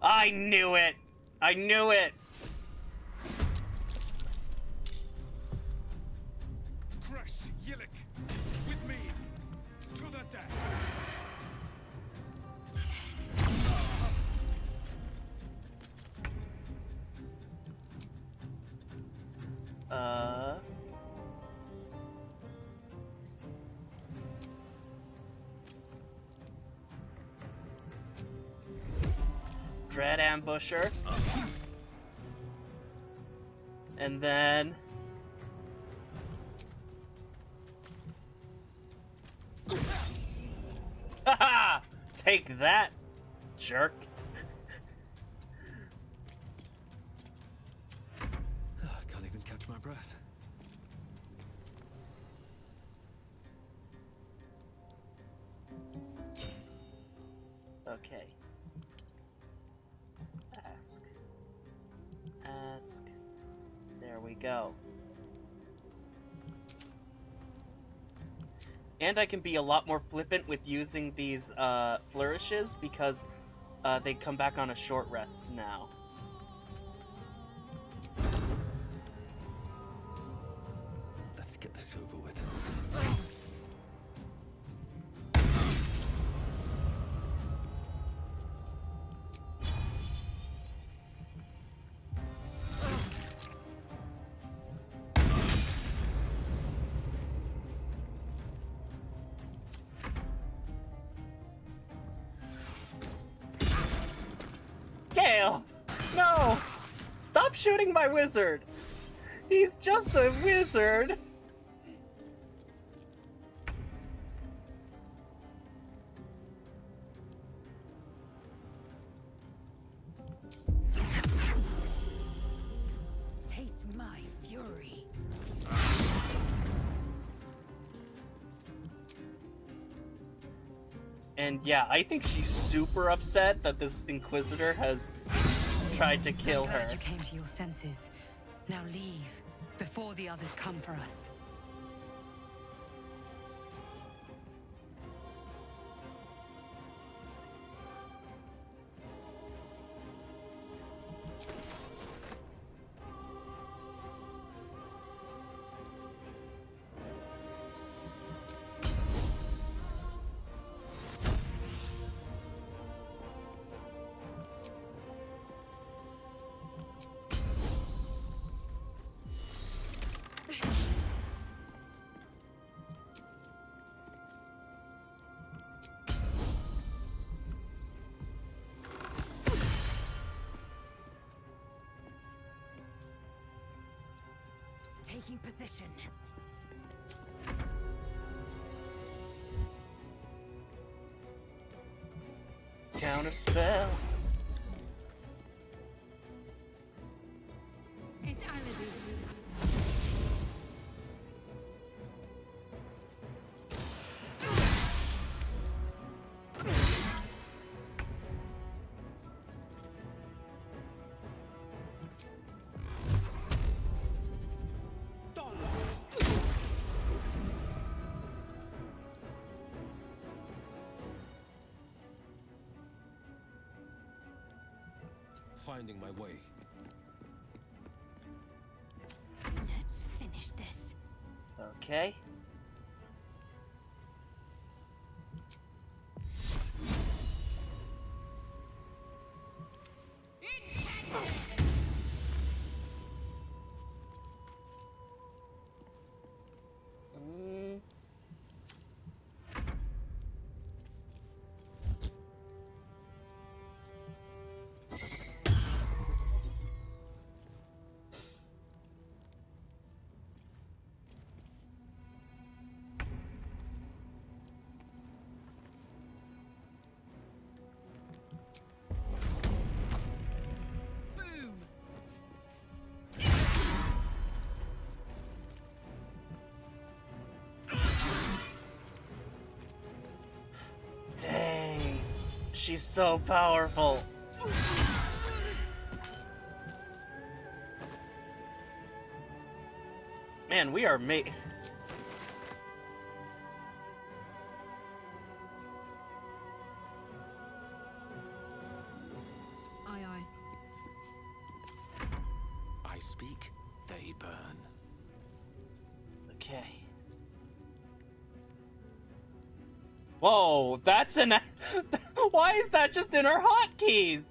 I knew it! I knew it! Crush Yillik! With me! To the death! Dread Ambusher. And then... Haha! Take that, jerk. Can't even catch my breath. Okay. Ask. There we go. And I can be a lot more flippant with using these flourishes because they come back on a short rest now. Let's get this over with. Gale! No! Stop shooting my wizard! He's just a wizard! Taste my fury. And yeah, I think she's super upset that this Inquisitor has tried to kill her. You came to your senses. Now leave, before the others come for us. Taking position. Counter spell. It's Aladdin. Finding my way. Let's finish this. Okay. Dang, she's so powerful. Man, we are made. Aye, aye. I speak, they burn. Okay. Whoa, that's an. Why is that just in our hotkeys?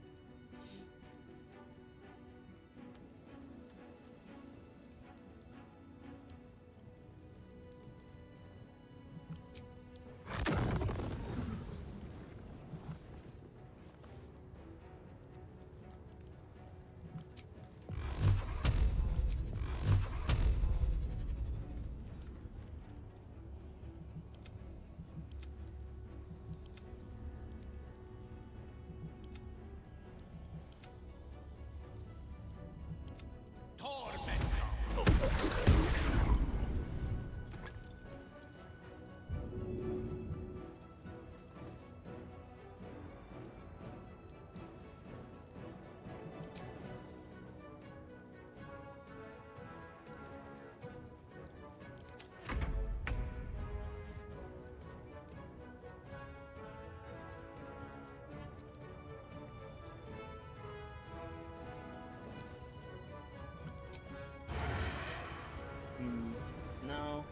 No.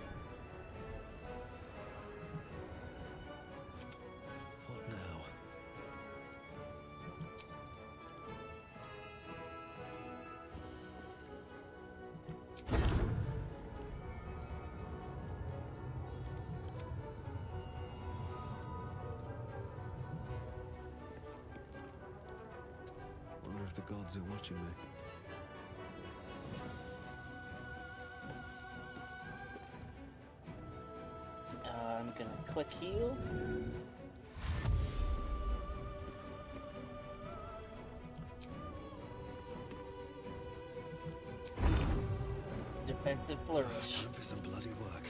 What now? Wonder if the gods are watching me. I'm gonna click heals. Defensive flourish. Time for some bloody work.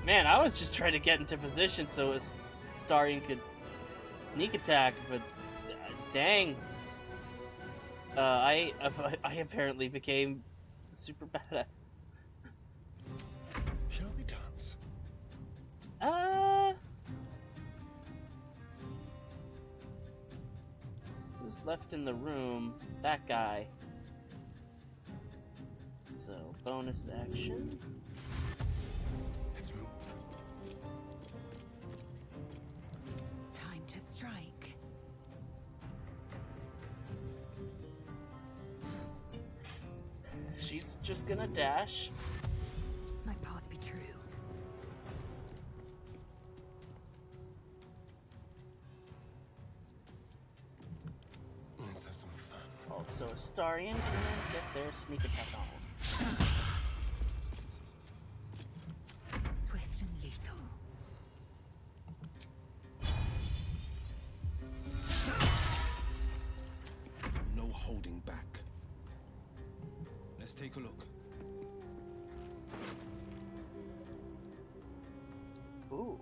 Man, I was just trying to get into position so Starion could sneak attack, but dang. I apparently became super badass. Shall we dance? Who's left in the room? That guy. So, bonus action. Let's move. Time to strike. She's just gonna dash. My path be true. Let's have some fun. Also, Astarion can get their sneak attack on. Swift and lethal. No holding back. Let's take a look. Ooh.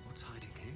What's hiding here?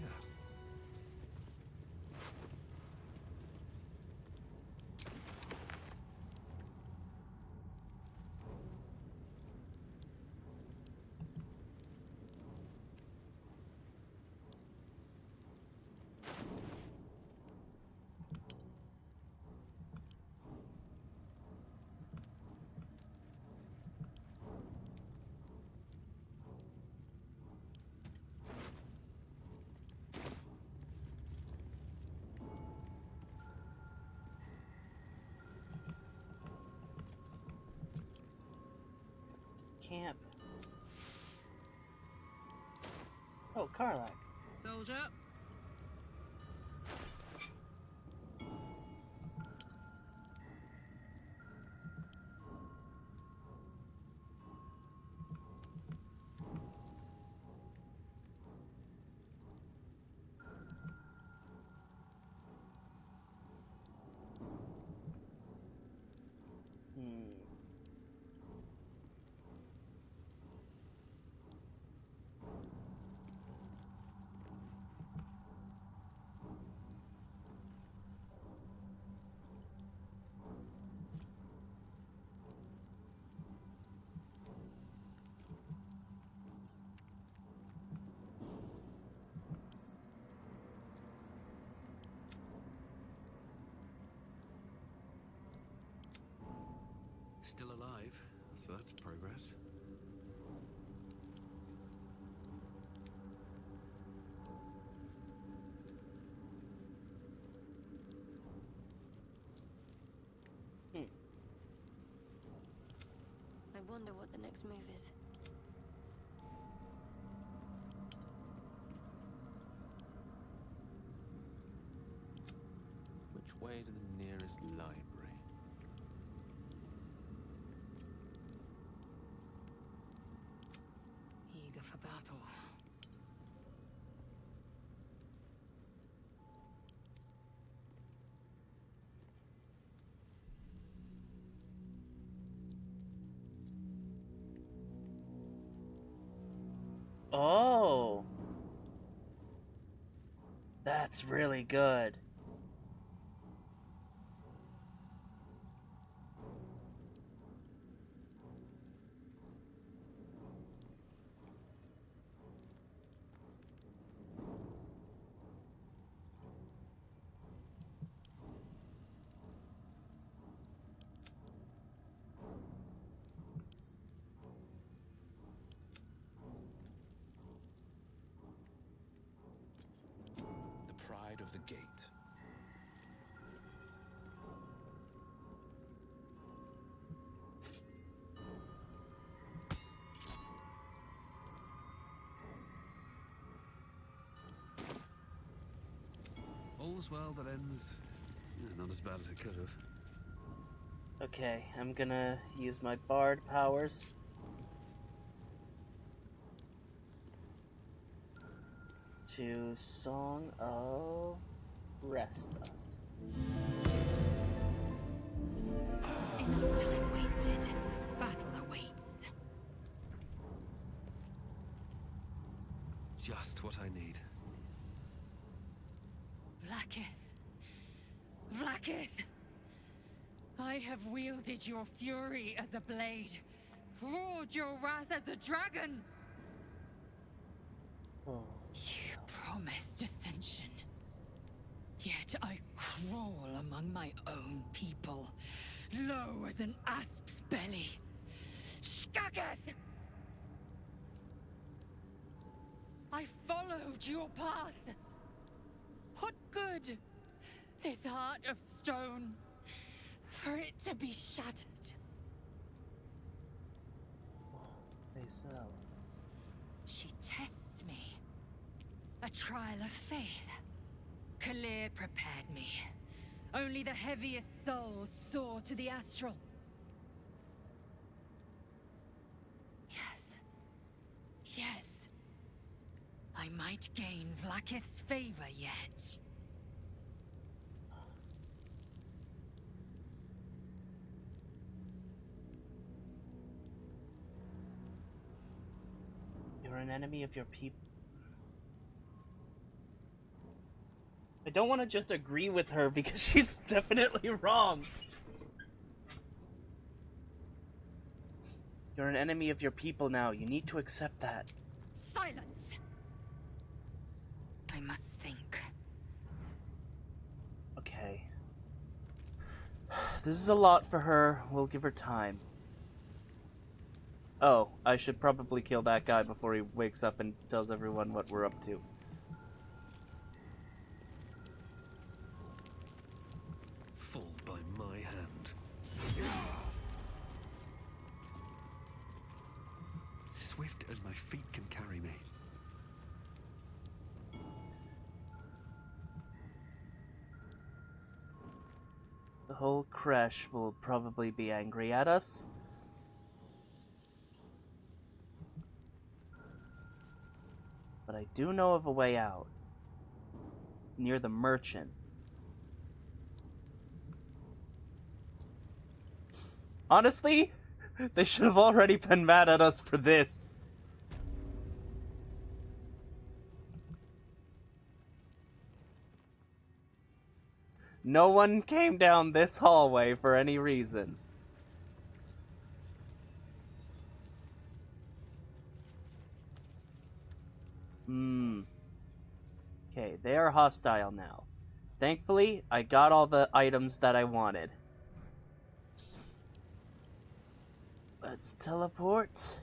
Camp. Oh, Karlak. Soldier. Still alive, so that's progress. I wonder what the next move is. Which way to the nearest library? Eager for battle. Oh. That's really good. The pride of the gate. All's well that ends, not as bad as it could have. Okay, I'm gonna use my bard powers. To Song of Rest Us. Enough time wasted. Battle awaits. Just what I need. Vlaakith. Vlaakith! I have wielded your fury as a blade, roared your wrath as a dragon. Oh. You promised ascension. Yet I crawl among my own people, low as an asp's belly. Skageth! I followed your path. What good? This heart of stone, for it to be shattered. Lae'zel. She tests me. A trial of faith. Kalir prepared me. Only the heaviest souls soar to the astral. Yes. Yes. I might gain Vlaakith's favor yet. You're an enemy of your people. I don't want to just agree with her because she's definitely wrong. You're an enemy of your people now. You need to accept that. Silence! I must think. Okay. This is a lot for her. We'll give her time. Oh, I should probably kill that guy before he wakes up and tells everyone what we're up to. Fall by my hand. Swift as my feet can carry me. The whole creche will probably be angry at us. But I do know of a way out. It's near the merchant. Honestly, they should have already been mad at us for this. No one came down this hallway for any reason. Okay, they are hostile now. Thankfully, I got all the items that I wanted. Let's teleport.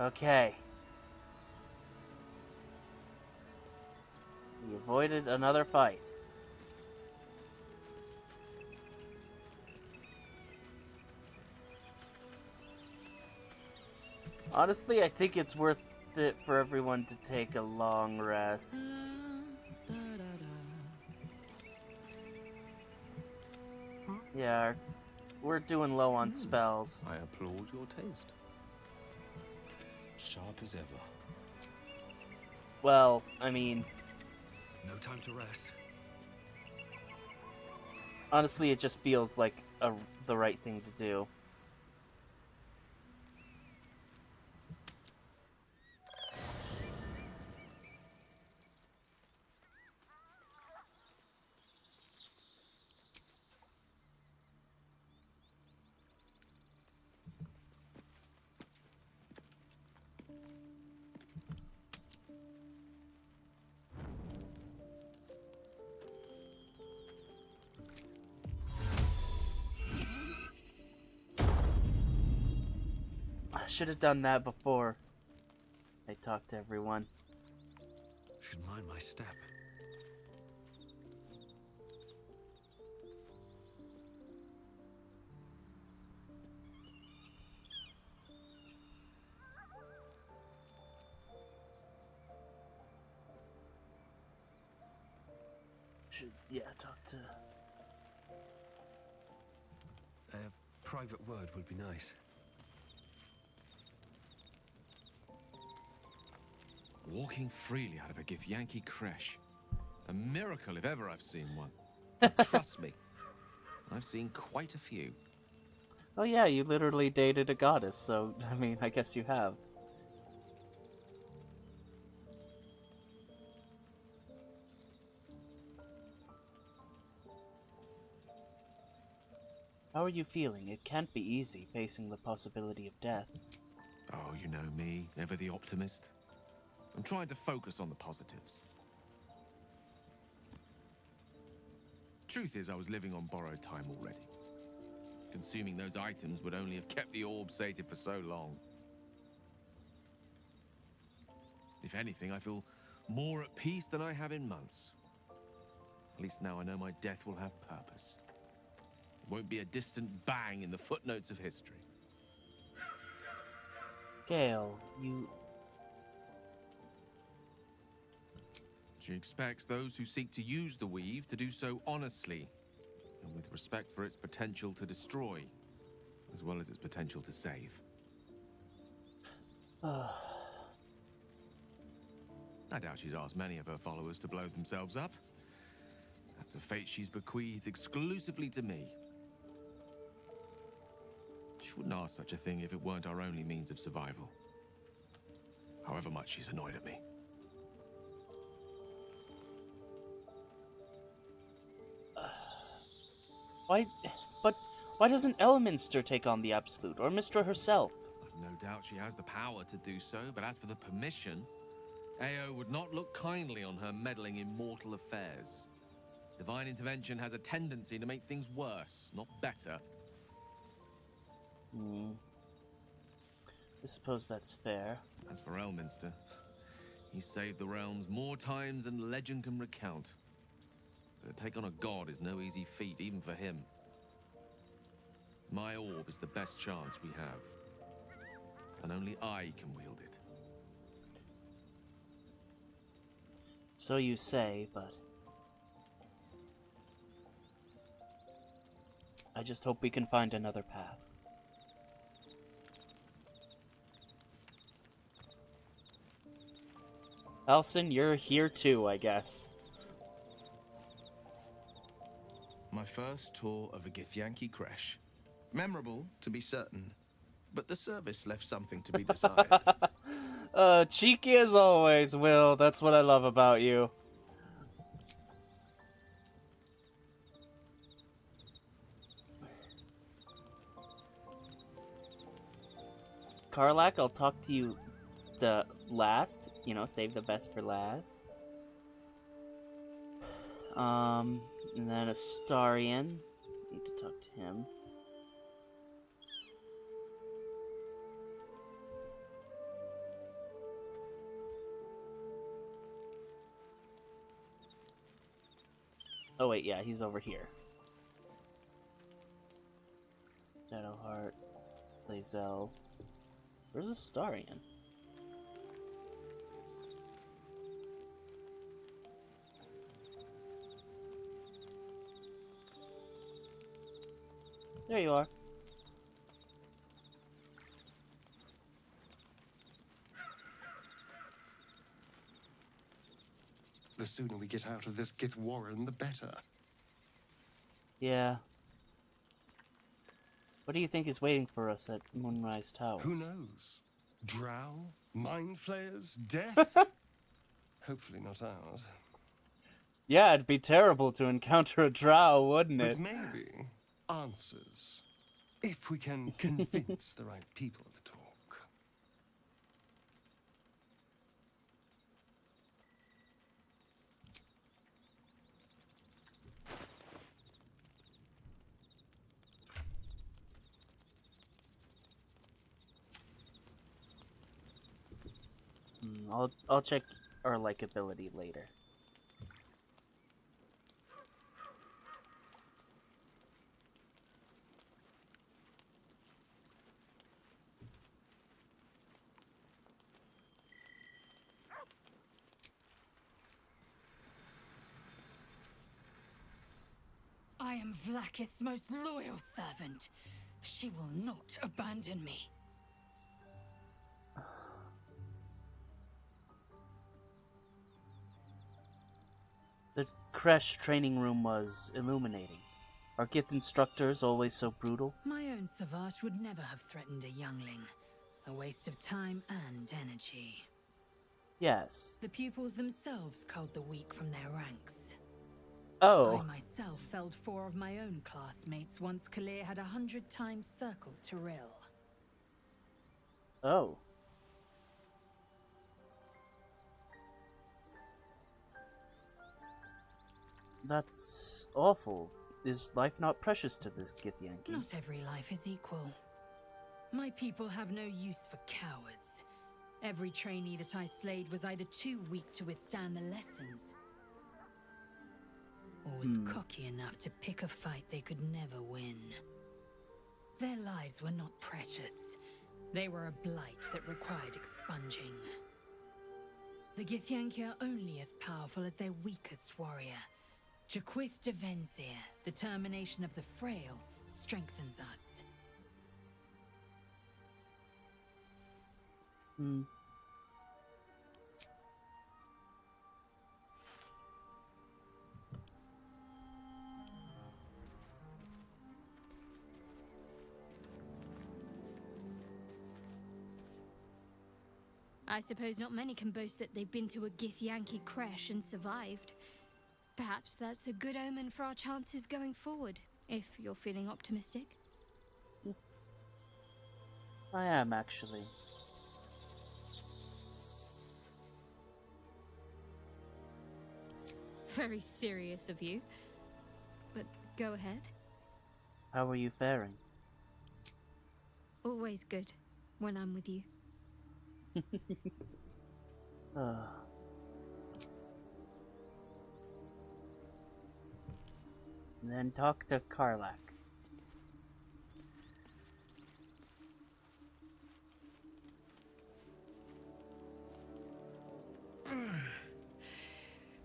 Okay. We avoided another fight. Honestly, I think it's worth it for everyone to take a long rest. Yeah, we're doing low on spells. I applaud your taste. Sharp as ever. Well, I mean... No time to rest. Honestly, it just feels like the right thing to do. I should have done that before I talked to everyone. Should mind my step. Should, yeah, talk to... A private word would be nice. Walking freely out of a Githyanki creche. A miracle if ever I've seen one. Trust me, I've seen quite a few. Oh yeah, you literally dated a goddess, so, I mean, I guess you have. How are you feeling? It can't be easy facing the possibility of death. Oh, you know me, ever the optimist. I'm trying to focus on the positives. Truth is, I was living on borrowed time already. Consuming those items would only have kept the orb sated for so long. If anything, I feel more at peace than I have in months. At least now I know my death will have purpose. It won't be a distant bang in the footnotes of history. Gale, you... She expects those who seek to use the weave to do so honestly, and with respect for its potential to destroy, as well as its potential to save. I doubt she's asked many of her followers to blow themselves up. That's a fate she's bequeathed exclusively to me. She wouldn't ask such a thing if it weren't our only means of survival. However much she's annoyed at me. Why doesn't Elminster take on the Absolute, or Mystra herself? I've no doubt she has the power to do so, but as for the permission, Ao would not look kindly on her meddling in mortal affairs. Divine intervention has a tendency to make things worse, not better. I suppose that's fair. As for Elminster, he's saved the realms more times than legend can recount. But to take on a god is no easy feat, even for him. My orb is the best chance we have. And only I can wield it. So you say, but... I just hope we can find another path. Elson, you're here too, I guess. My first tour of a Githyanki creche. Memorable, to be certain, but the service left something to be desired. Cheeky as always, Will. That's what I love about you. Karlak, I'll talk to you the last. You know, save the best for last. And then Astarion. Need to talk to him. Oh wait, yeah, he's over here. Shadowheart, Lae'zel. Where's Astarion? There you are. The sooner we get out of this Gith Warren, the better. Yeah. What do you think is waiting for us at Moonrise Towers? Who knows? Drow? Mind flayers? Death? Hopefully not ours. Yeah, it'd be terrible to encounter a drow, wouldn't it? But maybe answers. If we can convince the right people to talk. I'll check our likability later. I am Vlaakith's most loyal servant. She will not abandon me. Kresh training room was illuminating. Are Gith instructors always so brutal? My own Savage would never have threatened a youngling. A waste of time and energy. Yes. The pupils themselves culled the weak from their ranks. Oh. I myself felled 4 of my own classmates once Kalir had 100 times circled Tyrell. Oh. That's awful. Is life not precious to this Githyanki? Not every life is equal. My people have no use for cowards. Every trainee that I slayed was either too weak to withstand the lessons, or was cocky enough to pick a fight they could never win. Their lives were not precious. They were a blight that required expunging. The Githyanki are only as powerful as their weakest warrior. Jaquith de Venzir, the termination of the frail, strengthens us. I suppose not many can boast that they've been to a Githyanki creche and survived. Perhaps that's a good omen for our chances going forward, if you're feeling optimistic. I am, actually. Very serious of you. But go ahead. How are you faring? Always good when I'm with you. And then talk to Karlach.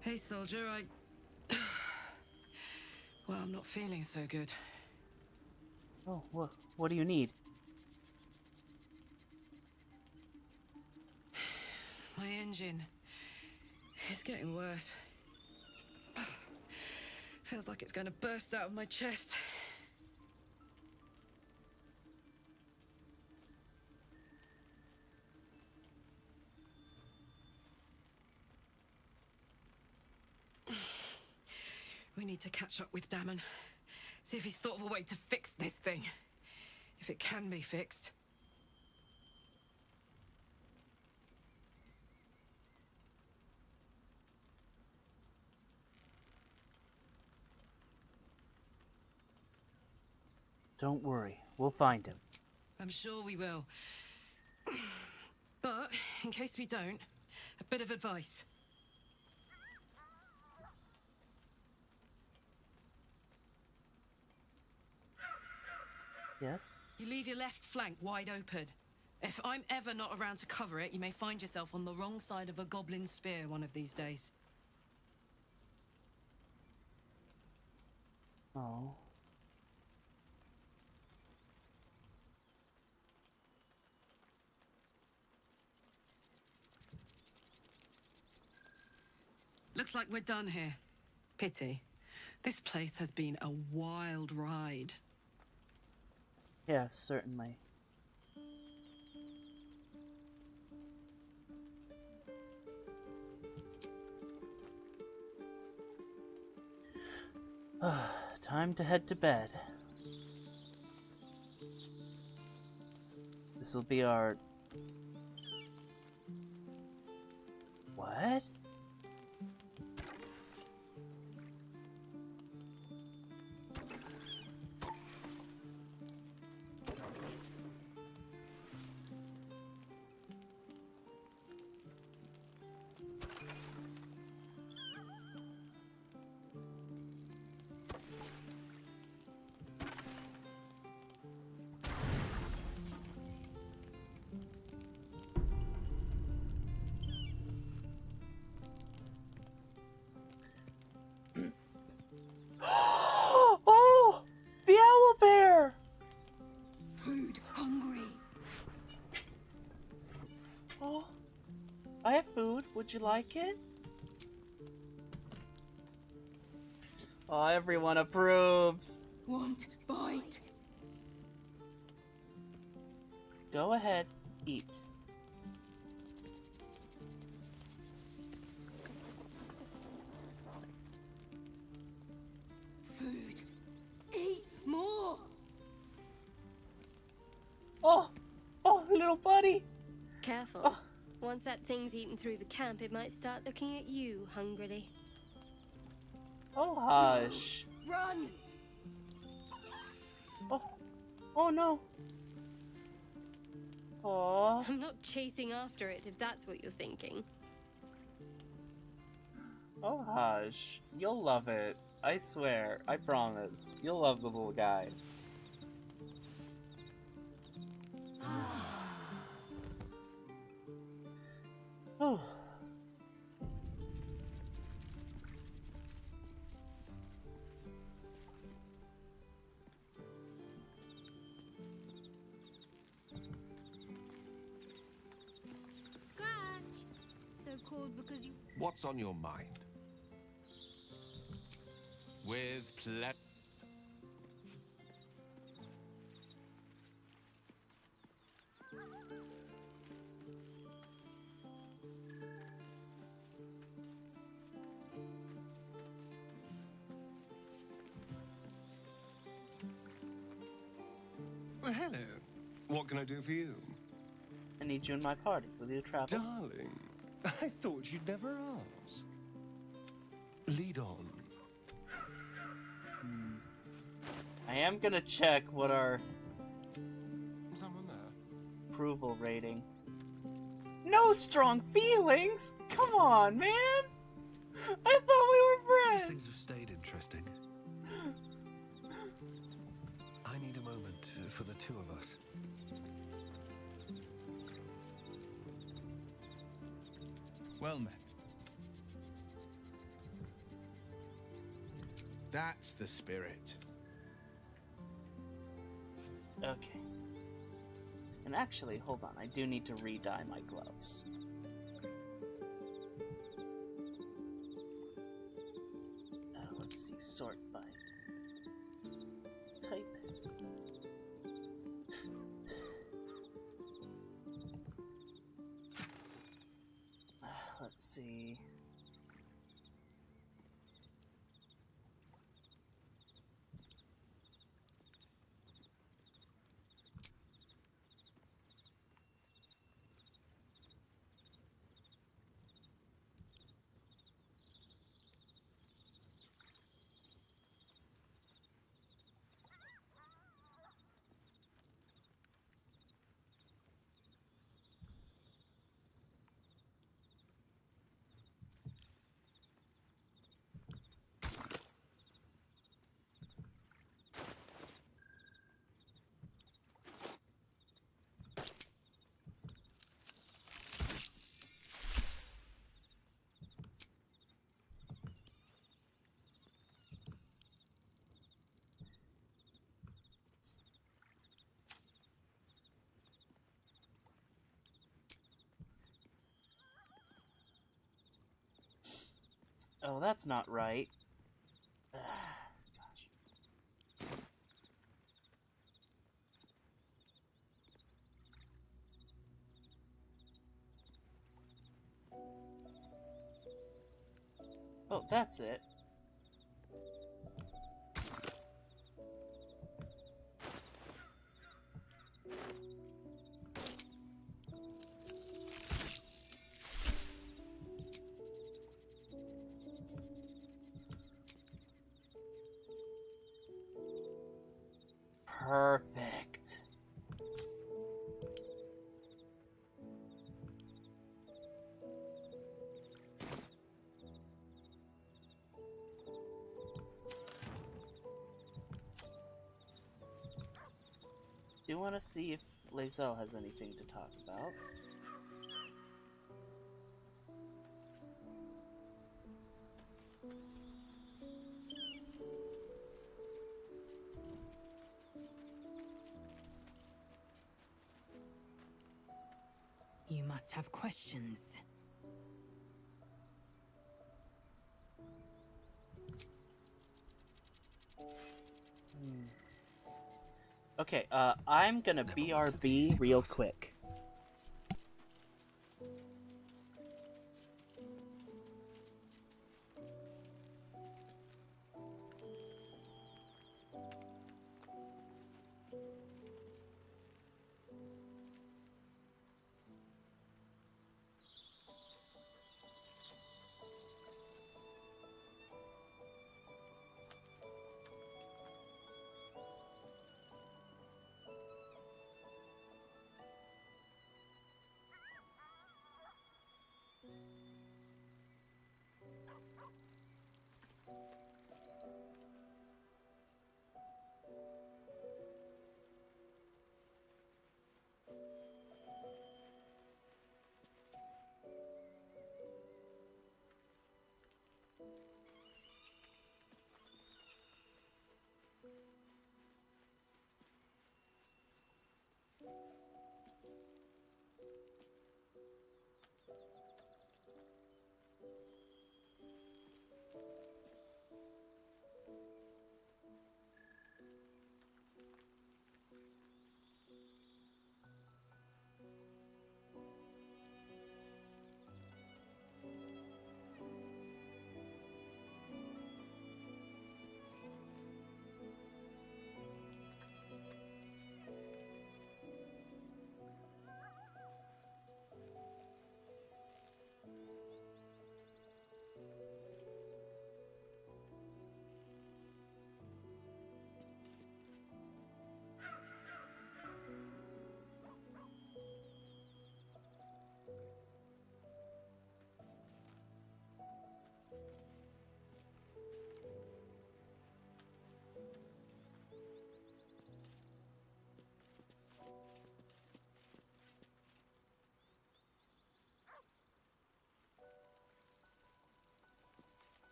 Hey, soldier, well, I'm not feeling so good. Oh, what do you need? My engine is getting worse. Feels like it's going to burst out of my chest. We need to catch up with Damon. See if he's thought of a way to fix this thing. If it can be fixed. Don't worry, we'll find him. I'm sure we will. But, in case we don't, a bit of advice. Yes? You leave your left flank wide open. If I'm ever not around to cover it, you may find yourself on the wrong side of a goblin spear one of these days. Oh. Looks like we're done here. Pity. This place has been a wild ride. Yes, certainly. Time to head to bed. This'll be our... What? Oh! The owl bear! Food hungry. Oh, I have food. Would you like it? Oh, everyone approves. Want bite? Go ahead, eat. Food. Eat more. Oh, little buddy. Careful. Oh. Once that thing's eaten through the camp, it might start looking at you hungrily. Oh, hush. Run. Oh no. Oh. I'm not chasing after it, if that's what you're thinking. Oh, hush. You'll love it. I swear. I promise. You'll love the little guy. Oh. Scratch! So called because you... What's on your mind? With Well, hello. What can I do for you? I need you in my party. Will you travel? Darling, I thought you'd never ask. Lead on. I am gonna check what our Someone there? approval rating. No strong feelings? Come on, man! I thought we were These friends! things have stayed interesting. I need a moment for the two of us. Well met. That's the spirit. Okay. And actually, hold on, I do need to re-dye my gloves. Let's see, sort by type. Let's see. Oh, that's not right. Gosh. Oh, that's it. Perfect. Do you want to see if Lae'zel has anything to talk about? You must have questions. Okay, I'm gonna BRB real quick.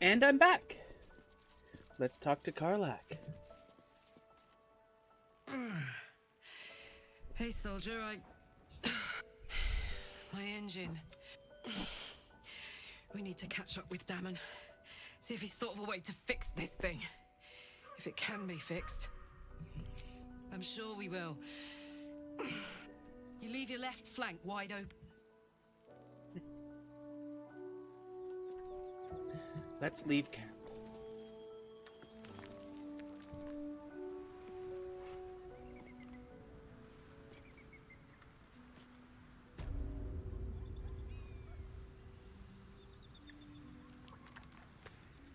And I'm back. Let's talk to Karlach. Hey, soldier, my engine. We need to catch up with Damon. See if he's thought of a way to fix this thing. If it can be fixed. I'm sure we will. You leave your left flank wide open. Let's leave camp.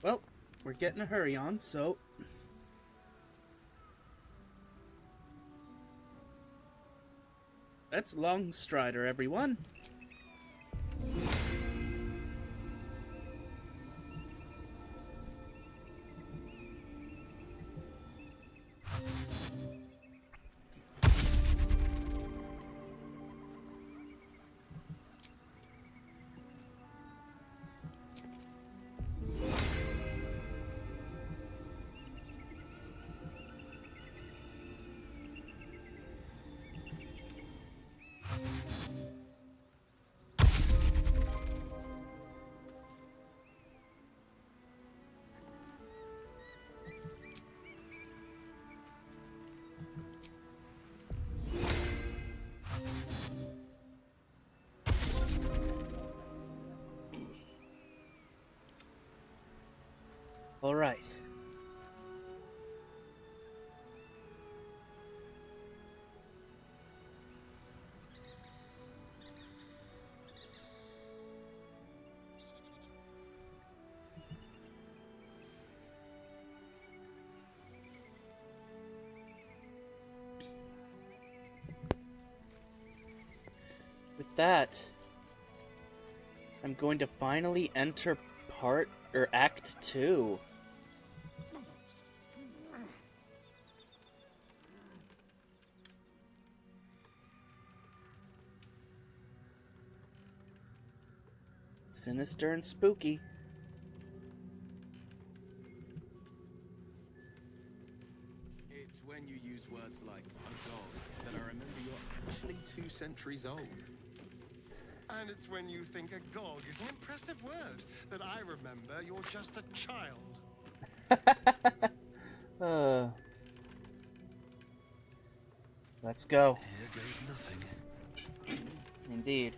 Well, we're getting a hurry on, so... That's Longstrider, everyone. All right. With that, I'm going to finally enter Act 2. Sinister and spooky. It's when you use words like a dog that I remember you're actually 2 centuries old. And it's when you think a gog is an impressive word that I remember you're just a child. Let's go. Here goes nothing. Indeed.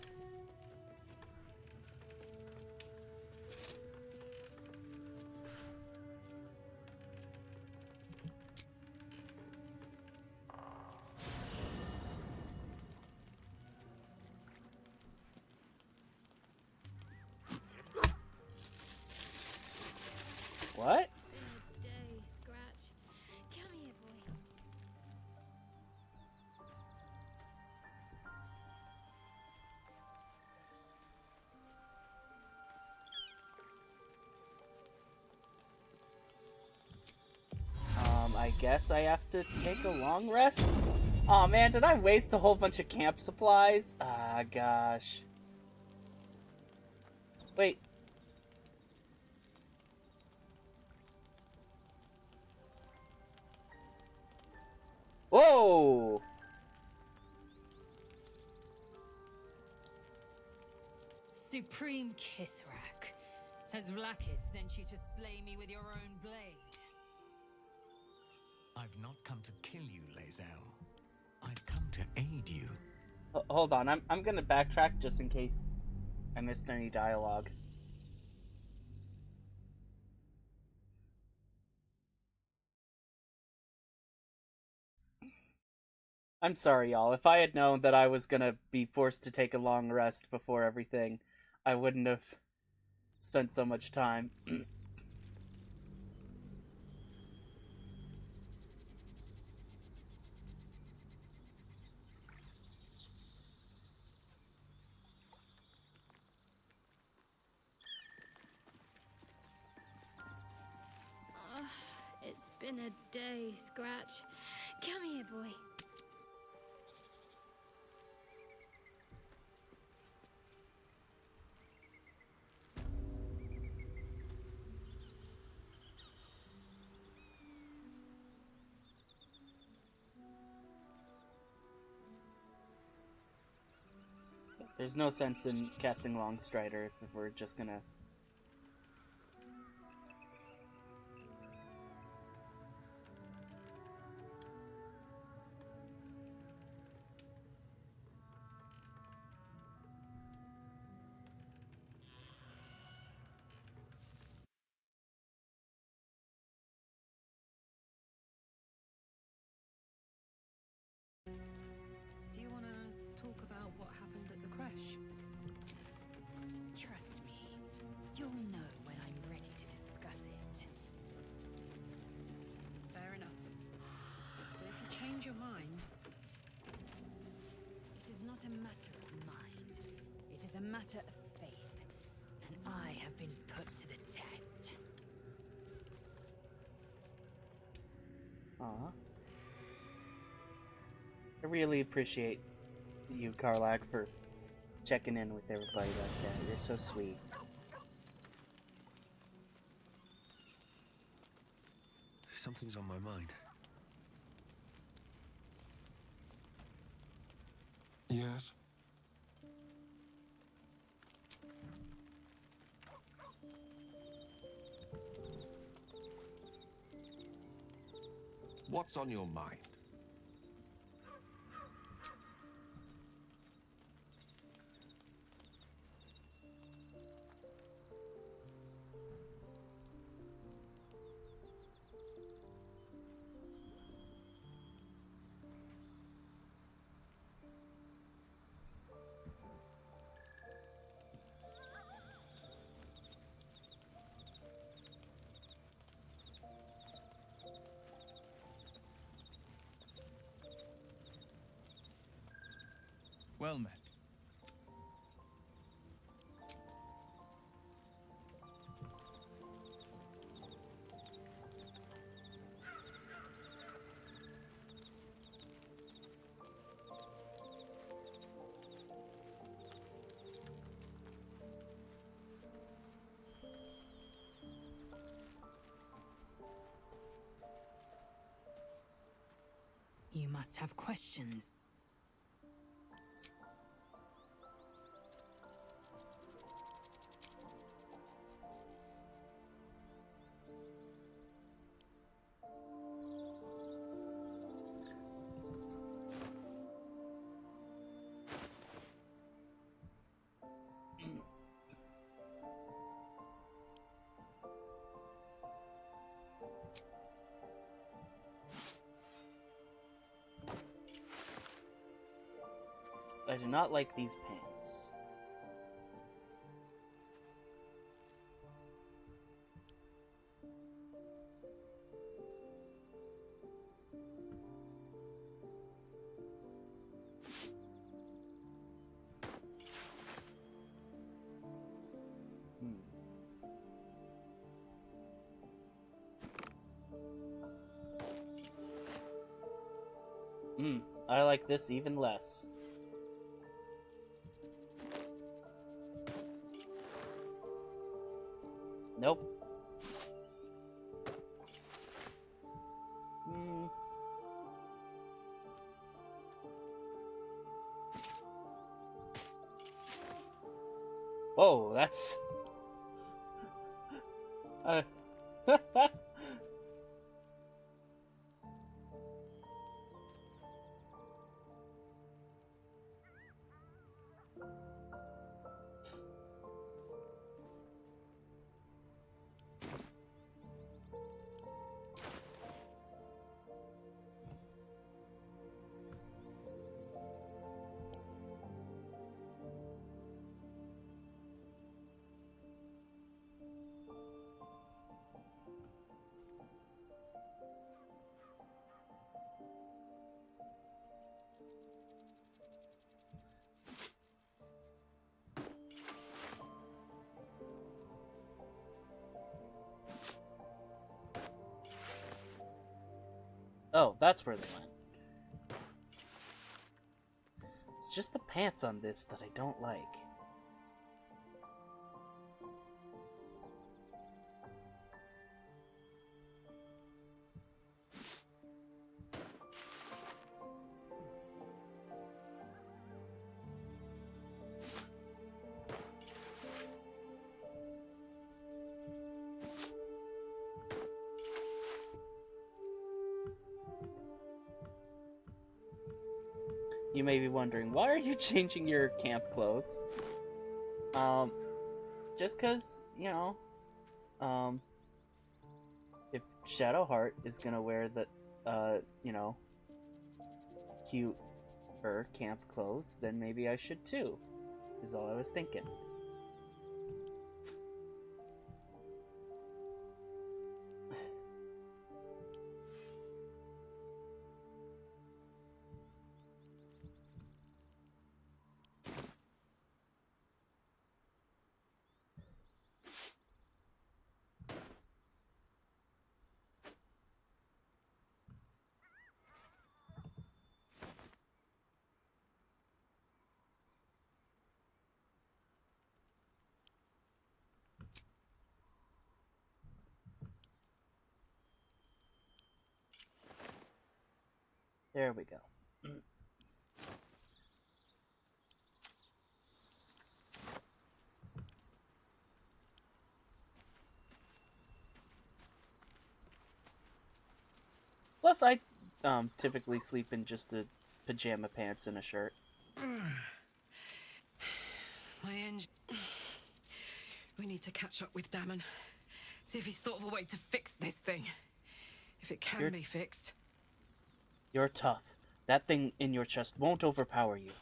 What? I guess I have to take a long rest? Aw, man, did I waste a whole bunch of camp supplies? Ah, gosh. Wait. Whoa! Supreme Kithrak, has Vlaakith sent you to slay me with your own blade? I've not come to kill you, Lae'zel. I've come to aid you. Hold on, I'm gonna backtrack just in case I missed any dialogue. I'm sorry, y'all. If I had known that I was gonna be forced to take a long rest before everything, I wouldn't have spent so much time. It's been a day, Scratch. Come here, boy. There's no sense in casting Long Strider if we're just gonna... Do you want to talk about what happened at the creche? Trust me, you'll know when I'm ready to discuss it. Fair enough. But if you change your mind... It is not a matter of mind. It is a matter of faith. And I have been put to the test. Aw. I really appreciate you, Karlach, for checking in with everybody like that. You're so sweet. Something's on my mind. Yes? What's on your mind? Well met. You must have questions. I do not like these pants. I like this even less. Nope. Whoa, that's... Oh, that's where they went. It's just the pants on this that I don't like. You may be wondering, why are you changing your camp clothes? Just cause, you know, if Shadowheart is gonna wear the, you know, cute camp clothes, then maybe I should too, is all I was thinking. There we go. Plus, I typically sleep in just a pajama pants and a shirt. My engine. We need to catch up with Damon. See if he's thought of a way to fix this thing. If it can be fixed. You're tough. That thing in your chest won't overpower you.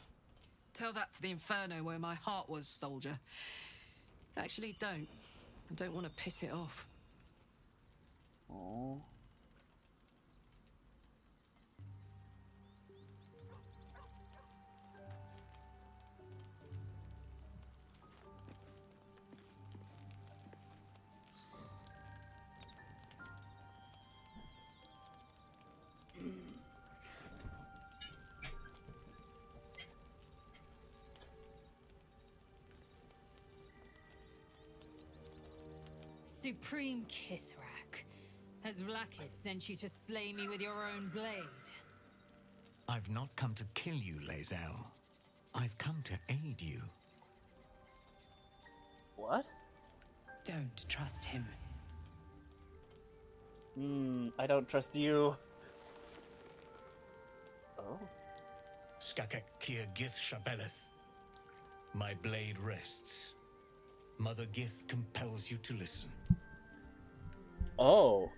Tell that to the Inferno where my heart was, soldier. Actually, don't. I don't want to piss it off. Oh. Supreme Kithrak, has Vlaakith sent you to slay me with your own blade? I've not come to kill you, Lae'zel. I've come to aid you. What? Don't trust him. I don't trust you. Oh. Skakek Kir Gith Shabeleth. My blade rests. Mother Gith compels you to listen. Oh.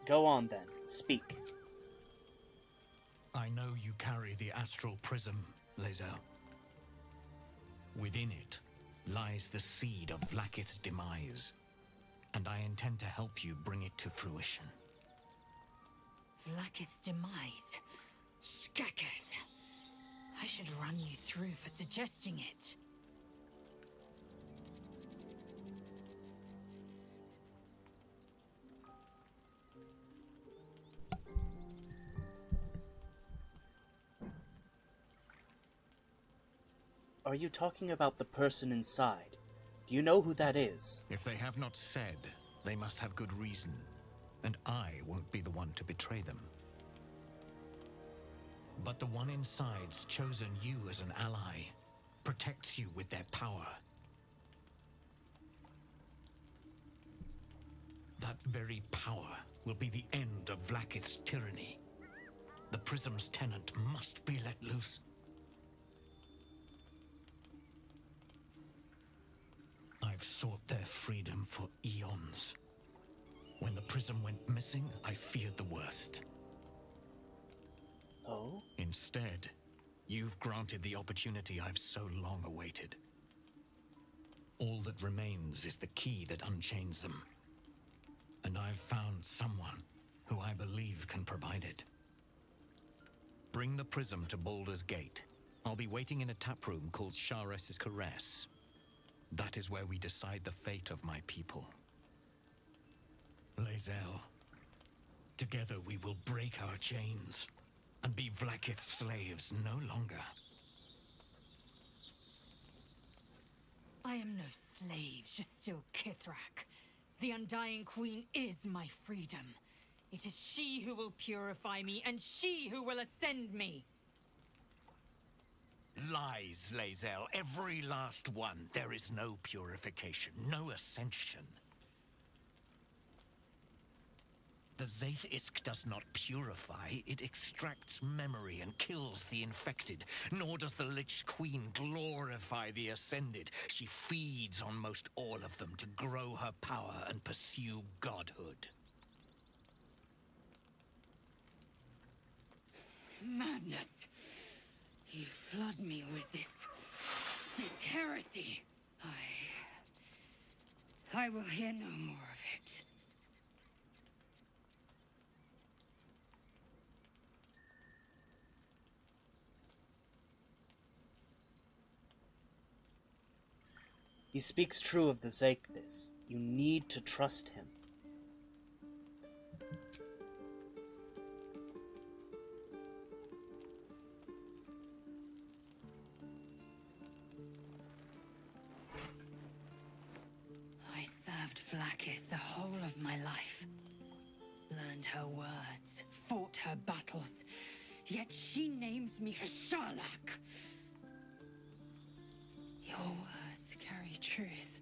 Go on then. Speak. I know you carry the astral prism, Lae'zel. Within it lies the seed of Vlaakith's demise, and I intend to help you bring it to fruition. Vlaakith's demise? Skaketh! I should run you through for suggesting it. Are you talking about the person inside? Do you know who that is? If they have not said, they must have good reason, and I won't be the one to betray them. But the one inside's chosen you as an ally, protects you with their power. That very power will be the end of Vlaakith's tyranny. The prism's tenant must be let loose. I've sought their freedom for eons. When the prism went missing, I feared the worst. Oh? Instead, you've granted the opportunity I've so long awaited. All that remains is the key that unchains them. And I've found someone who I believe can provide it. Bring the prism to Baldur's Gate. I'll be waiting in a taproom called Shares's Caress. That is where we decide the fate of my people. Lae'zel, together we will break our chains and be Vlaakith's slaves no longer. I am no slave, just still Kithrak. The Undying Queen is my freedom. It is she who will purify me, and she who will ascend me. Lies, Lae'zel, every last one. There is no purification, no ascension. The Zaith-Isk does not purify, it extracts memory and kills the infected. Nor does the Lich Queen glorify the ascended. She feeds on most all of them to grow her power and pursue godhood. Madness! You flood me with this heresy. I will hear no more of it. He speaks true of the Zaithis. You need to trust him. I served Vlaakith the whole of my life. Learned her words, fought her battles. Yet she names me her Sharlak. Your words carry truth.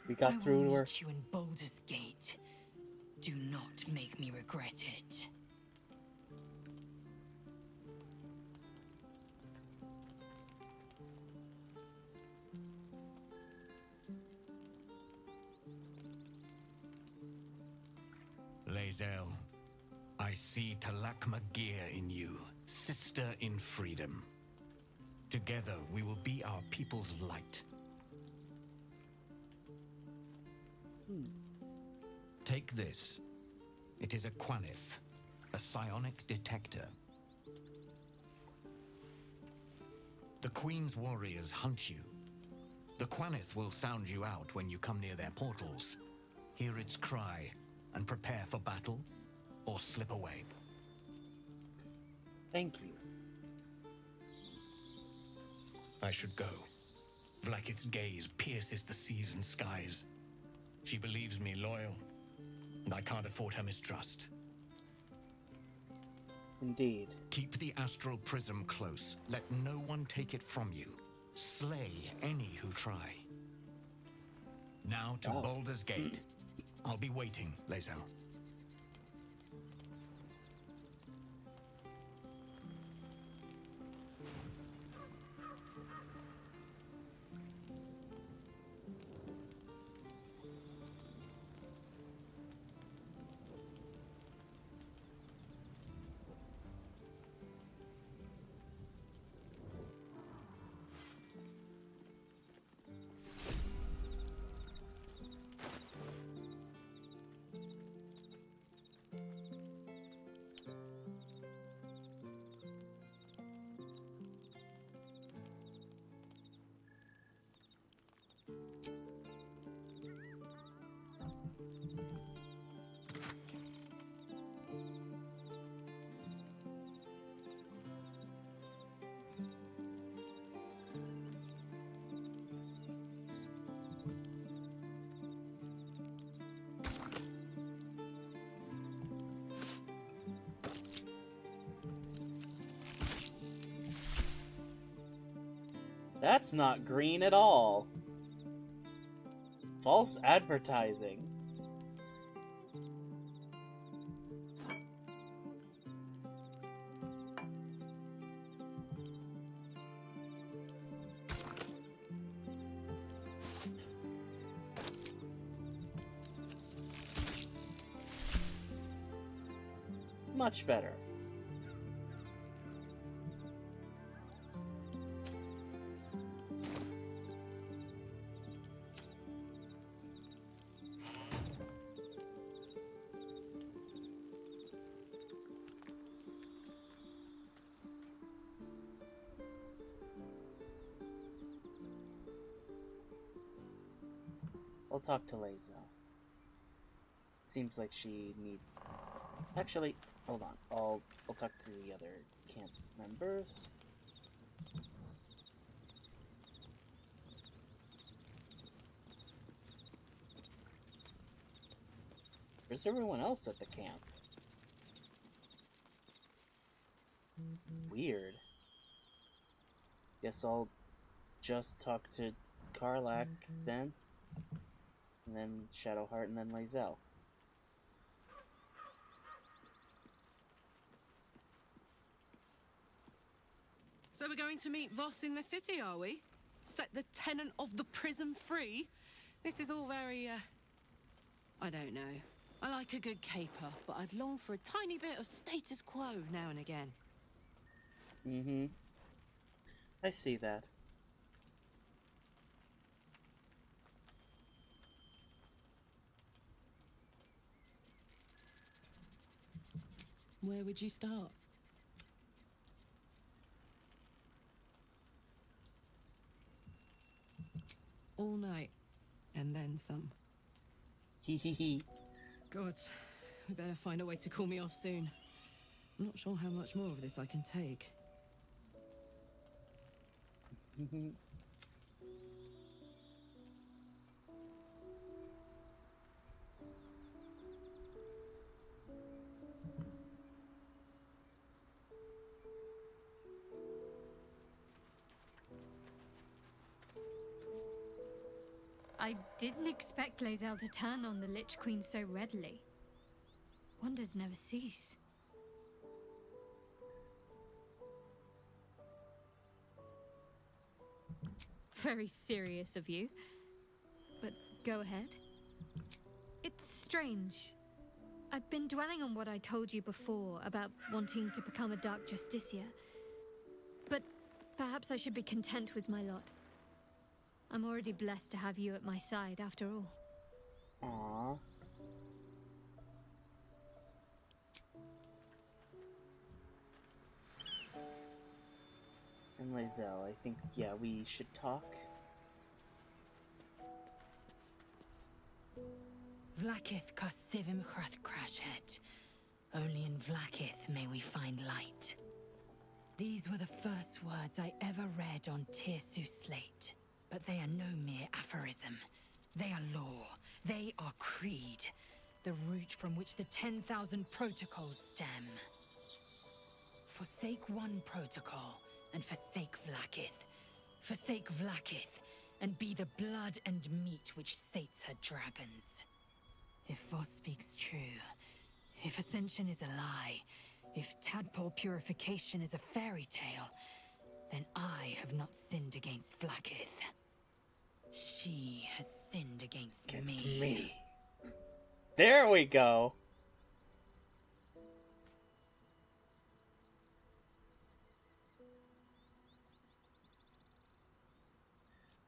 We got through to her. I will meet you in Baldur's Gate. Do not make me regret it. Lae'zel, I see Talak Magir in you, sister in freedom. Together, we will be our people's light. Take this. It is a Quanith, a psionic detector. The Queen's warriors hunt you. The Quanith will sound you out when you come near their portals. Hear its cry and prepare for battle, or slip away. Thank you. I should go. Vlaakith's gaze pierces the seas and skies. She believes me loyal, and I can't afford her mistrust. Indeed. Keep the astral prism close. Let no one take it from you. Slay any who try. Now to Baldur's Gate. I'll be waiting, Lae'zel. That's not green at all. False advertising. Much better. I'll talk to Lae'zel. Seems like she needs... Actually, hold on. I'll talk to the other camp members. Where's everyone else at the camp? Weird. Guess I'll just talk to Karlach then. And then Shadowheart, and then Lae'zel. So we're going to meet Voss in the city, are we? Set the tenant of the prison free? This is all very, I don't know. I like a good caper, but I'd long for a tiny bit of status quo now and again. Mm-hmm. I see that. Where would you start? All night, and then some. Hee. God, we better find a way to cool me off soon. I'm not sure how much more of this I can take. I didn't expect Lae'zel to turn on the Lich Queen so readily. Wonders never cease. Very serious of you. But go ahead. It's strange. I've been dwelling on what I told you before about wanting to become a Dark Justiciar. But perhaps I should be content with my lot. I'm already blessed to have you at my side, after all. Aww. And Lae'zel, I think, yeah, we should talk. Vlaakith Kosivim Chrath Crashet. Only in Vlaakith may we find light. These were the first words I ever read on Tirsu slate. But they are no mere aphorism. They are law. They are creed. The root from which the 10,000 protocols stem. Forsake one protocol, and forsake Vlaakith. Forsake Vlaakith, and be the blood and meat which sates her dragons. If Voss speaks true, if Ascension is a lie, if Tadpole purification is a fairy tale, then I have not sinned against Vlaakith. She has sinned against me. There we go.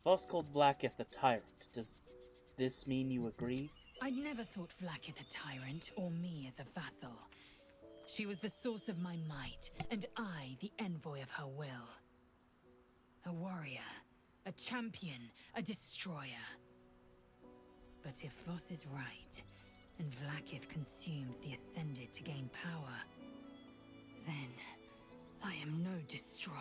Voss called Vlaakith a tyrant. Does this mean you agree? I'd never thought Vlaakith a tyrant, or me as a vassal. She was the source of my might, and I the envoy of her will. A warrior, a champion, a destroyer. But if Voss is right, and Vlaakith consumes the Ascended to gain power, then I am no destroyer.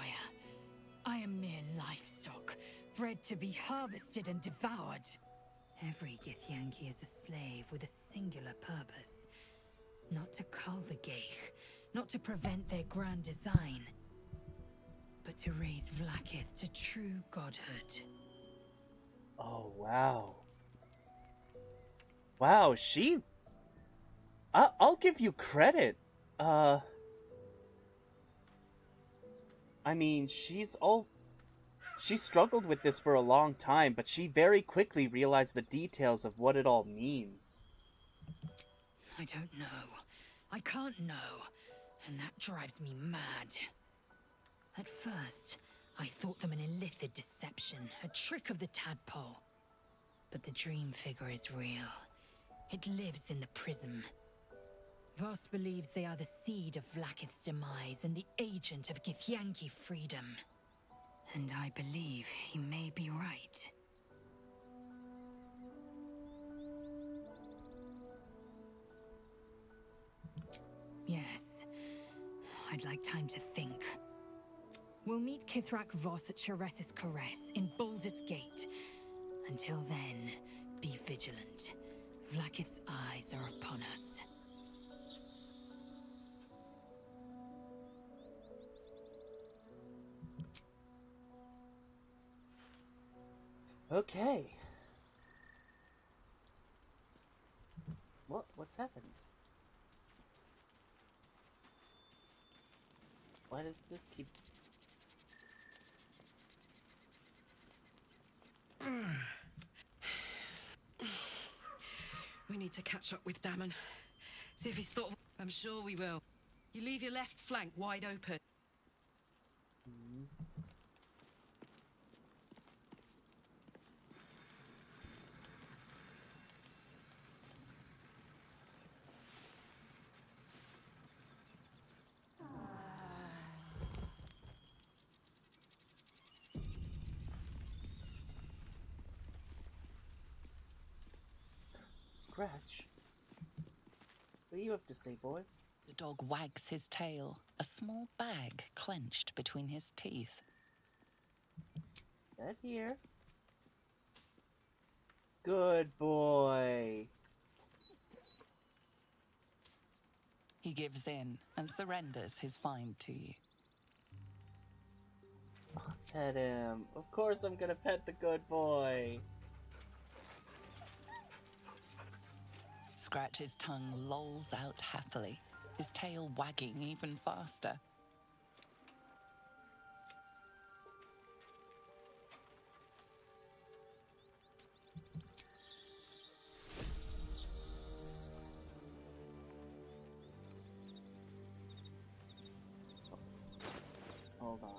I am mere livestock, bred to be harvested and devoured. Every Githyanki is a slave with a singular purpose. Not to cull the Geich, not to prevent their grand design, but but to raise Vlaakith to true godhood. Oh, wow. Wow, I'll give you credit. I mean, she struggled with this for a long time, but she very quickly realized the details of what it all means. I don't know. I can't know. And that drives me mad. At first, I thought them an illithid deception, a trick of the tadpole. But the dream figure is real. It lives in the prism. Voss believes they are the seed of Vlaakith's demise and the agent of Githyanki freedom. And I believe he may be right. Yes. I'd like time to think. We'll meet Kithrak Voss at Sharesis Caress in Baldur's Gate. Until then, be vigilant. Vlaakith's eyes are upon us. Okay. What's happened? Why does this keep... We need to catch up with Damon. See if he's thought of... I'm sure we will. You leave your left flank wide open. Scratch? What do you have to say, boy? The dog wags his tail, a small bag clenched between his teeth. That here. Good boy. He gives in and surrenders his find to you. Oh, pet him. Of course I'm gonna pet the good boy. Scratch's tongue lolls out happily, his tail wagging even faster. Hold on.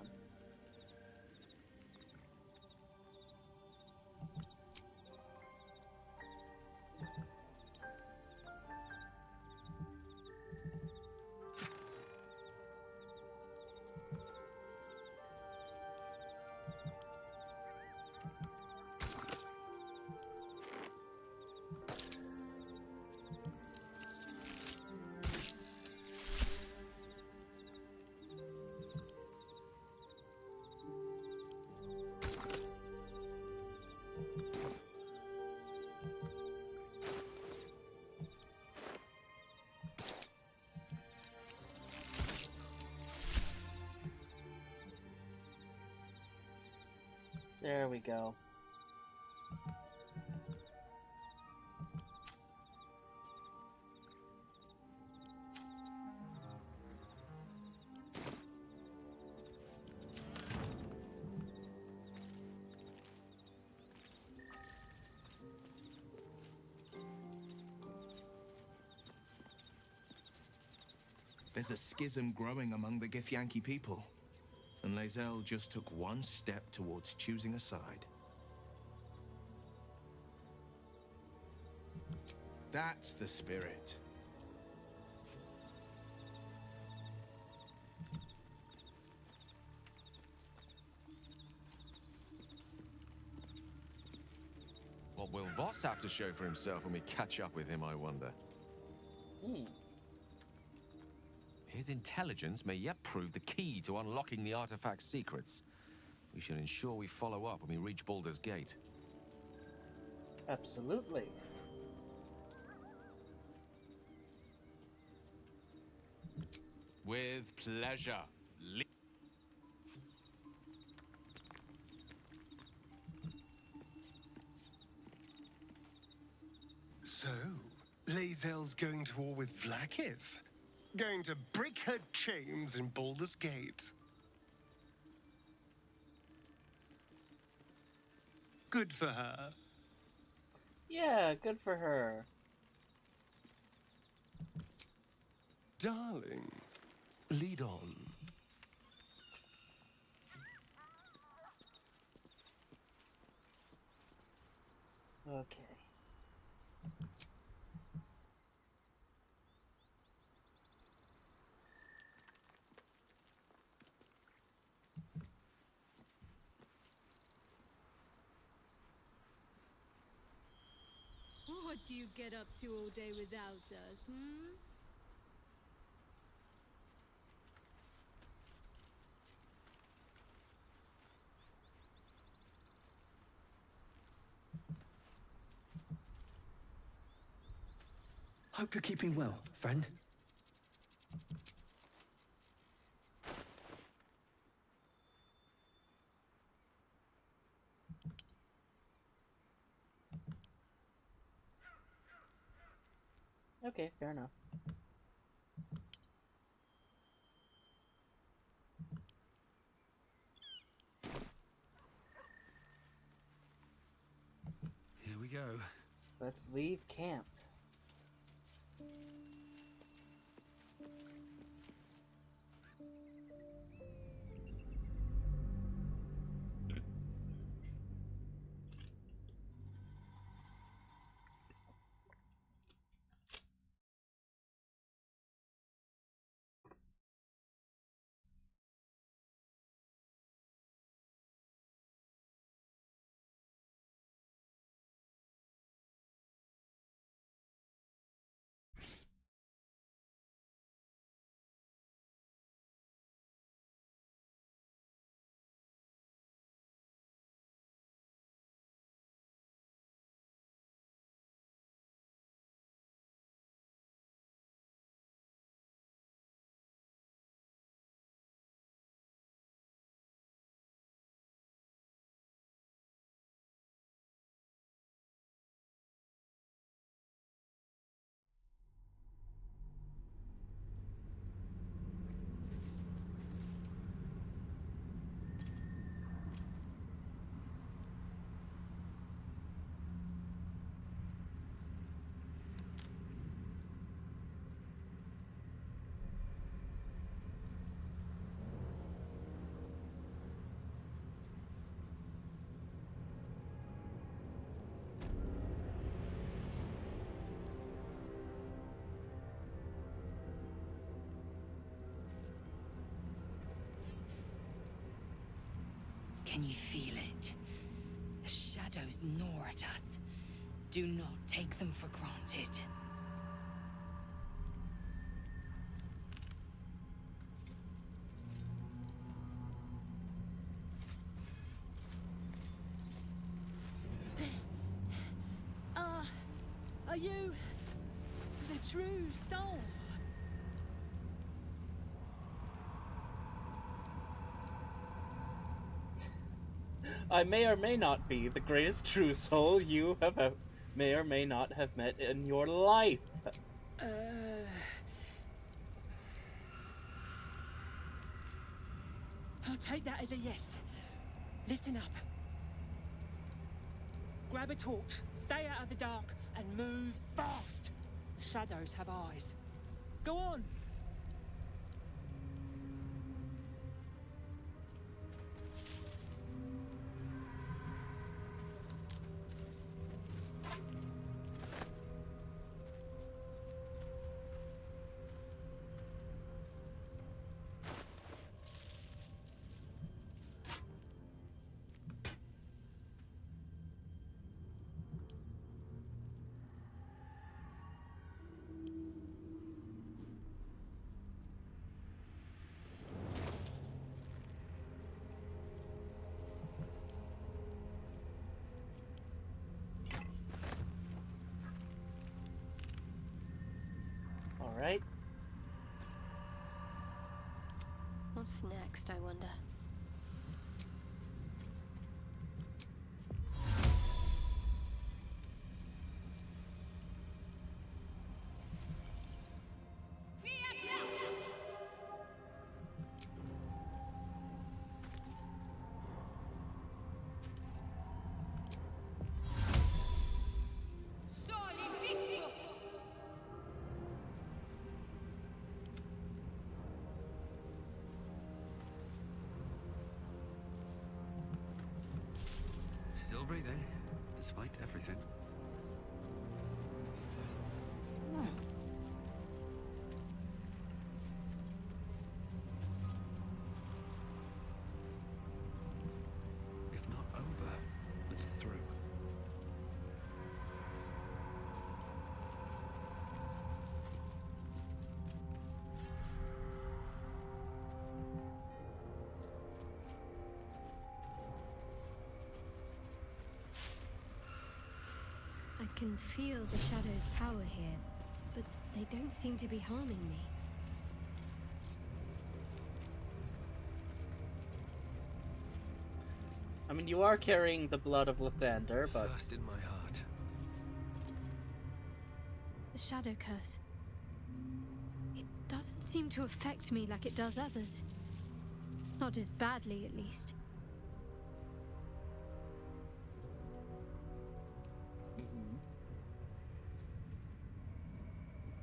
There we go. There's a schism growing among the Githyanki people, and Lae'zel just took one step towards choosing a side. That's the spirit. What will Voss have to show for himself when we catch up with him, I wonder? His intelligence may yet prove the key to unlocking the artifact's secrets. We should ensure we follow up when we reach Baldur's Gate. Absolutely. With pleasure. Going to war with Vlaakith? Going to break her chains in Baldur's Gate? Good for her. Yeah, good for her. Darling, lead on. Okay. What do you get up to all day without us, hmm? Hope you're keeping well, friend. Okay, fair enough. Here we go. Let's leave camp. Can you feel it? The shadows gnaw at us. Do not take them for granted. Are you the true soul? I may or may not be the greatest true soul you have may or may not have met in your life. I'll take that as a yes. Listen up. Grab a torch, stay out of the dark, and move fast. The shadows have eyes. Go on. All right. What's next, I wonder? breathing, despite everything. If not over, then through. I can feel the Shadow's power here, but they don't seem to be harming me. I mean, you are carrying the blood of Lathander, but... First in my heart. The Shadow Curse. It doesn't seem to affect me like it does others. Not as badly, at least.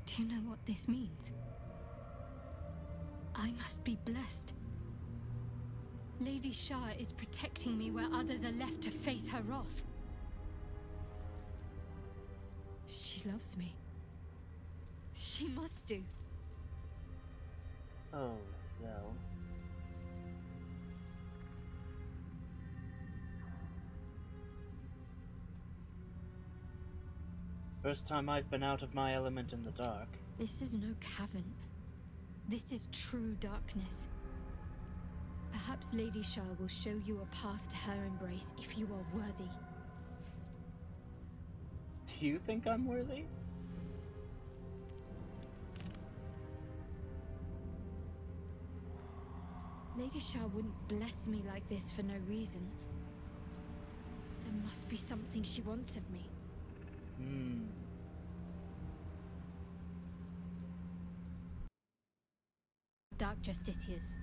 Do you know what this means? I must be blessed. Lady Shah is protecting me where others are left to face her wrath. She loves me. She must do. Oh, Lae'zel. First time I've been out of my element in the dark. This is no cavern. This is true darkness. Perhaps Lady Shah will show you a path to her embrace if you are worthy. Do you think I'm worthy? Lady Shah wouldn't bless me like this for no reason. There must be something she wants of me. Dark Justiciars.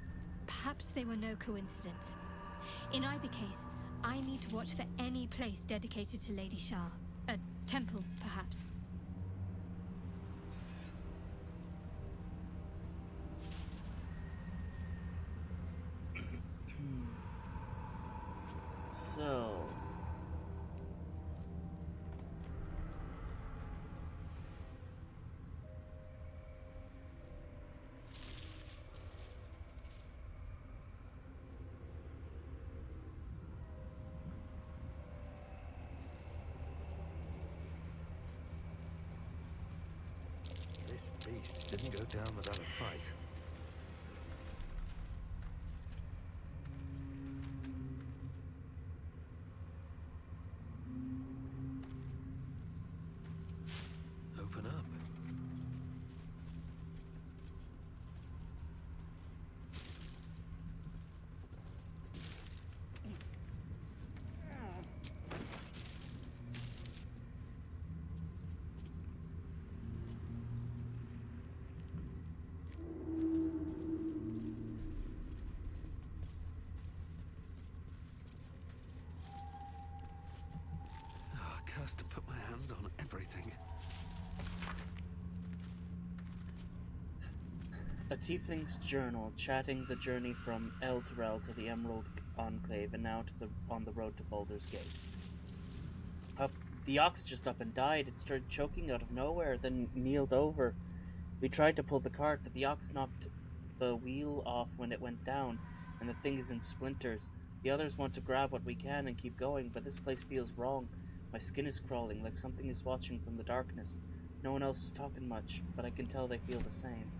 Perhaps they were no coincidence. In either case, I need to watch for any place dedicated to Lady Shah. A temple, perhaps. So... This beast didn't go down without a fight. Open up. To put my hands on everything. A tiefling's journal, chatting the journey from El Terrell to the Emerald Enclave and now to on the road to Baldur's Gate. The ox just up and died. It started choking out of nowhere, then kneeled over. We tried to pull the cart, but the ox knocked the wheel off when it went down, and the thing is in splinters. The others want to grab what we can and keep going, but this place feels wrong. My skin is crawling, like something is watching from the darkness. No one else is talking much, but I can tell they feel the same.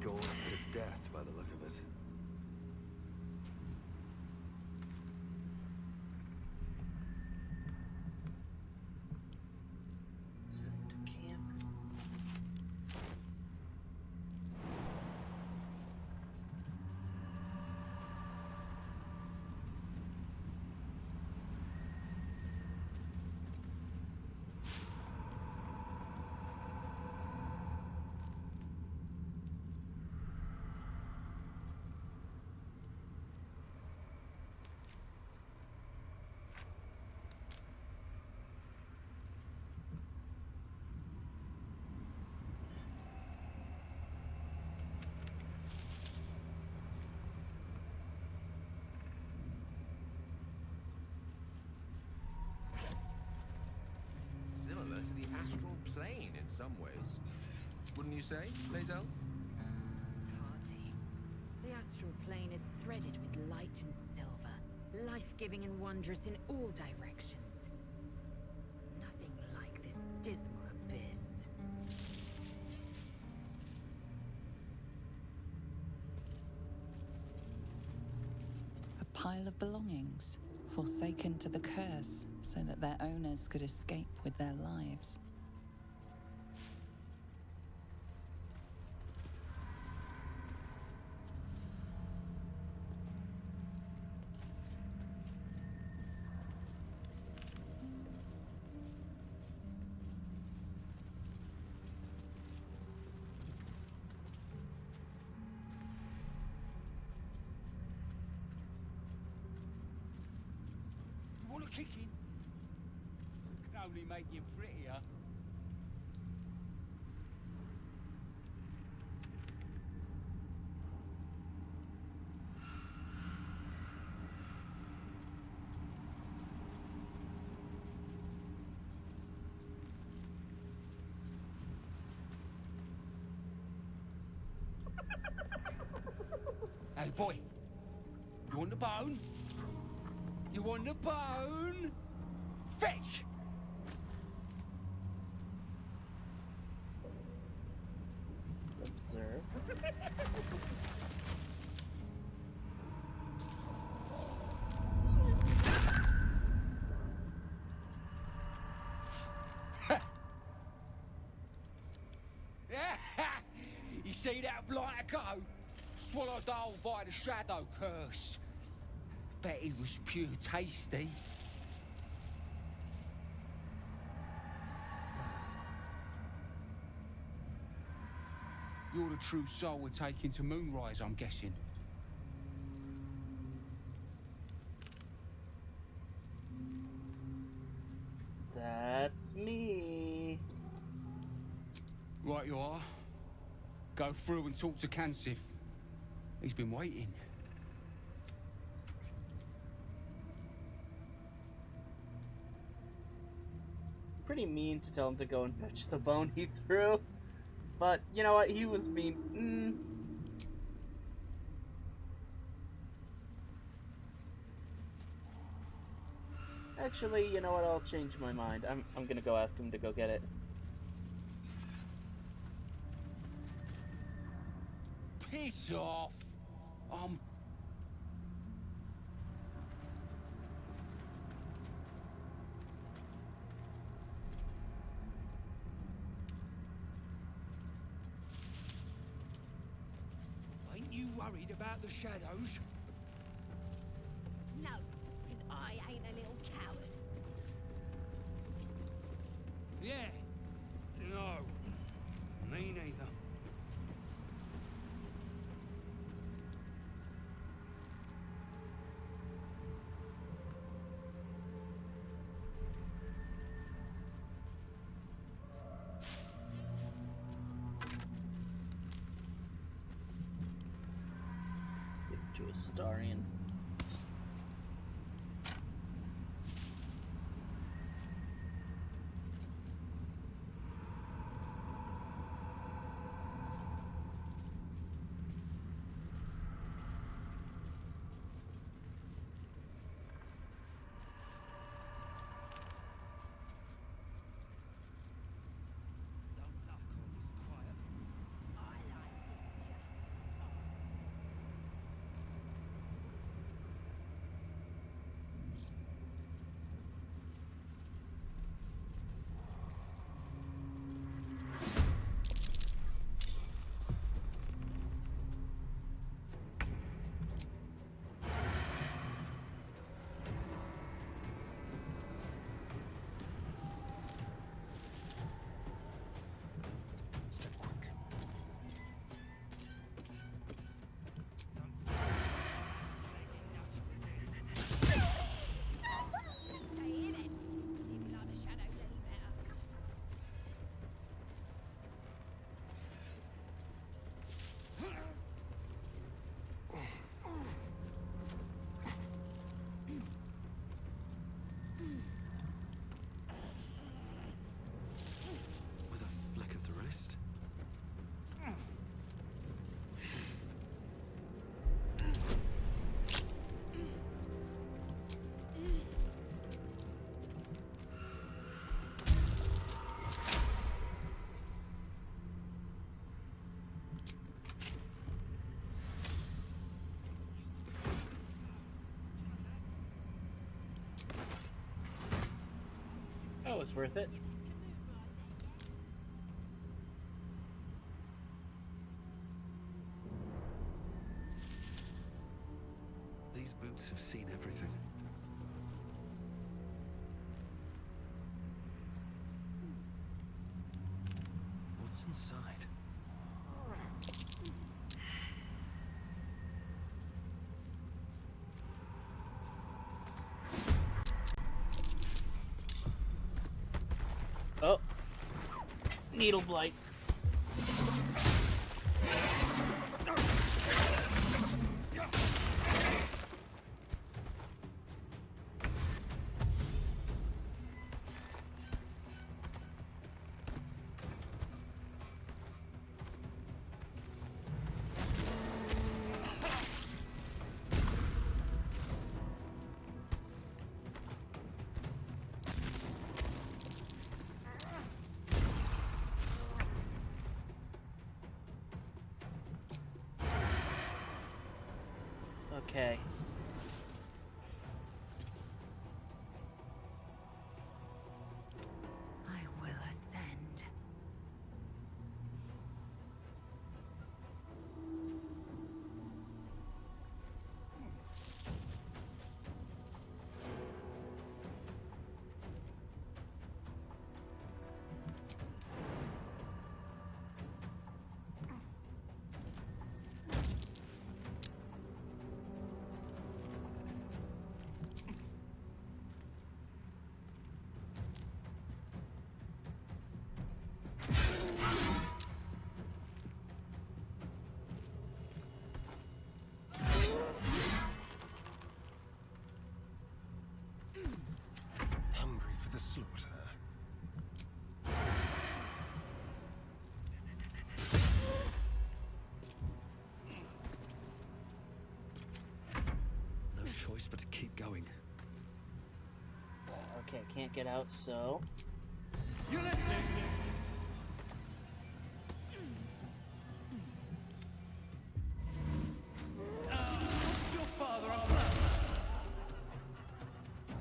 Gored to death by the look of it. Send to camp. astral plane in some ways. Wouldn't you say, Lae'zel? Hardly. The astral plane is threaded with light and silver, life-giving and wondrous in all directions. Nothing like this dismal abyss. A pile of belongings, forsaken to the curse so that their owners could escape with their lives. Want a kicking? Can only make you prettier. Hey, boy. You want the bone? You want the bone? Fetch! Observe. You see that blighter go? Swallowed whole by the shadow curse. Bet he was pure tasty. You're the true soul we're taking to Moonrise, I'm guessing. That's me. Right you are. Go through and talk to Kansif. He's been waiting. Pretty mean to tell him to go and fetch the bone he threw. But, you know what? He was mean. Actually, you know what? I'll change my mind. I'm gonna go ask him to go get it. Piss off! Ain't you worried about the shadows? No, because I ain't a little coward. Yeah. No. Me neither. To Astarian. was worth it. These boots have seen everything. What's inside? Oh, needle blights. Okay. I will ascend. Hungry for the slaughter. No choice but to keep going. Okay, can't get out, so... You listening? What's your father on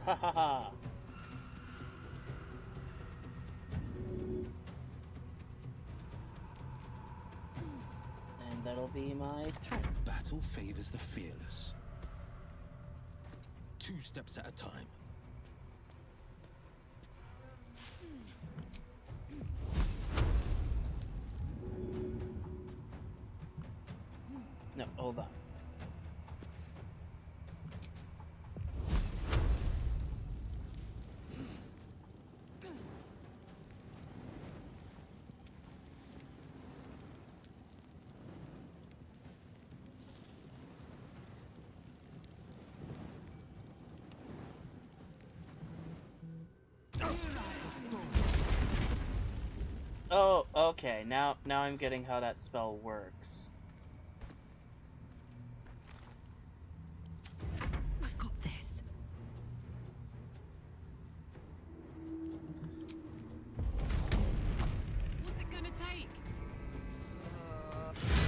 Ha ha ha! And that'll be my turn. Battle favors the fearless. 2 steps at a time. No, hold on. Oh, okay. Now I'm getting how that spell works. I got this. What's it gonna take? I feel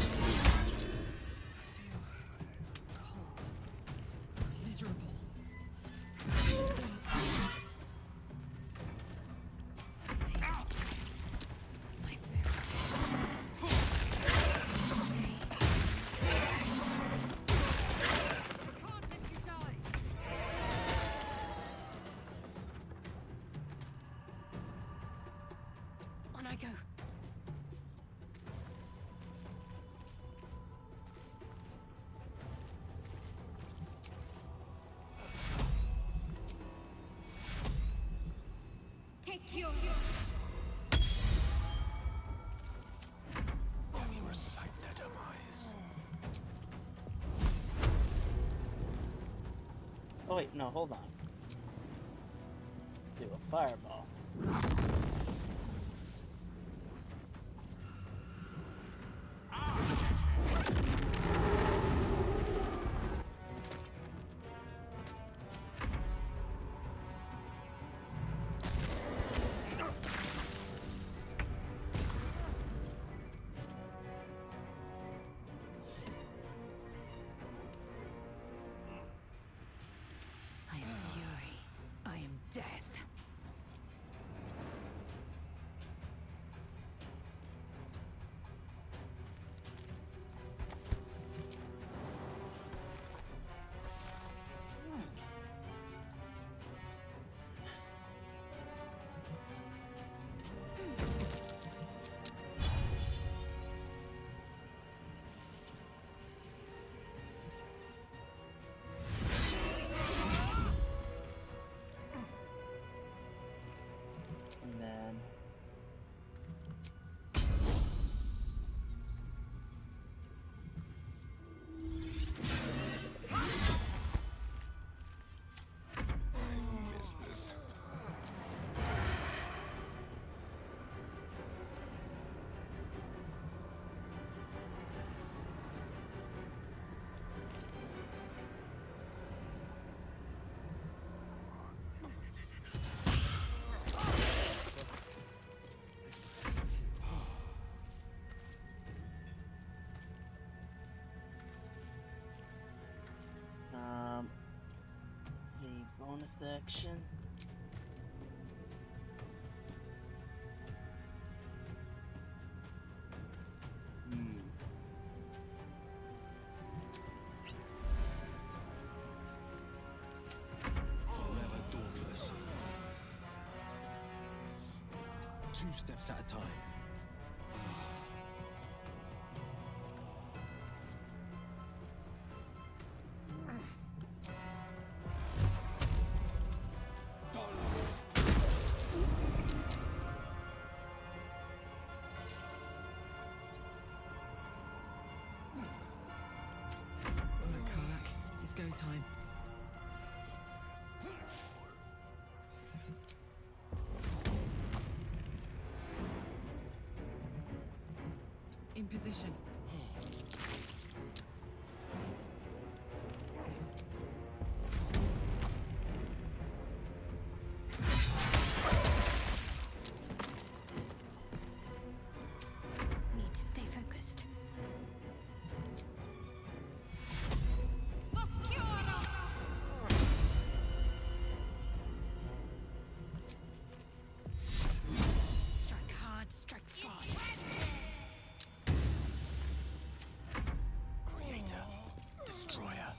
cold, miserable. On I go. Take your... Let me recite their demise. Oh wait, no, hold on. Let's do a fireball. I am fury. I am death. bonus section. Forever dauntless. 2 steps at a time. It's go time. In position. Need to stay focused. Strike hard, strike fast. Creator, destroyer.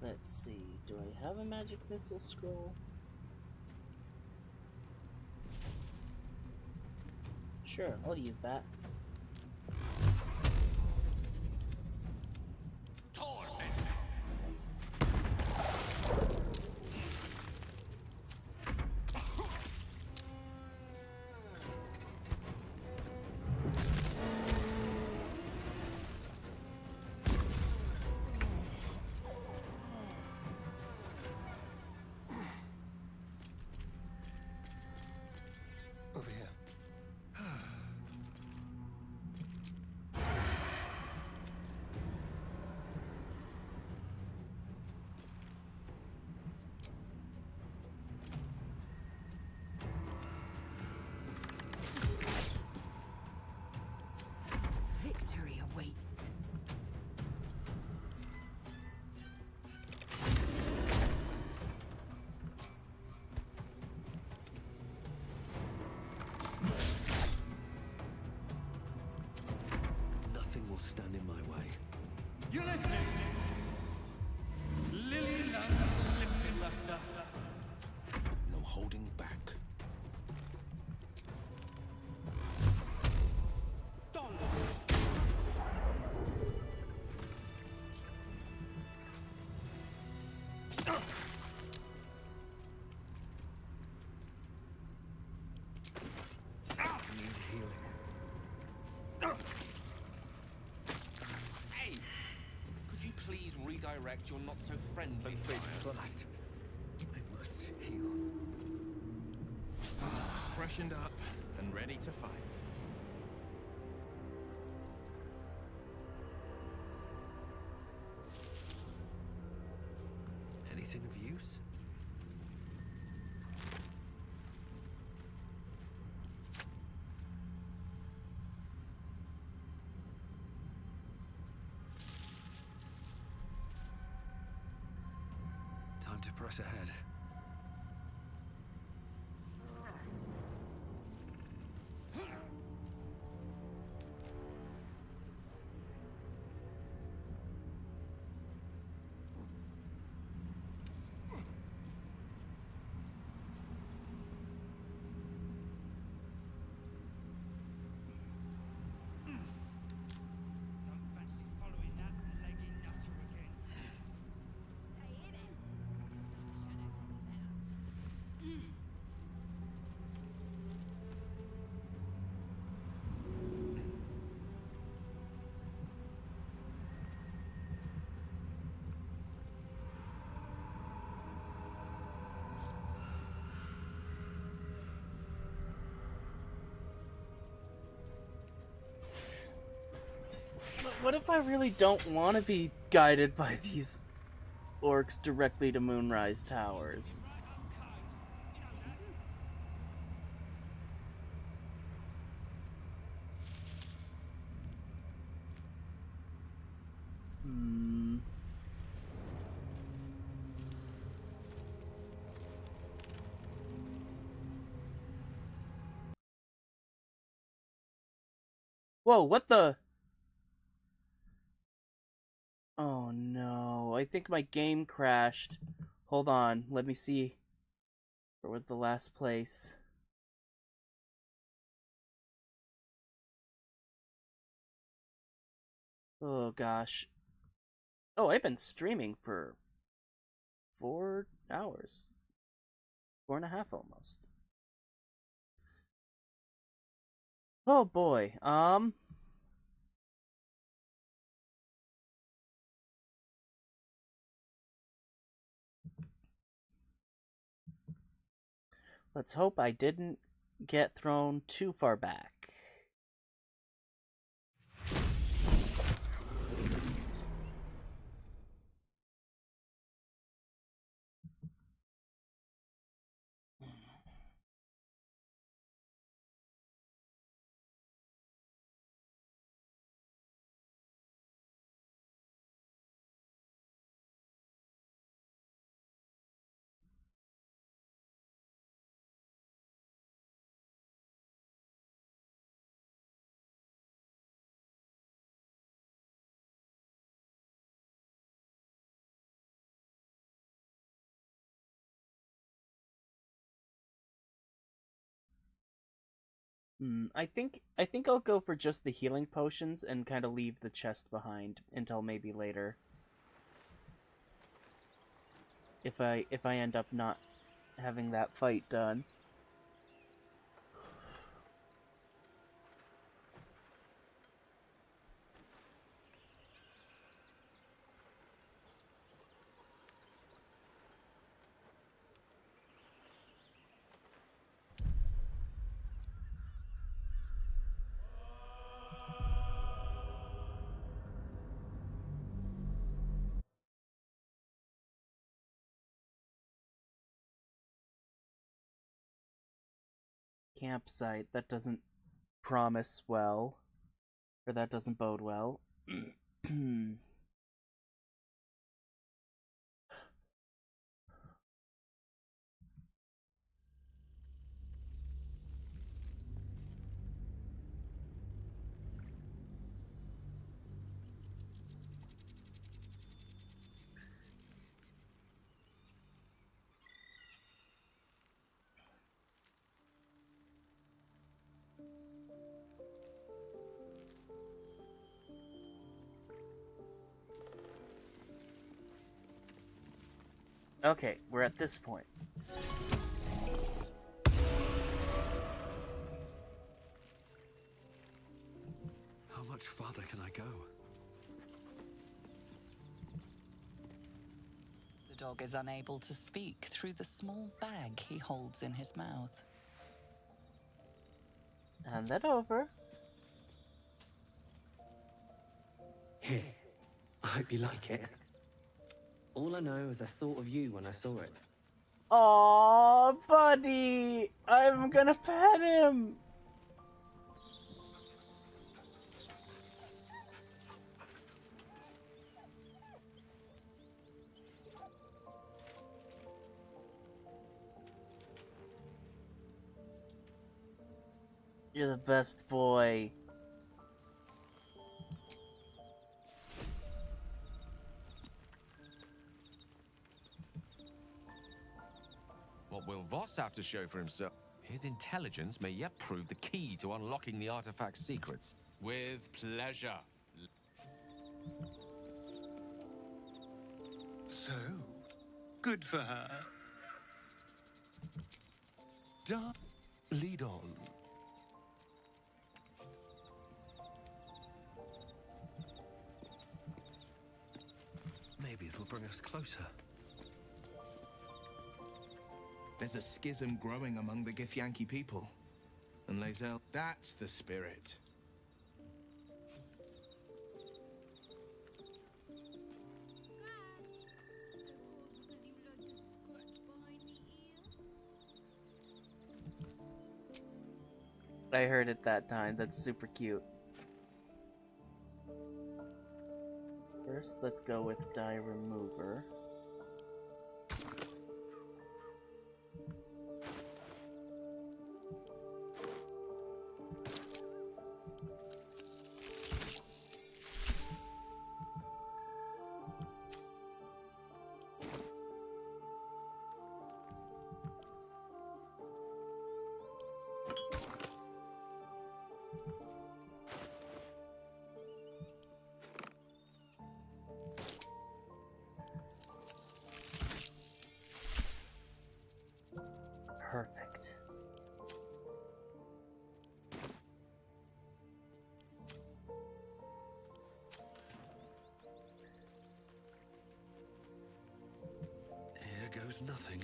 Let's see, do I have a magic missile scroll? Sure, I'll use that. Over here. Victory awaits. Nothing will stand in my way. You're listening! Lilyland Limpinluster. No holding back. Need healing. Hey! Could you please redirect your not-so-friendly fire? First, I must heal. Freshened up and ready to fight. Anything of use? Time to press ahead. What if I really don't want to be guided by these orcs directly to Moonrise Towers? Whoa, what the? Oh no, I think my game crashed. Hold on, let me see. Where was the last place? Oh gosh. Oh, I've been streaming for 4 hours. 4.5 almost. Oh boy. Let's hope I didn't get thrown too far back. I think I'll go for just the healing potions and kind of leave the chest behind until maybe later. If I end up not having that fight done. Campsite, that doesn't promise well, or that doesn't bode well. Okay, we're at this point. How much farther can I go? The dog is unable to speak through the small bag he holds in his mouth. Hand that over. Here, I hope you like it. All I know is I thought of you when I saw it. Aww, buddy! I'm gonna pet him! You're the best boy. What will Voss have to show for himself? His intelligence may yet prove the key to unlocking the artifact's secrets. With pleasure. So, good for her. Lead on. Maybe it'll bring us closer. There's a schism growing among the Githyanki people. And Lae'zel, that's the spirit. I heard it that time. That's super cute. First, let's go with die remover. Perfect. Here goes nothing.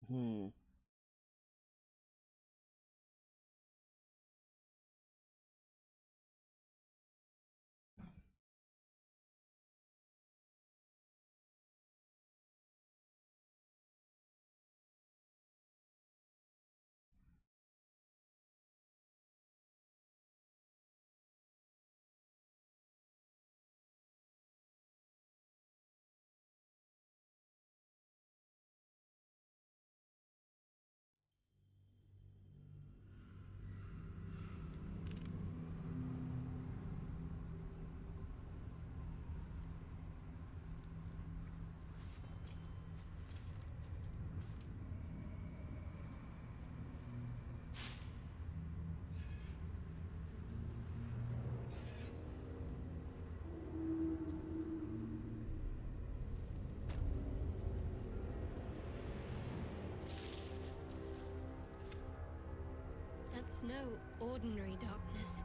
Hmm. That's no ordinary darkness.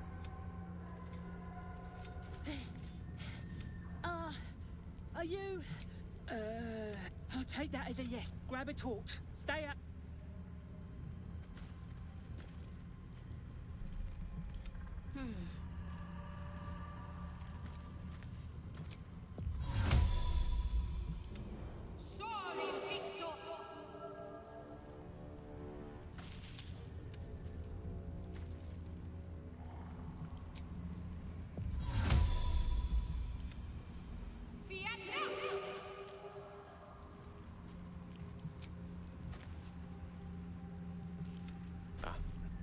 Are you? I'll take that as a yes. Grab a torch. Stay up.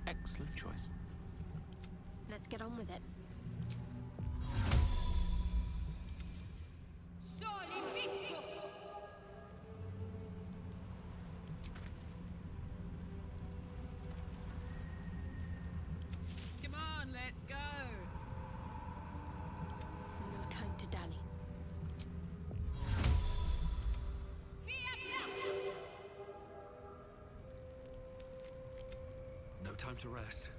Excellent choice. Let's get on with it. Come on, let's go. No time to dally. No time to rest.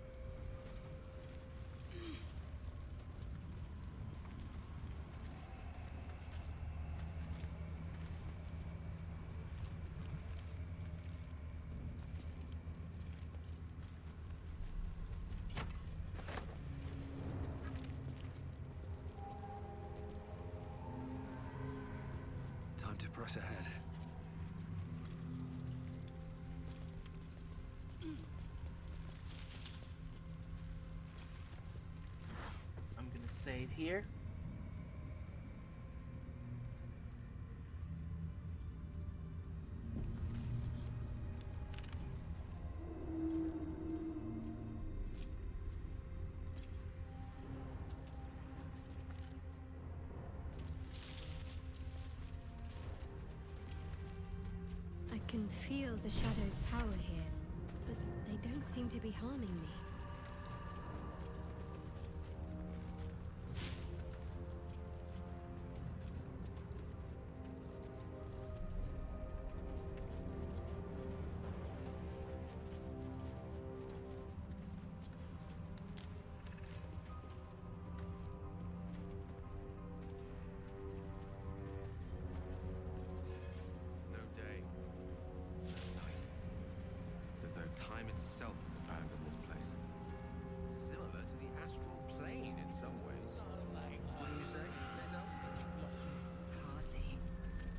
Time to press ahead. I'm gonna save here. I can feel the shadow's power here, but they don't seem to be harming me. itself has abandoned this place. Similar to the astral plane in some ways. What do you say, Lae'zel? Hardly.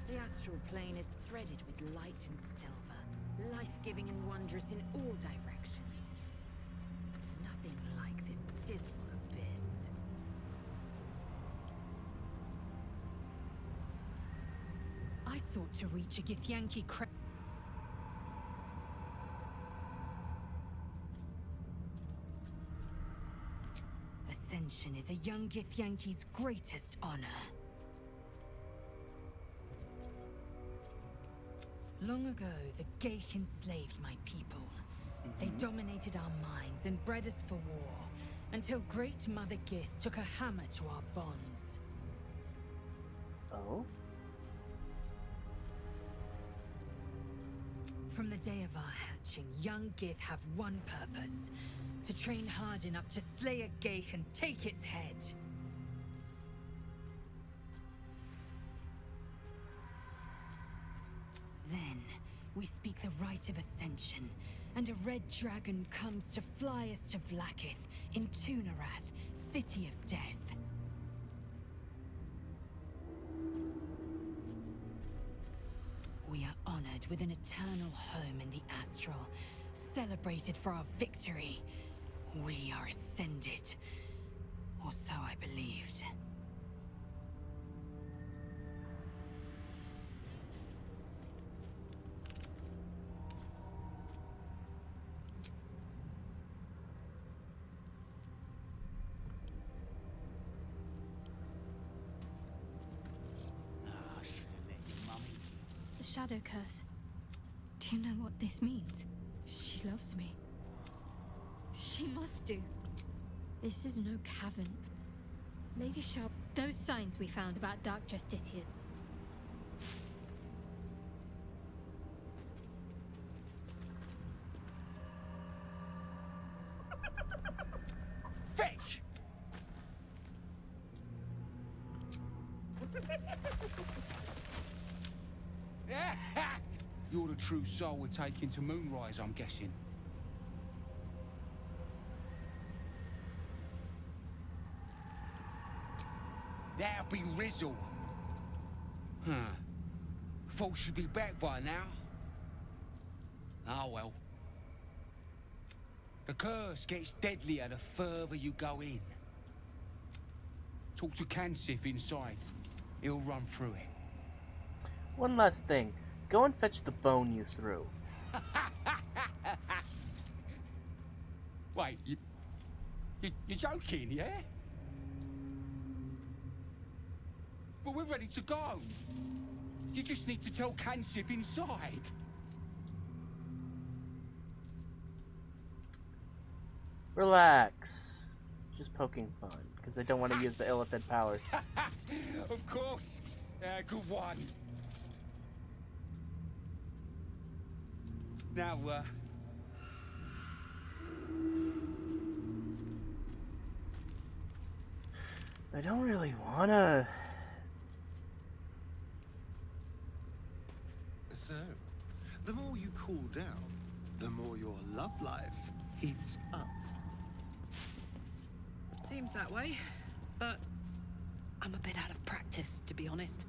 The astral plane is threaded with light and silver, life-giving and wondrous in all directions. Nothing like this dismal abyss. I sought to reach a Githyanki Ascension is a young Githyanki's greatest honor. Long ago, the Geich enslaved my people. They dominated our minds and bred us for war, until Great Mother Gith took a hammer to our bonds. Oh? From the day of our hatching, young Gith have one purpose: to train hard enough to slay a Geich and take its head. Then, we speak the rite of ascension, and a red dragon comes to fly us to Vlaakith, in Tunarath, City of Death. We are honored with an eternal home in the Astral, celebrated for our victory. We are ascended. Or so I believed. The shadow curse. Do you know what this means? She loves me. She must do. This is no cavern. Lady Sharp, those signs we found about Dark Justician. Fetch! You're the true soul we're taking to Moonrise, I'm guessing. That'll be Rizzle. Huh. Thought she'd be back by now. Oh well. The curse gets deadlier the further you go in. Talk to Kansif inside. He'll run through it. One last thing. Go and fetch the bone you threw. Wait, you're joking, yeah? But we're ready to go. You just need to tell Kansif inside. Relax. Just poking fun, because I don't want to use the Illithid powers. Of course. Good one. Now, I don't really wanna. So, the more you cool down, the more your love life heats up. Seems that way, but I'm a bit out of practice, to be honest.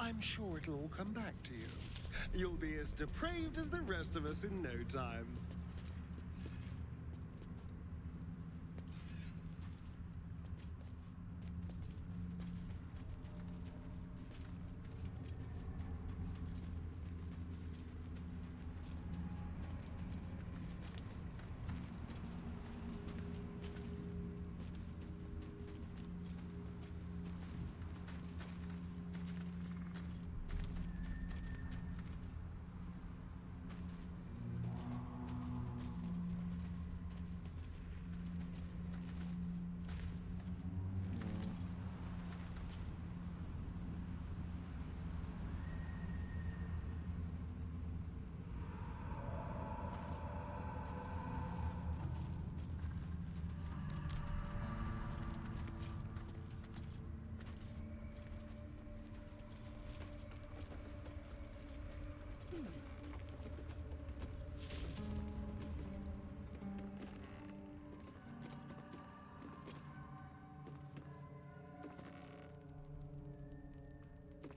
I'm sure it'll all come back to you. You'll be as depraved as the rest of us in no time.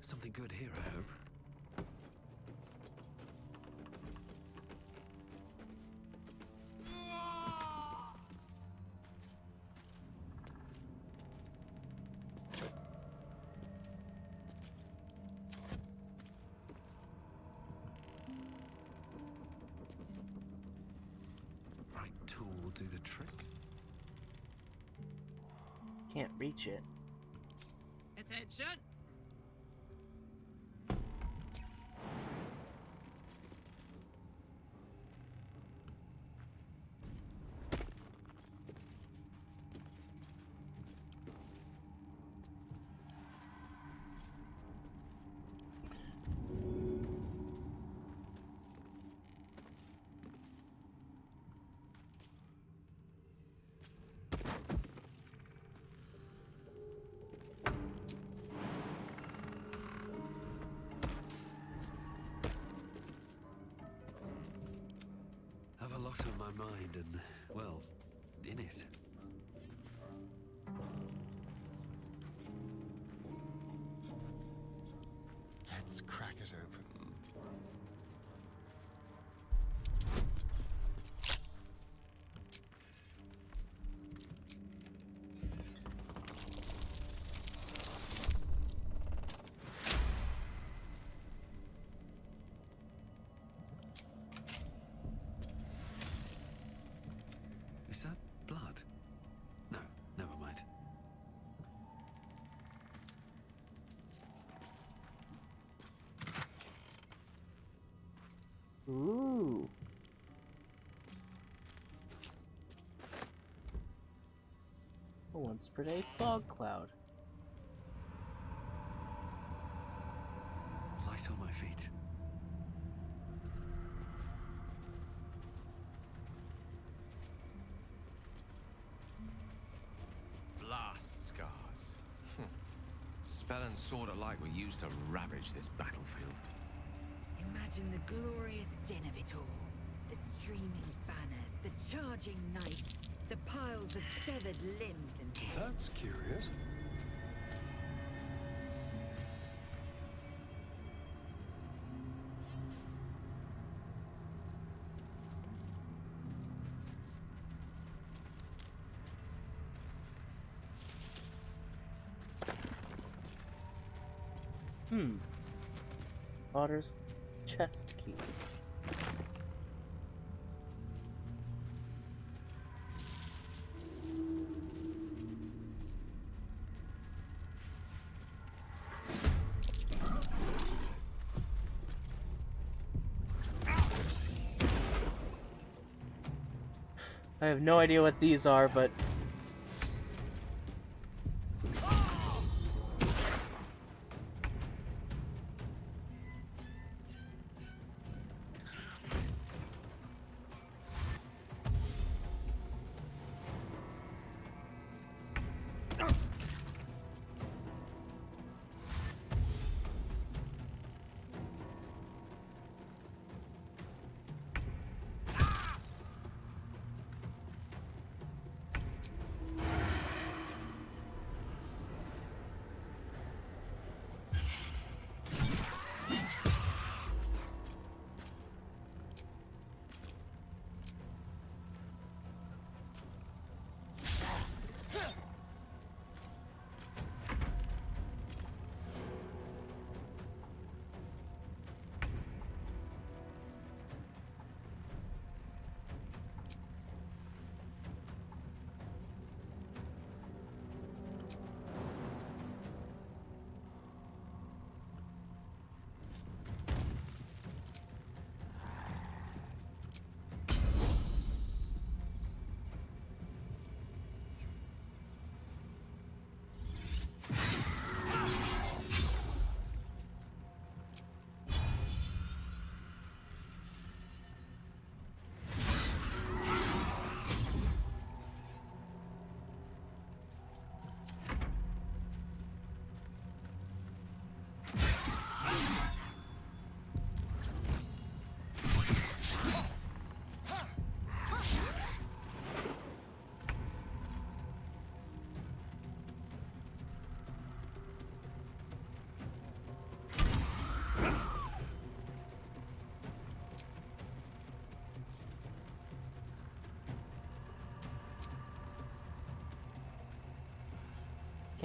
Something good here, I hope. Right tool will do the trick. Can't reach it. Attention! Have a lot on my mind and, well, in it. Let's crack it open. Is that blood? No, never mind. Ooh. A once per day fog cloud. Light on my feet. Blast scars. Spell and sword alike were used to ravage this battlefield. Imagine the glorious din of it all. The streaming banners, the charging knights, the piles of severed limbs and heads. That's curious. Otter's chest key. I have no idea what these are, but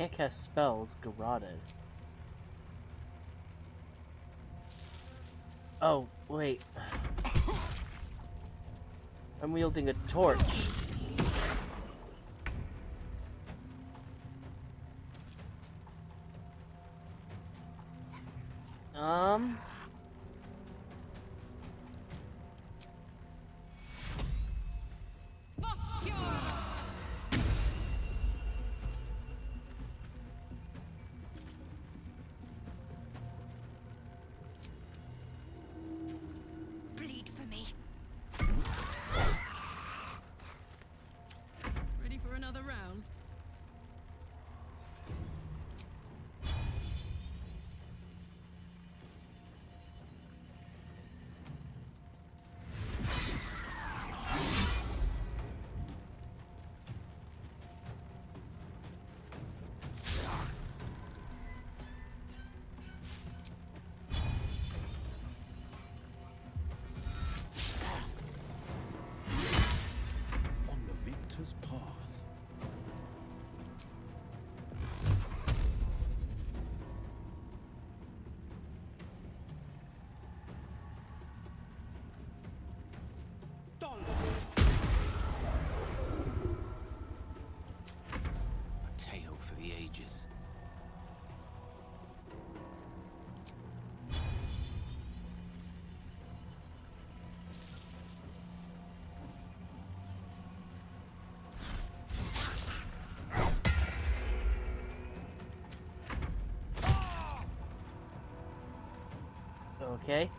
can't cast spells garroted. Oh, wait. I'm wielding a torch. Bleed for me. Ready for another round? On the victor's path. A tale for the ages. Okay.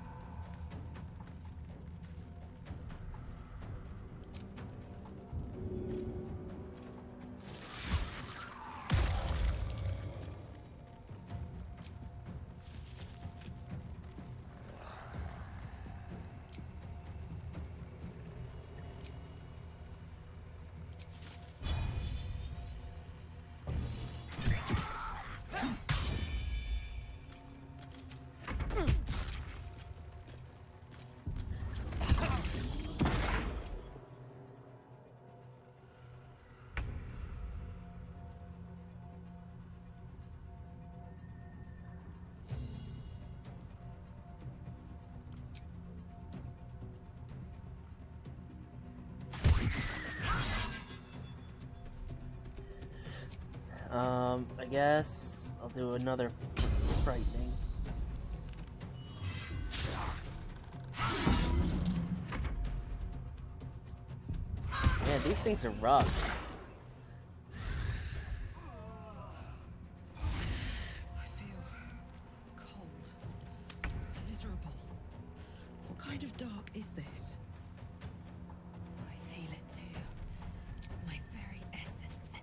I guess I'll do another frightening. Man, these things are rough. I feel cold, miserable. What kind of dark is this? I feel it too. My very essence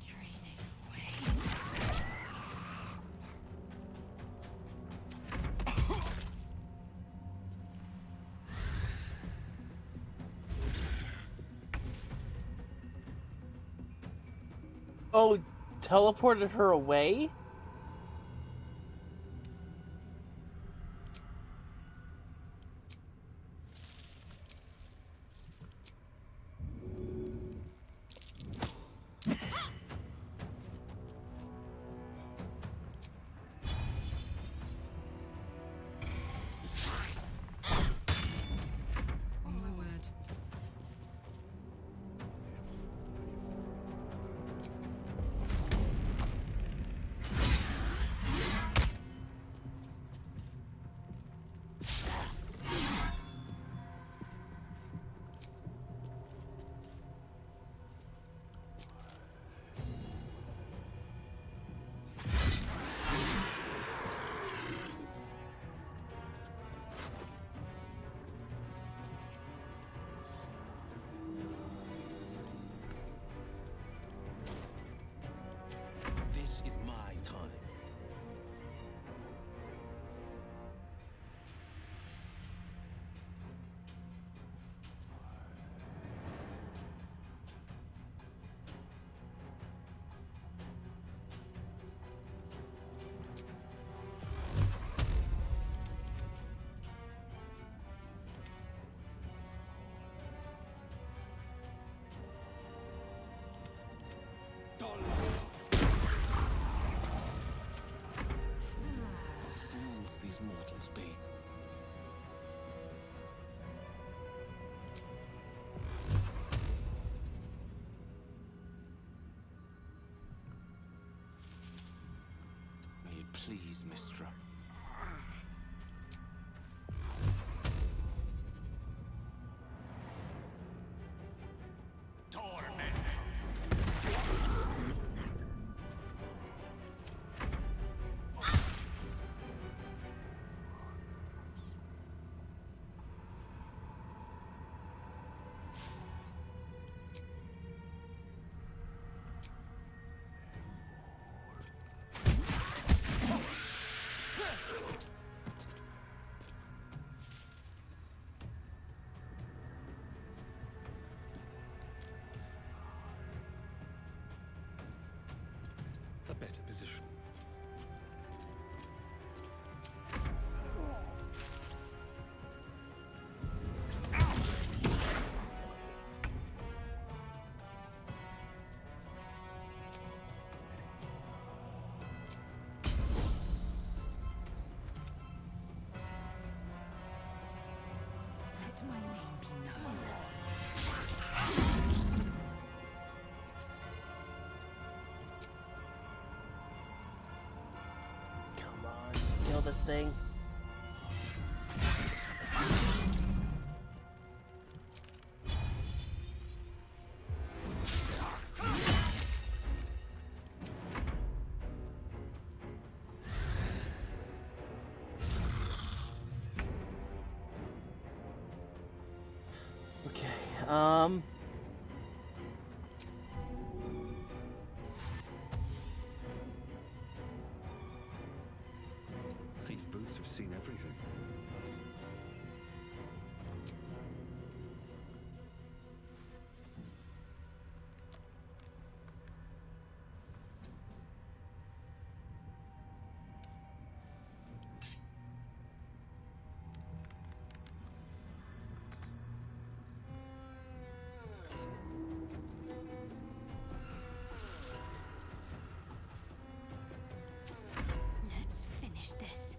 draining away. Oh, teleported her away? Oh my word. these mortals be? May it please, Mistra. A better position. Let my name be known. Come on, just kill this thing. Okay, These boots have seen everything. Let's finish this.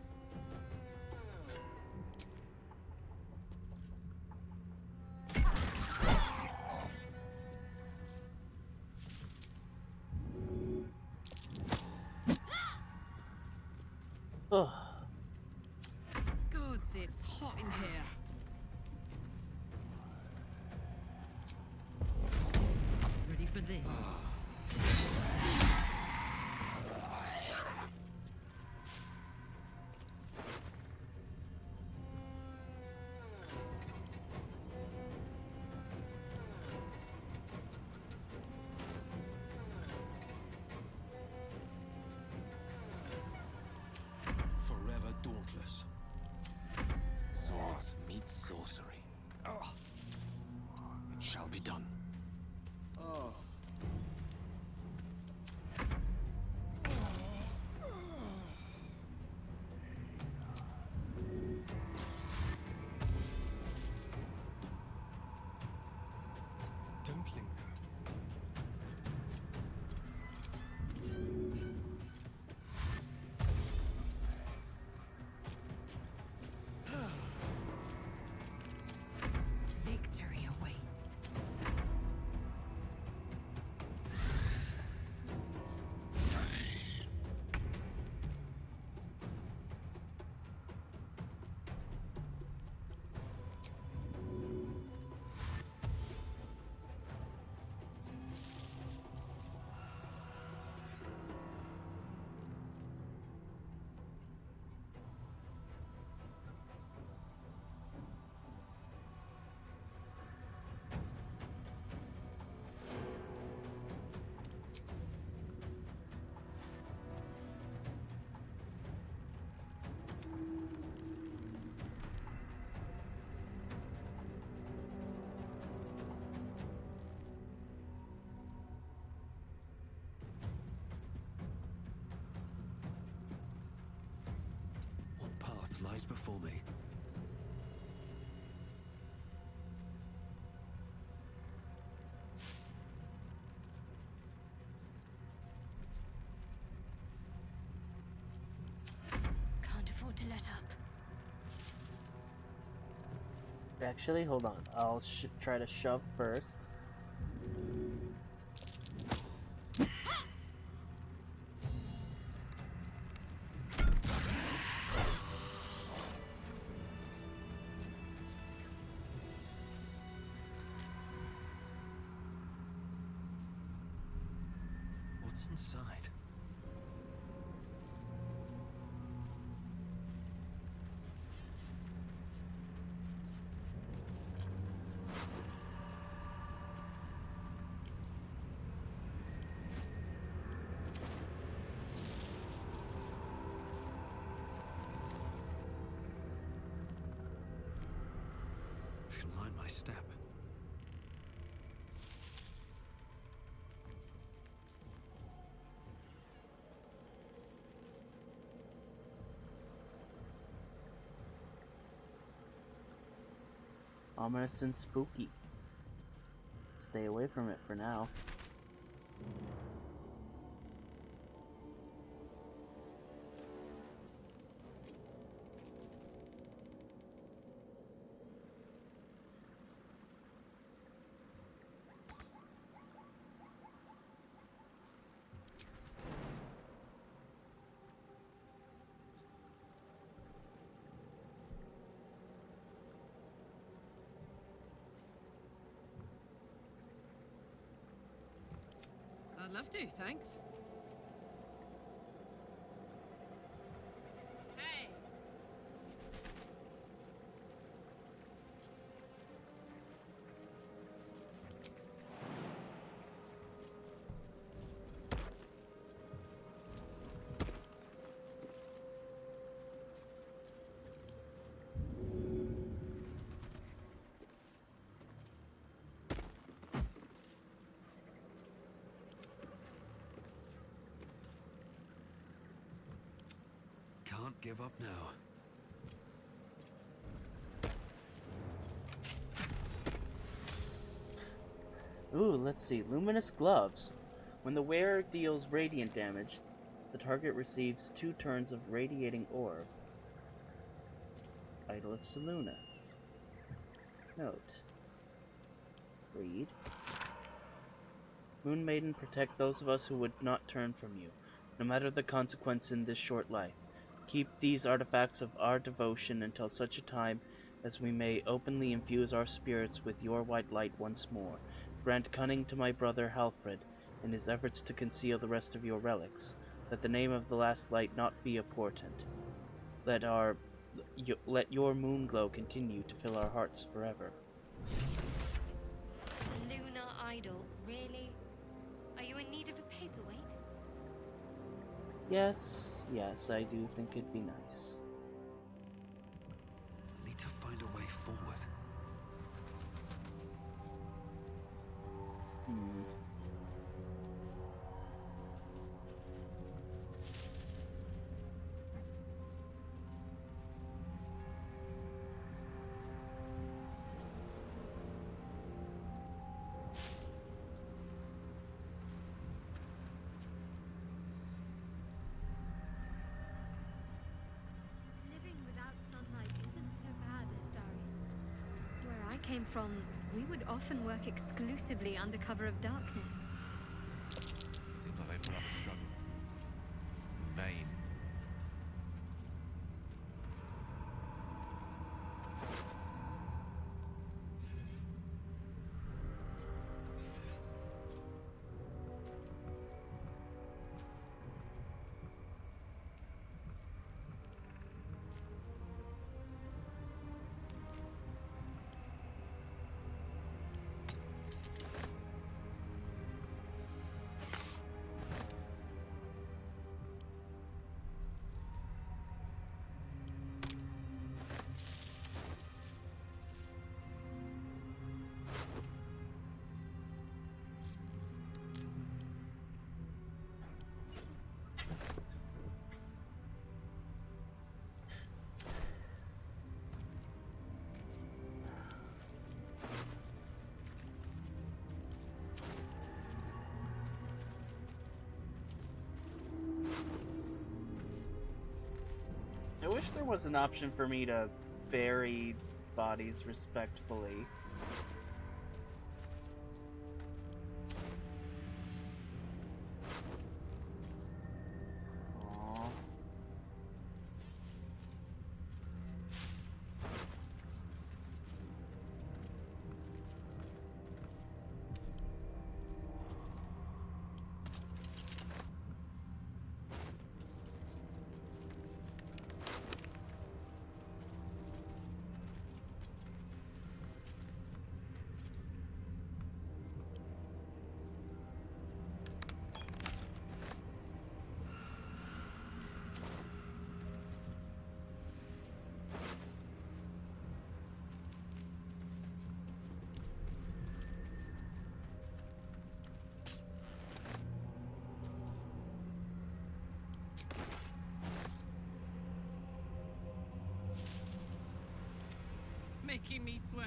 ugh. Gods, it's hot in here. Ready for this? Forever dauntless. Swords meet sorcery. It shall be done. Don't linger. Victory awaits. What path lies before me? Can't afford to let up. Actually, hold on. I'll try to shove first. What's inside? Should mind my step. Ominous and spooky. Stay away from it for now. I'd love to, thanks. Hey! Can't give up now. Ooh, let's see. Luminous gloves. When the wearer deals radiant damage, the target receives 2 turns of radiating orb. Idol of Selûne. Note. Read. Moon Maiden, protect those of us who would not turn from you, no matter the consequence in this short life. Keep these artifacts of our devotion until such a time as we may openly infuse our spirits with your white light once more. Grant cunning to my brother Halfred in his efforts to conceal the rest of your relics. Let the name of the last light not be a portent. Let your moon glow continue to fill our hearts forever. Selûne idol, really? Are you in need of a paperweight? Yes, I do think it'd be nice. Need to find a way forward. Living without sunlight isn't so bad, Astari. Where I came from, we would often work exclusively under cover of darkness. Seems like they'd rather struggle. In vain. I wish there was an option for me to bury bodies respectfully. Aww. Making me sweat.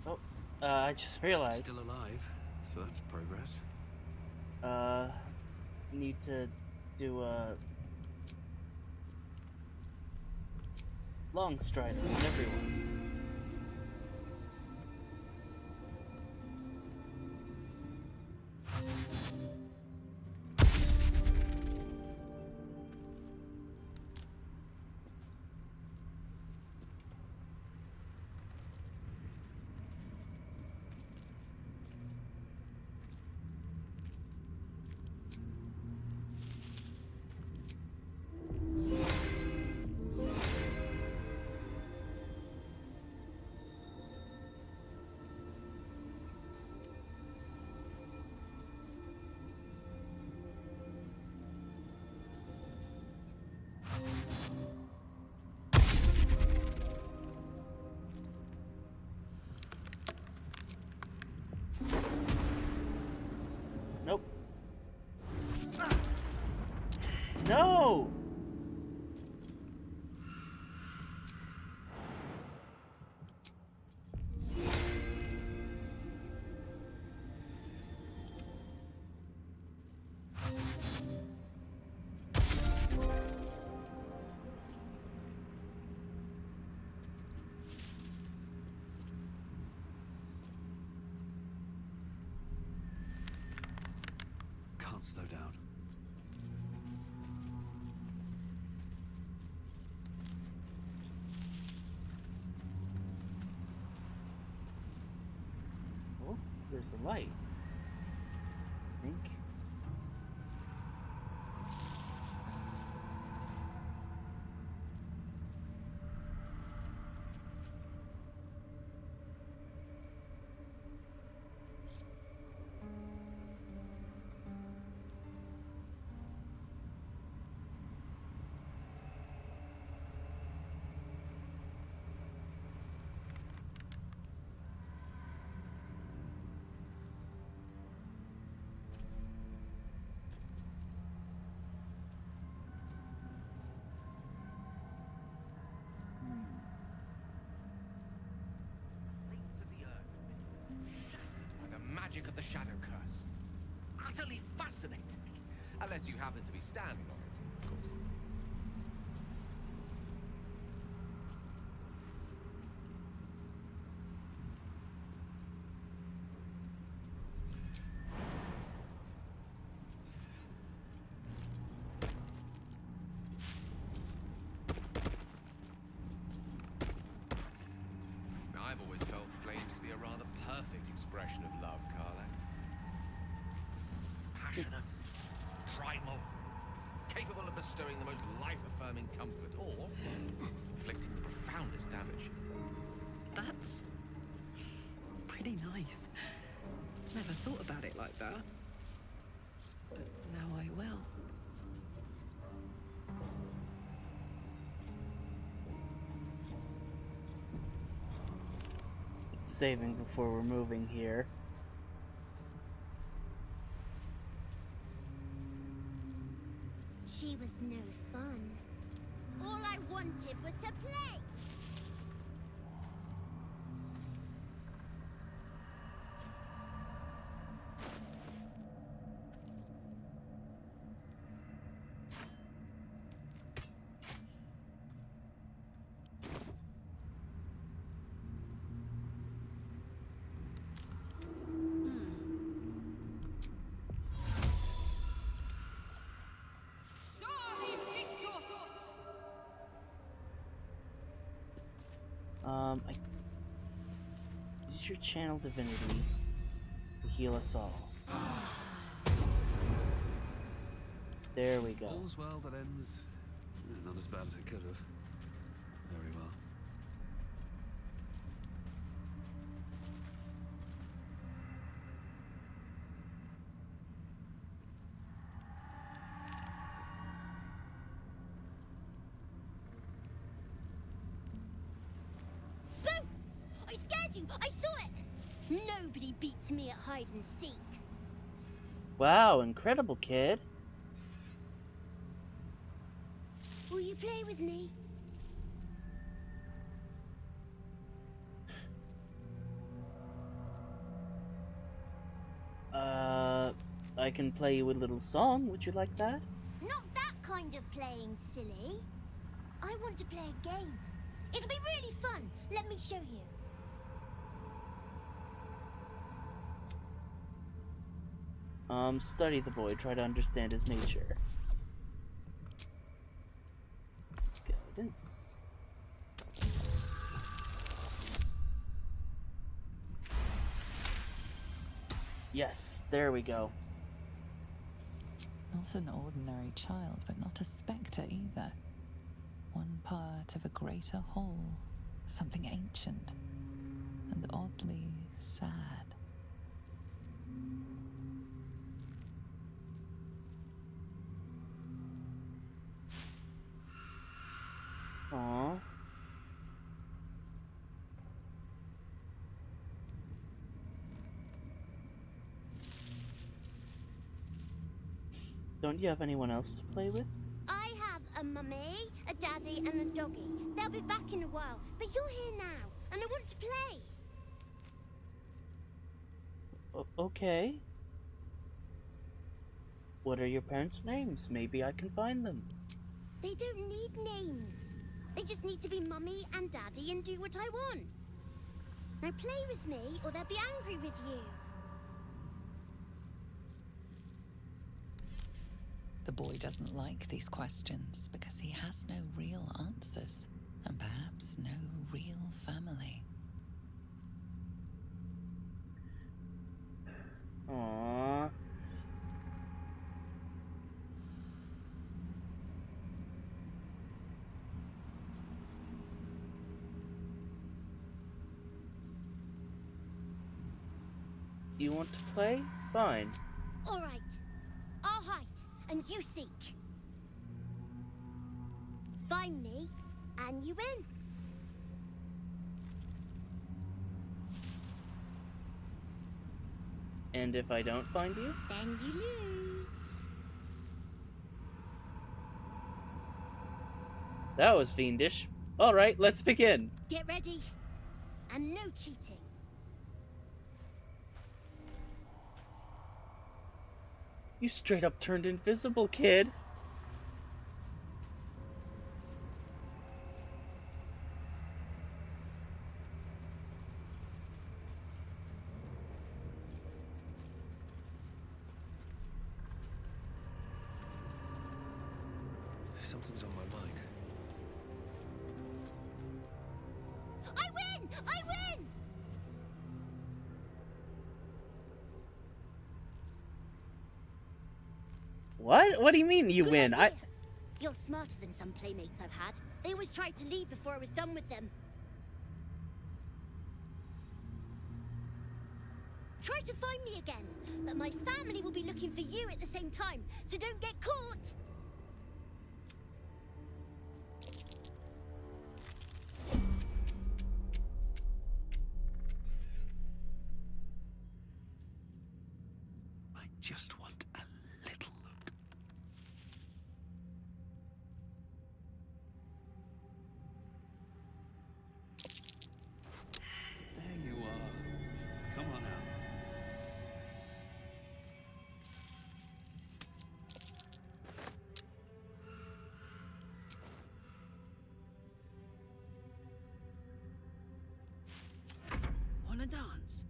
Oh, I just realized. Still alive, so that's progress. Need to do a long stride on everyone. Nope. No! Can't slow down. Oh, there's a light. I think. By the magic of the Shadow Curse. Utterly fascinating. Unless you happen to be standing on it, of course. I've always felt flames to be a rather perfect expression of love, Carla. Passionate, primal, capable of bestowing the most life-affirming comfort, or inflicting the profoundest damage. That's pretty nice. Never thought about it like that. But now I will. Saving before we're moving here. She was no fun. All I wanted was to play. Use your channel divinity to heal us all. There we go. All's well that ends. Not as bad as it could have. Very well. Boo! I scared you! I saw it! Nobody beats me at hide and seek. Wow, incredible, kid. Will you play with me? I can play you a little song. Would you like that? Not that kind of playing, silly. I want to play a game. It'll be really fun. Let me show you. Study the boy. Try to understand his nature. Guidance. Yes, there we go. Not an ordinary child, but not a spectre either. One part of a greater whole, something ancient and oddly sad. Aww. Don't you have anyone else to play with? I have a mummy, a daddy, and a doggy. They'll be back in a while, but you're here now, and I want to play. Okay. What are your parents' names? Maybe I can find them. They don't need names. They just need to be mummy and daddy and do what I want. Now play with me, or they'll be angry with you. The boy doesn't like these questions because he has no real answers, and perhaps no real family. Aww. You want to play? Fine. All right. I'll hide, and you seek. Find me, and you win. And if I don't find you? Then you lose. That was fiendish. Alright, let's begin. Get ready, and no cheating. You straight up turned invisible, kid. Something's on my mind. I win! I win! What? What do you mean you Good win? idea. You're smarter than some playmates I've had. They always tried to leave before I was done with them. Try to find me again, but my family will be looking for you at the same time, so don't get caught! I just want a little look. Wanna dance?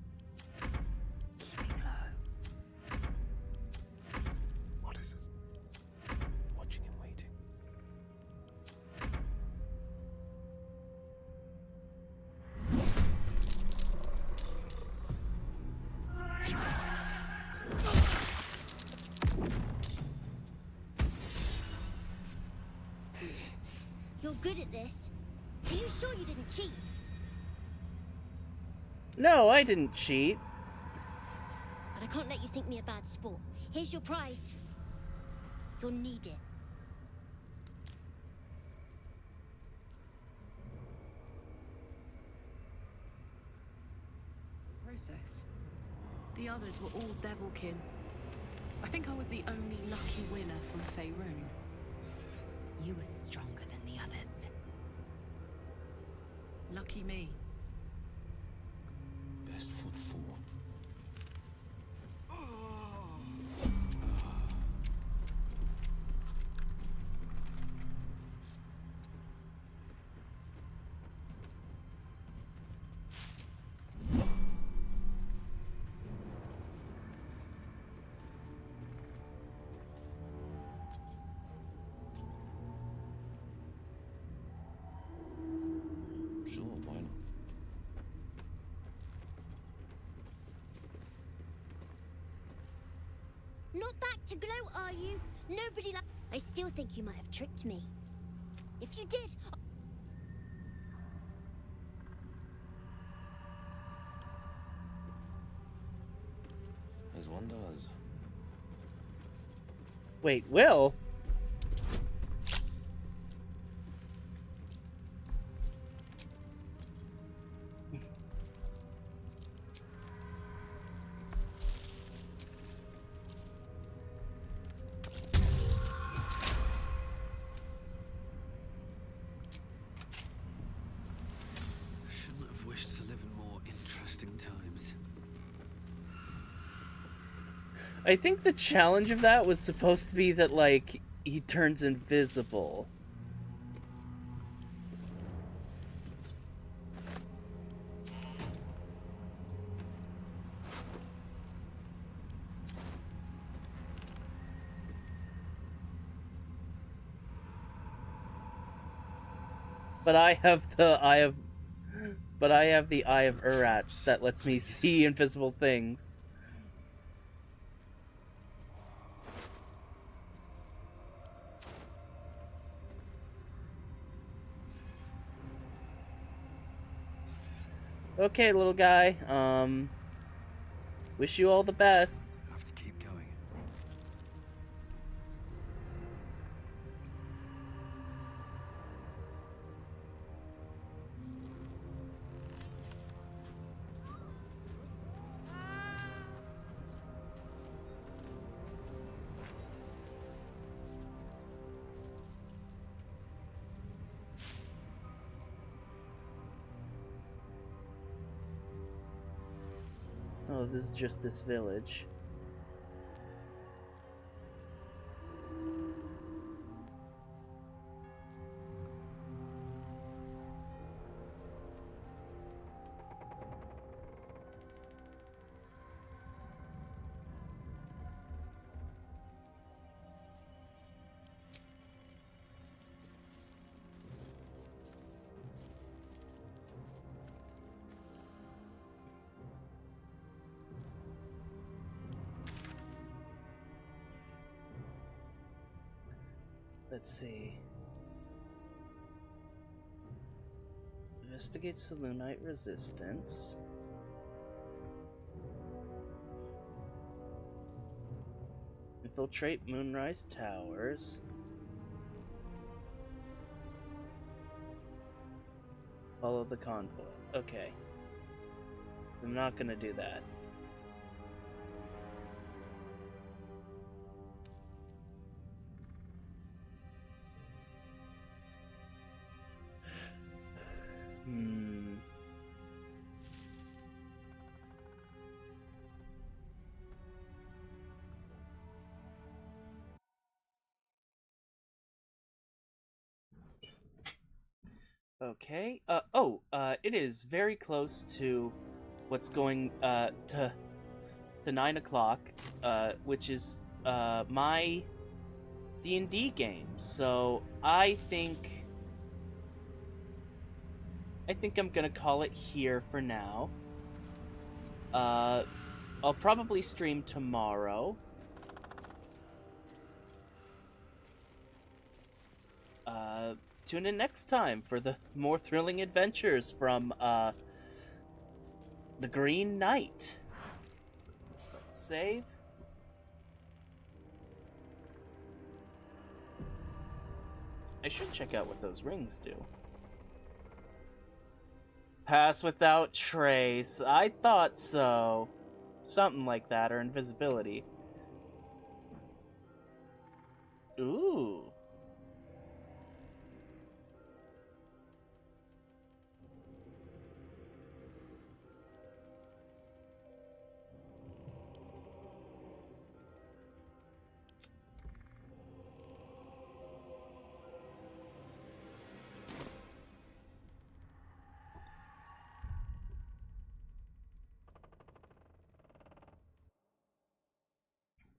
What is it? Watching and waiting. You're good at this. Are you sure you didn't cheat? No, I didn't cheat. But I can't let you think me a bad sport. Here's your prize. You'll need it. Process. The others were all devilkin. I think I was the only lucky winner from Faerun. You were stronger than the others. Lucky me. Best foot forward. Sure, why not? Not back to gloat, are you? Nobody like... I still think you might have tricked me. If you did... As one does. Wait, Will? Shouldn't have wished to live in more interesting times. I think the challenge of that was supposed to be that, like, he turns invisible. But I have the Eye of Urach that lets me see invisible things. Okay, little guy. Wish you all the best. Have to keep going. Oh, this is just this village. Let's see. Investigate Selûnite resistance. Infiltrate Moonrise Towers. Follow the convoy. Okay. I'm not gonna do that. Okay. It is very close to what's going to 9 o'clock, which is my D&D game. So I think I'm gonna call it here for now. I'll probably stream tomorrow. Tune in next time for the more thrilling adventures from the Green Knight. So let's save. I should check out what those rings do. Pass without trace. I thought so. Something like that, or invisibility. Ooh.